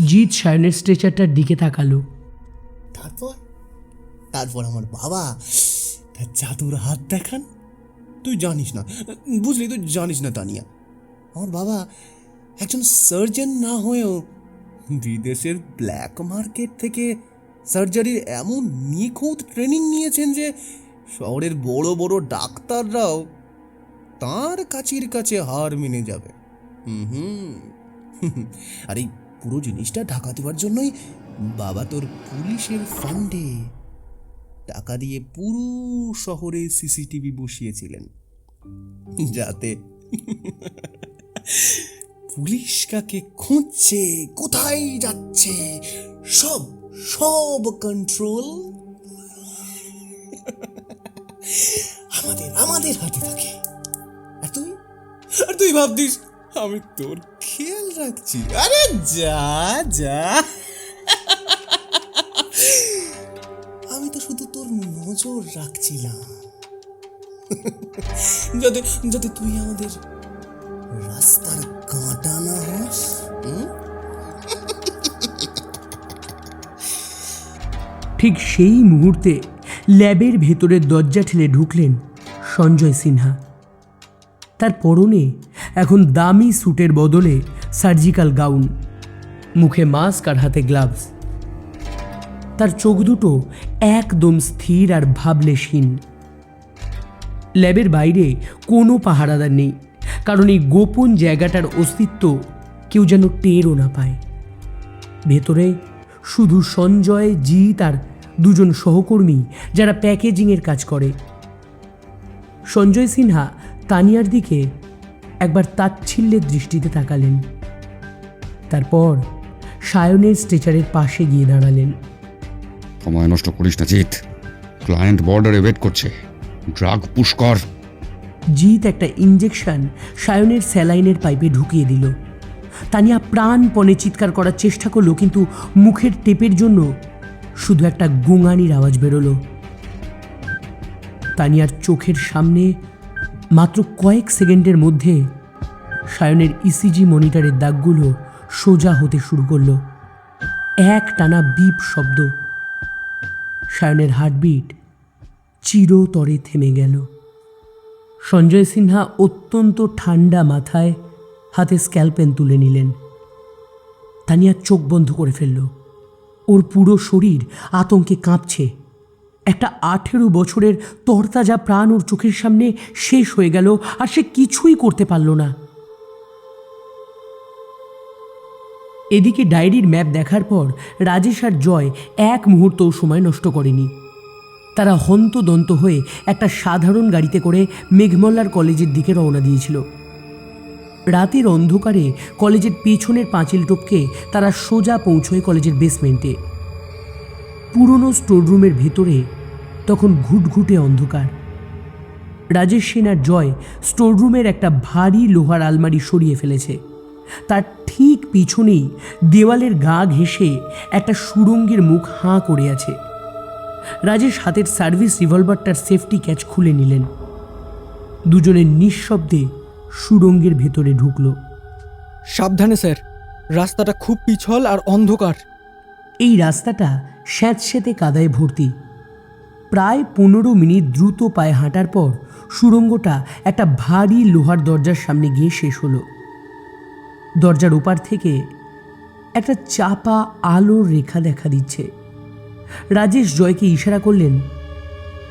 জিৎ সায়নের স্ট্রেচারটার দিকে তাকালো। তারপর আমার বাবা তার জাদুর হাত দেখান। তুই জানিস না, বুঝলি, তুই জানিস না তানিয়া, আমার বাবা একজন সার্জন না হয়েও বিদেশের ব্ল্যাক মার্কেট থেকে সার্জারির এমন নিখুঁত ট্রেনিং নিয়েছেন যে শহরের বড় বড় ডাক্তাররাও তার কাছে হার মেনে যাবে। আর এই পুরো জিনিসটা ঢাকা দেওয়ার জন্যই বাবা তোর পুলিশের ফান্ডে টাকা দিয়ে পুরো শহরে সিসিটিভি বসিয়েছিলেন, যাতে পুলিশ কাকে খুঁজছে, কোথায় যাচ্ছে, সব কন্ট্রোল আমাদের হাতে থাকে। আর তুই ভাবতিস আমি তোর খেয়াল রাখছি? আরে যা আমি তো শুধু তোর নজর রাখছিলাম, যাতে তুই আমাদের রাস্তার কাঁটা না হস। ঠিক সেই মুহূর্তে ল্যাবের ভেতরের দরজা ঠেলে ঢুকলেন সঞ্জয় সিনহা। তার পরনে এখন দামি স্যুটের বদলে সার্জিক্যাল গাউন, মুখে মাস্ক আর হাতে গ্লাভস। তার চোখ দুটো একদম স্থির আর ভাবলেশহীন। ল্যাবের বাইরে কোনো পাহারাদার নেই, কারণ এই গোপন জায়গাটার অস্তিত্ব কেউ যেন টেরও না পায়। ভেতরে শুধু সঞ্জয়, জিৎ আর দুজন সহকর্মী যারা প্যাকেজিংয়ের কাজ করে। সঞ্জয় সিনহা তানিয়ার দিকে একবার তাচ্ছিল্যের দৃষ্টিতে তাকালেন, তারপর সায়নের স্ট্রেচারের পাশে গিয়ে দাঁড়ালেন। সময় নষ্ট করিস না জিৎ, ক্লায়েন্ট বর্ডারে ওয়েট করছে, ড্রাগ পুশ কর। জিৎ একটা ইঞ্জেকশন সায়নের স্যালাইনের পাইপে ঢুকিয়ে দিল। তানিয়া প্রাণপণে চিৎকার করার চেষ্টা করলো, কিন্তু মুখের টেপের জন্য শুধু একটা গোঙানির আওয়াজ বেরোলো। তানিয়ার চোখের সামনে মাত্র কয়েক সেকেন্ডের মধ্যে সায়নের ইসিজি মনিটরের দাগগুলো সোজা হতে শুরু করলো। এক টানা বিপ শব্দ। সায়নের হার্টবিট চিরতরে থেমে গেল। সঞ্জয় সিনহা অত্যন্ত ঠান্ডা মাথায় হাতে স্ক্যালপেন তুলে নিলেন। তানিয়া চোখ বন্ধ করে ফেলল। ওর পুরো শরীর আতঙ্কে কাঁপছে। একটা 18 বছরের তরতাজা প্রাণ ওর চোখের সামনে শেষ হয়ে গেল, আর সে কিছুই করতে পারল না। এদিকে ডায়েরির ম্যাপ দেখার পর রাজেশ আর জয় এক মুহূর্তও সময় নষ্ট করেনি। তারা হন্তদন্ত হয়ে একটা সাধারণ গাড়িতে করে মেঘমল্লার কলেজের দিকে রওনা দিয়েছিল। রাতের অন্ধকারে কলেজের পেছনের পাঁচিল টপকে তারা সোজা পৌঁছয় কলেজের বেসমেন্টে। পুরনো স্টোররুমের ভেতরে তখন ঘুটঘুটে অন্ধকার। রাজেশ সেন আর জয় স্টোররুমের একটা ভারী লোহার আলমারি সরিয়ে ফেলেছে। তার ঠিক পিছনেই দেওয়ালের গা ঘেঁষে একটা সুড়ঙ্গের মুখ হাঁ করে আছে। রাজেশ হাতের সার্ভিস রিভলভারটার সেফটি ক্যাচ খুলে নিলেন। দুজনের নিঃশব্দে সুড়ঙ্গের ভেতরে ঢুকল। সাবধানে স্যার, রাস্তাটা খুব পিছল আর অন্ধকার। এই রাস্তাটা স্যাঁতস্যাঁতে কাদায় ভর্তি। প্রায় 15 মিনিট দ্রুত পায়ে হাঁটার পর সুড়ঙ্গটা একটা ভারী লোহার দরজার সামনে গিয়ে শেষ হলো। দরজার ওপার থেকে একটা চাপা আলোর রেখা দেখা দিচ্ছে। রাজেশ জয়কে ইশারা করলেন,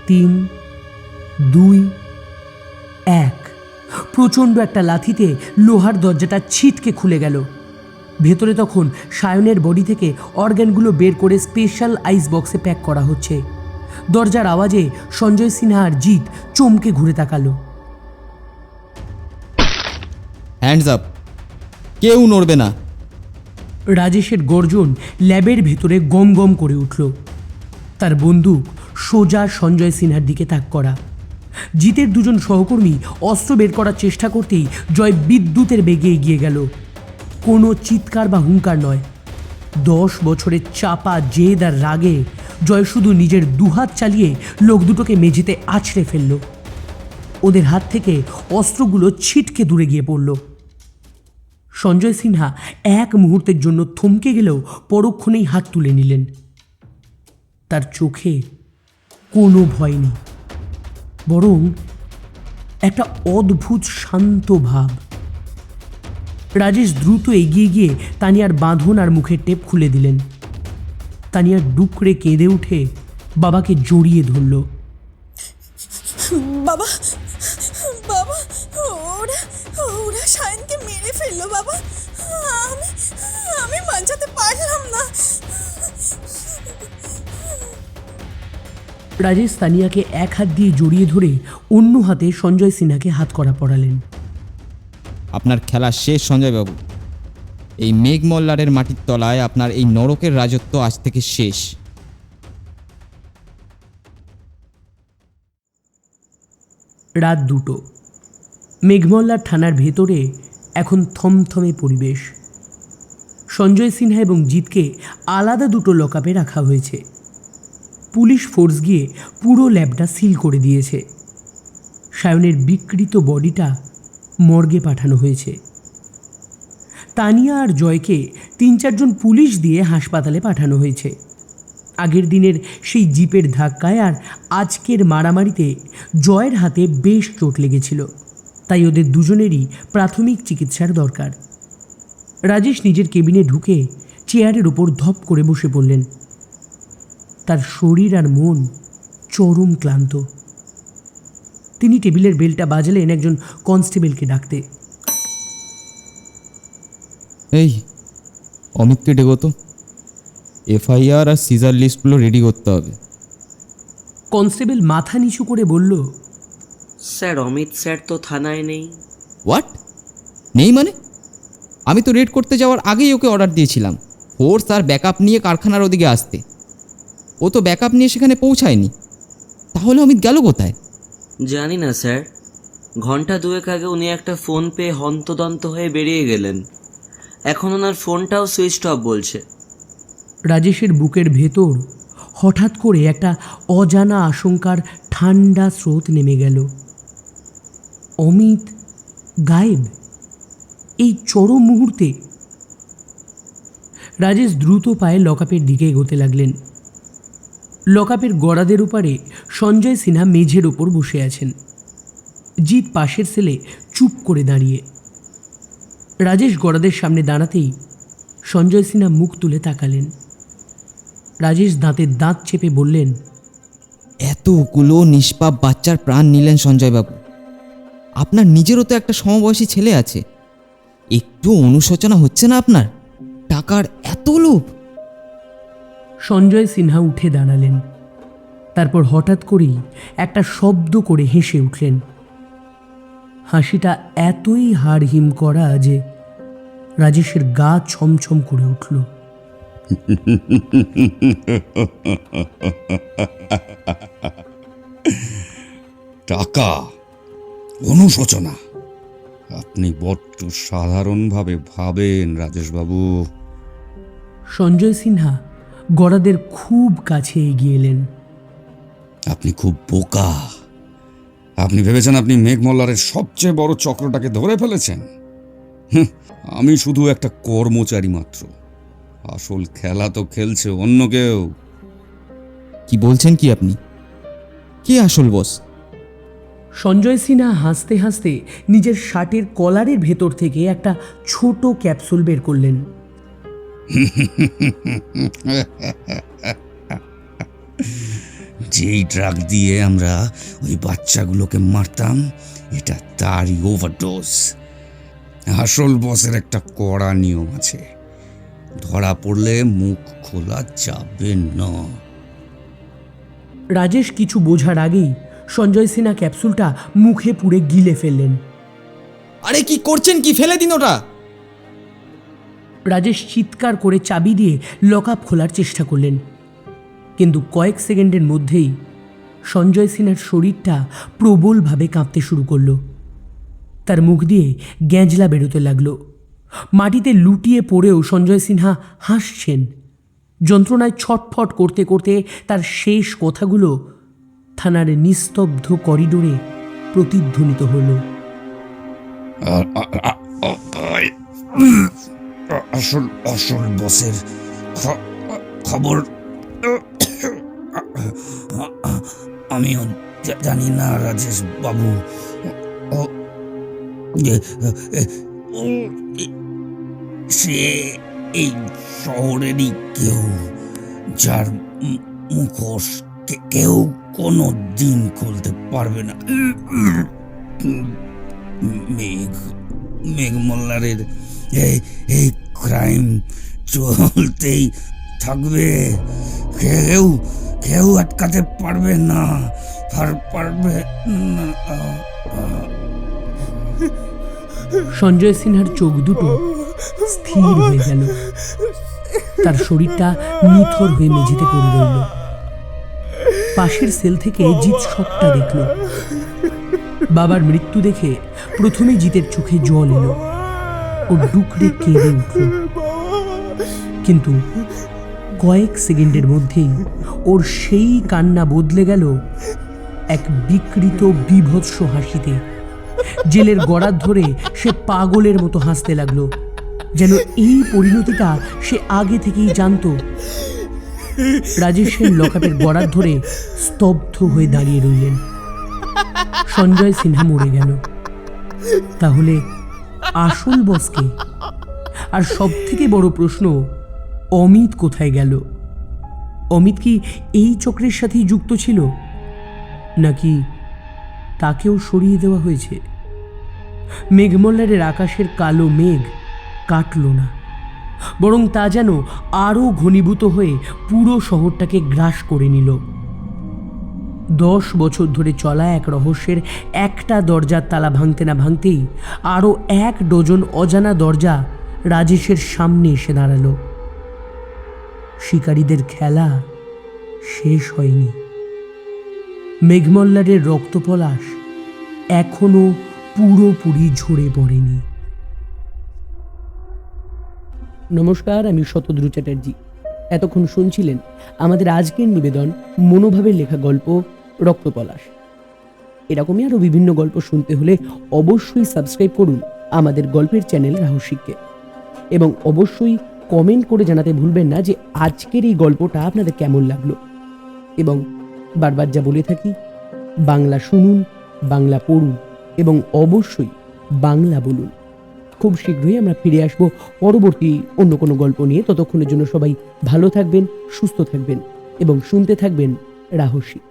3, 2, 1। প্রচণ্ড একটা লাথিতে লোহার দরজাটা ছিটকে খুলে গেল। ভেতরে তখন সায়নের বডি থেকে অর্গ্যানগুলো বের করে স্পেশাল আইস বক্সে প্যাক করা হচ্ছে। দরজার আওয়াজে সঞ্জয় সিনহা আর জিৎ চমকে ঘুরে তাকালো। হ্যান্ডস আপ, কেউ নড়বে না। রাজেশের গর্জন ল্যাবের ভেতরে গম গম করে উঠল। তার বন্দুক সোজা সঞ্জয় সিনহার দিকে তাক করা। জিতের দুজন সহকর্মী অস্ত্র বের করার চেষ্টা করতেই জয় বিদ্যুতের বেগে এগিয়ে গেল। কোনো চিৎকার বা হুঙ্কার নয়, 10 বছরের চাপা জেদ আর রাগে জয় শুধু নিজের দুহাত চালিয়ে লোক দুটোকে মেঝেতে আছড়ে ফেলল। ওদের হাত থেকে অস্ত্রগুলো ছিটকে দূরে গিয়ে পড়ল। সঞ্জয় সিনহা এক মুহূর্তের জন্য থমকে গেলেও পরক্ষণেই হাত তুলে নিলেন। তার চোখে কোনো ভয় নেই, বরং একটা অদ্ভুত শান্ত ভাব। রাজেশ দ্রুত এগিয়ে গিয়ে তানিয়ার বাঁধন আর মুখের টেপ খুলে দিলেন। তানিয়া ডুকরে কেঁদে উঠে বাবাকে জড়িয়ে ধরল। বাবা, বাবা, ওরা ওরা সায়নকে মেরে ফেললো বাবা। আমি বাঁচাতে পারলাম না। রাজেশ তানিয়াকে এক হাত দিয়ে জড়িয়ে ধরে অন্য হাতে সঞ্জয় সিনহাকে হাত করা পড়ালেন। আপনার খেলা শেষ সঞ্জয়বাবু। এই মেঘমল্লারের মাটির তলায় আপনার এই নরকের রাজত্ব আজ থেকে শেষ। রাত 2টো। মেঘমল্লার থানার ভেতরে এখন থমথমে পরিবেশ। সঞ্জয় সিনহা এবং জিতকে আলাদা দুটো লকআপে রাখা হয়েছে। পুলিশ ফোর্স গিয়ে পুরো ল্যাবটা সিল করে দিয়েছে। সায়নের বিকৃত বডিটা মর্গে পাঠানো হয়েছে। তানিয়া আর জয়কে 3-4 জন পুলিশ দিয়ে হাসপাতালে পাঠানো হয়েছে। আগের দিনের সেই জিপের ধাক্কায় আর আজকের মারামারিতে জয়ের হাতে বেশ চোট লেগেছিল, তাই ওদের দুজনেরই প্রাথমিক চিকিৎসার দরকার। রাজেশ নিজের কেবিনে ঢুকে চেয়ারের ওপর ধপ করে বসে পড়লেন। তার শরীর আর মন চরম ক্লান্ত। তিনি টেবিলের বেলটা বাজালেন একজন কনস্টেবলকে ডাকতে। এই অমিতকে ডেকো তো, এফআইআর আর সিজার লিস্টগুলো রেডি করতে হবে। কনস্টেবল মাথা নিচু করে বলল, স্যার অমিত স্যার তো থানায় নেই। হোয়াট? নেই মানে? আমি তো রেড করতে যাওয়ার আগেই ওকে অর্ডার দিয়েছিলাম ফোর্স আর ব্যাকআপ নিয়ে কারখানার ওদিকে আসতে। ও তো ব্যাকআপ নিয়ে সেখানে পৌঁছায়নি। তাহলে অমিত গেল কোথায়? জানি না স্যার, ঘন্টা 2 আগে উনি একটা ফোন পেয়ে হন্তদন্ত হয়ে বেরিয়ে গেলেন। এখন ওনার ফোনটাও সুইচ অফ বলছে। রাজেশের বুকের ভেতর হঠাৎ করে একটা অজানা আশঙ্কার ঠান্ডা স্রোত নেমে গেল। অমিত গায়েব এই চরম মুহূর্তে। রাজেশ দ্রুত পায়ে লকআপের দিকে এগোতে লাগলেন। লকআপের গড়াদের উপরে সঞ্জয় সিনহা মেঝের ওপর বসে আছেন। জিৎ পাশের সেলে চুপ করে দাঁড়িয়ে। রাজেশ গড়াদের সামনে দাঁড়াতেই সঞ্জয় সিনহা মুখ তুলে তাকালেন। রাজেশ দাঁতের দাঁত চেপে বললেন, এতগুলো নিষ্পাপ বাচ্চার প্রাণ নিলেন সঞ্জয়বাবু। আপনার নিজেরও তো একটা সমবয়সী ছেলে আছে। একটু অনুশোচনা হচ্ছে না আপনার? টাকার এত লোভ। সঞ্জয় সিনহা উঠে দাঁড়ালেন। তারপর হঠাৎ করেই একটা শব্দ করে হেসে উঠলেন। হাসিটা এতই হাড়হিম করা যে রাজেশের গা ছমছম করে উঠল। টাকা, অনুশোচনা, আপনি বড্ড সাধারণভাবে ভাবেন রাজেশবাবু। সঞ্জয় সিনহা গড়াদের খুব কাছে এগিয়ে এলেন। আপনি খুব বোকা। আপনি ভেবেছেন আপনি মেঘমল্লারের সবচেয়ে বড় চক্রটাকে ধরে ফেলেছেন। আমি শুধু একটা কর্মচারী মাত্র। আসল খেলা তো খেলছে অন্য কেউ। কি বলছেন কি আপনি? কে আসল বস? সঞ্জয় সিনহা হাসতে হাসতে নিজের শার্টের কলারের ভেতর থেকে একটা ছোট ক্যাপসুল বের করলেন। যেই ড্রাগ দিয়ে আমরা ওই বাচ্চাগুলোকে মারতাম, এটা তারই ওভারডোজ। আসল বসের একটা কড়া নিয়ম আছে, ধরা পড়লে মুখ খোলা যাবে না। রাজেশ কিছু বোঝার আগেই সঞ্জয় সিনহা ক্যাপসুলটা মুখে পুরে গিলে ফেললেন। আরে কি করছেন কি? ফেলে দিন ওটা। রাজেশ চিৎকার করে চাবি দিয়ে লকআপ খোলার চেষ্টা করলেন, কিন্তু কয়েক সেকেন্ডের মধ্যেই সঞ্জয় সিনহার শরীরটা প্রবলভাবে কাঁপতে শুরু করলো। তার মুখ দিয়ে গ্যাঁজলা বেরোতে লাগলো। মাটিতে লুটিয়ে পড়েও সঞ্জয় সিনহা হাসছেন। যন্ত্রণায় ছটফট করতে করতে তার শেষ কথাগুলো থানার নিস্তব্ধ করিডোরে প্রতিধ্বনিত হলো। আসল আসল বসের খবর আমিও জানি না রাজেশ বাবু। সে এই শহরেরই কেউ, যার মুখোশ কেউ কোনো দিন খুলতে পারবে না। মেঘমল্লারের এই ক্রাইম চলতেই থাকবে। কেউ কেউ আটকাতে পারবে না, পারবে না। সঞ্জয় সিনহার চোখ দুটো স্থির হয়ে গেল। তার শরীরটা নিথর হয়ে মেঝেতে পড়ে রইল। পাশের সেল থেকে জিৎ সবটা দেখল। বাবার মৃত্যু দেখে প্রথমে জিতের চোখে জল এলো। ও ডুকরে কেঁদে উঠল, কিন্তু কয়েক সেকেন্ডের মধ্যেই ওর সেই কান্না বদলে গেল এক বিকৃত বিভৎস হাসিতে। জেলের গড়ার ধরে সে পাগলের মতো হাসতে লাগলো, যেন এই পরিণতিটা সে আগে থেকেই জানতো। রাজেশের লকআপের গড়ার ধরে স্তব্ধ হয়ে দাঁড়িয়ে রইলেন। সঞ্জয় সিনহা মরে গেল, তাহলে আসল বসকে? আর সব থেকে বড় প্রশ্ন, অমিত কোথায় গেল? অমিত কি এই চক্রের সাথেই যুক্ত ছিল, নাকি তাকেও সরিয়ে দেওয়া হয়েছে? মেঘমল্লারের আকাশের কালো মেঘ কাটল না, বরং তা যেন আরও ঘনীভূত হয়ে পুরো শহরটাকে গ্রাস করে নিল। 10 বছর ধরে চলা এক রহস্যের একটা দরজার তালা ভাঙতে না ভাঙতেই আরও 1 ডজন অজানা দরজা রাজেশের সামনে এসে দাঁড়ালো। শিকারীদের খেলা শেষ হয়নি। মেঘমল্লারের রক্তপলাশ এখনো পুরোপুরি ঝরে পড়েনি। নমস্কার, আমি শতদ্রু চ্যাটার্জি। এতক্ষণ শুনছিলেন আমাদের আজকের নিবেদন মনোভাবের লেখা গল্প রক্তপলাশ। এরকমই আরও বিভিন্ন গল্প শুনতে হলে অবশ্যই সাবস্ক্রাইব করুন আমাদের গল্পের চ্যানেল রাহস্যিককে, এবং অবশ্যই কমেন্ট করে জানাতে ভুলবেন না যে আজকের এই গল্পটা আপনাদের কেমন লাগলো। এবং বারবার যা বলে থাকি, বাংলা শুনুন, বাংলা পড়ুন এবং অবশ্যই বাংলা বলুন। খুব শীঘ্রই আমরা ফিরে আসব পরবর্তী অন্য কোনো গল্প নিয়ে। ততক্ষণের জন্য সবাই ভালো থাকবেন, সুস্থ থাকবেন এবং শুনতে থাকবেন রাহস্যিক।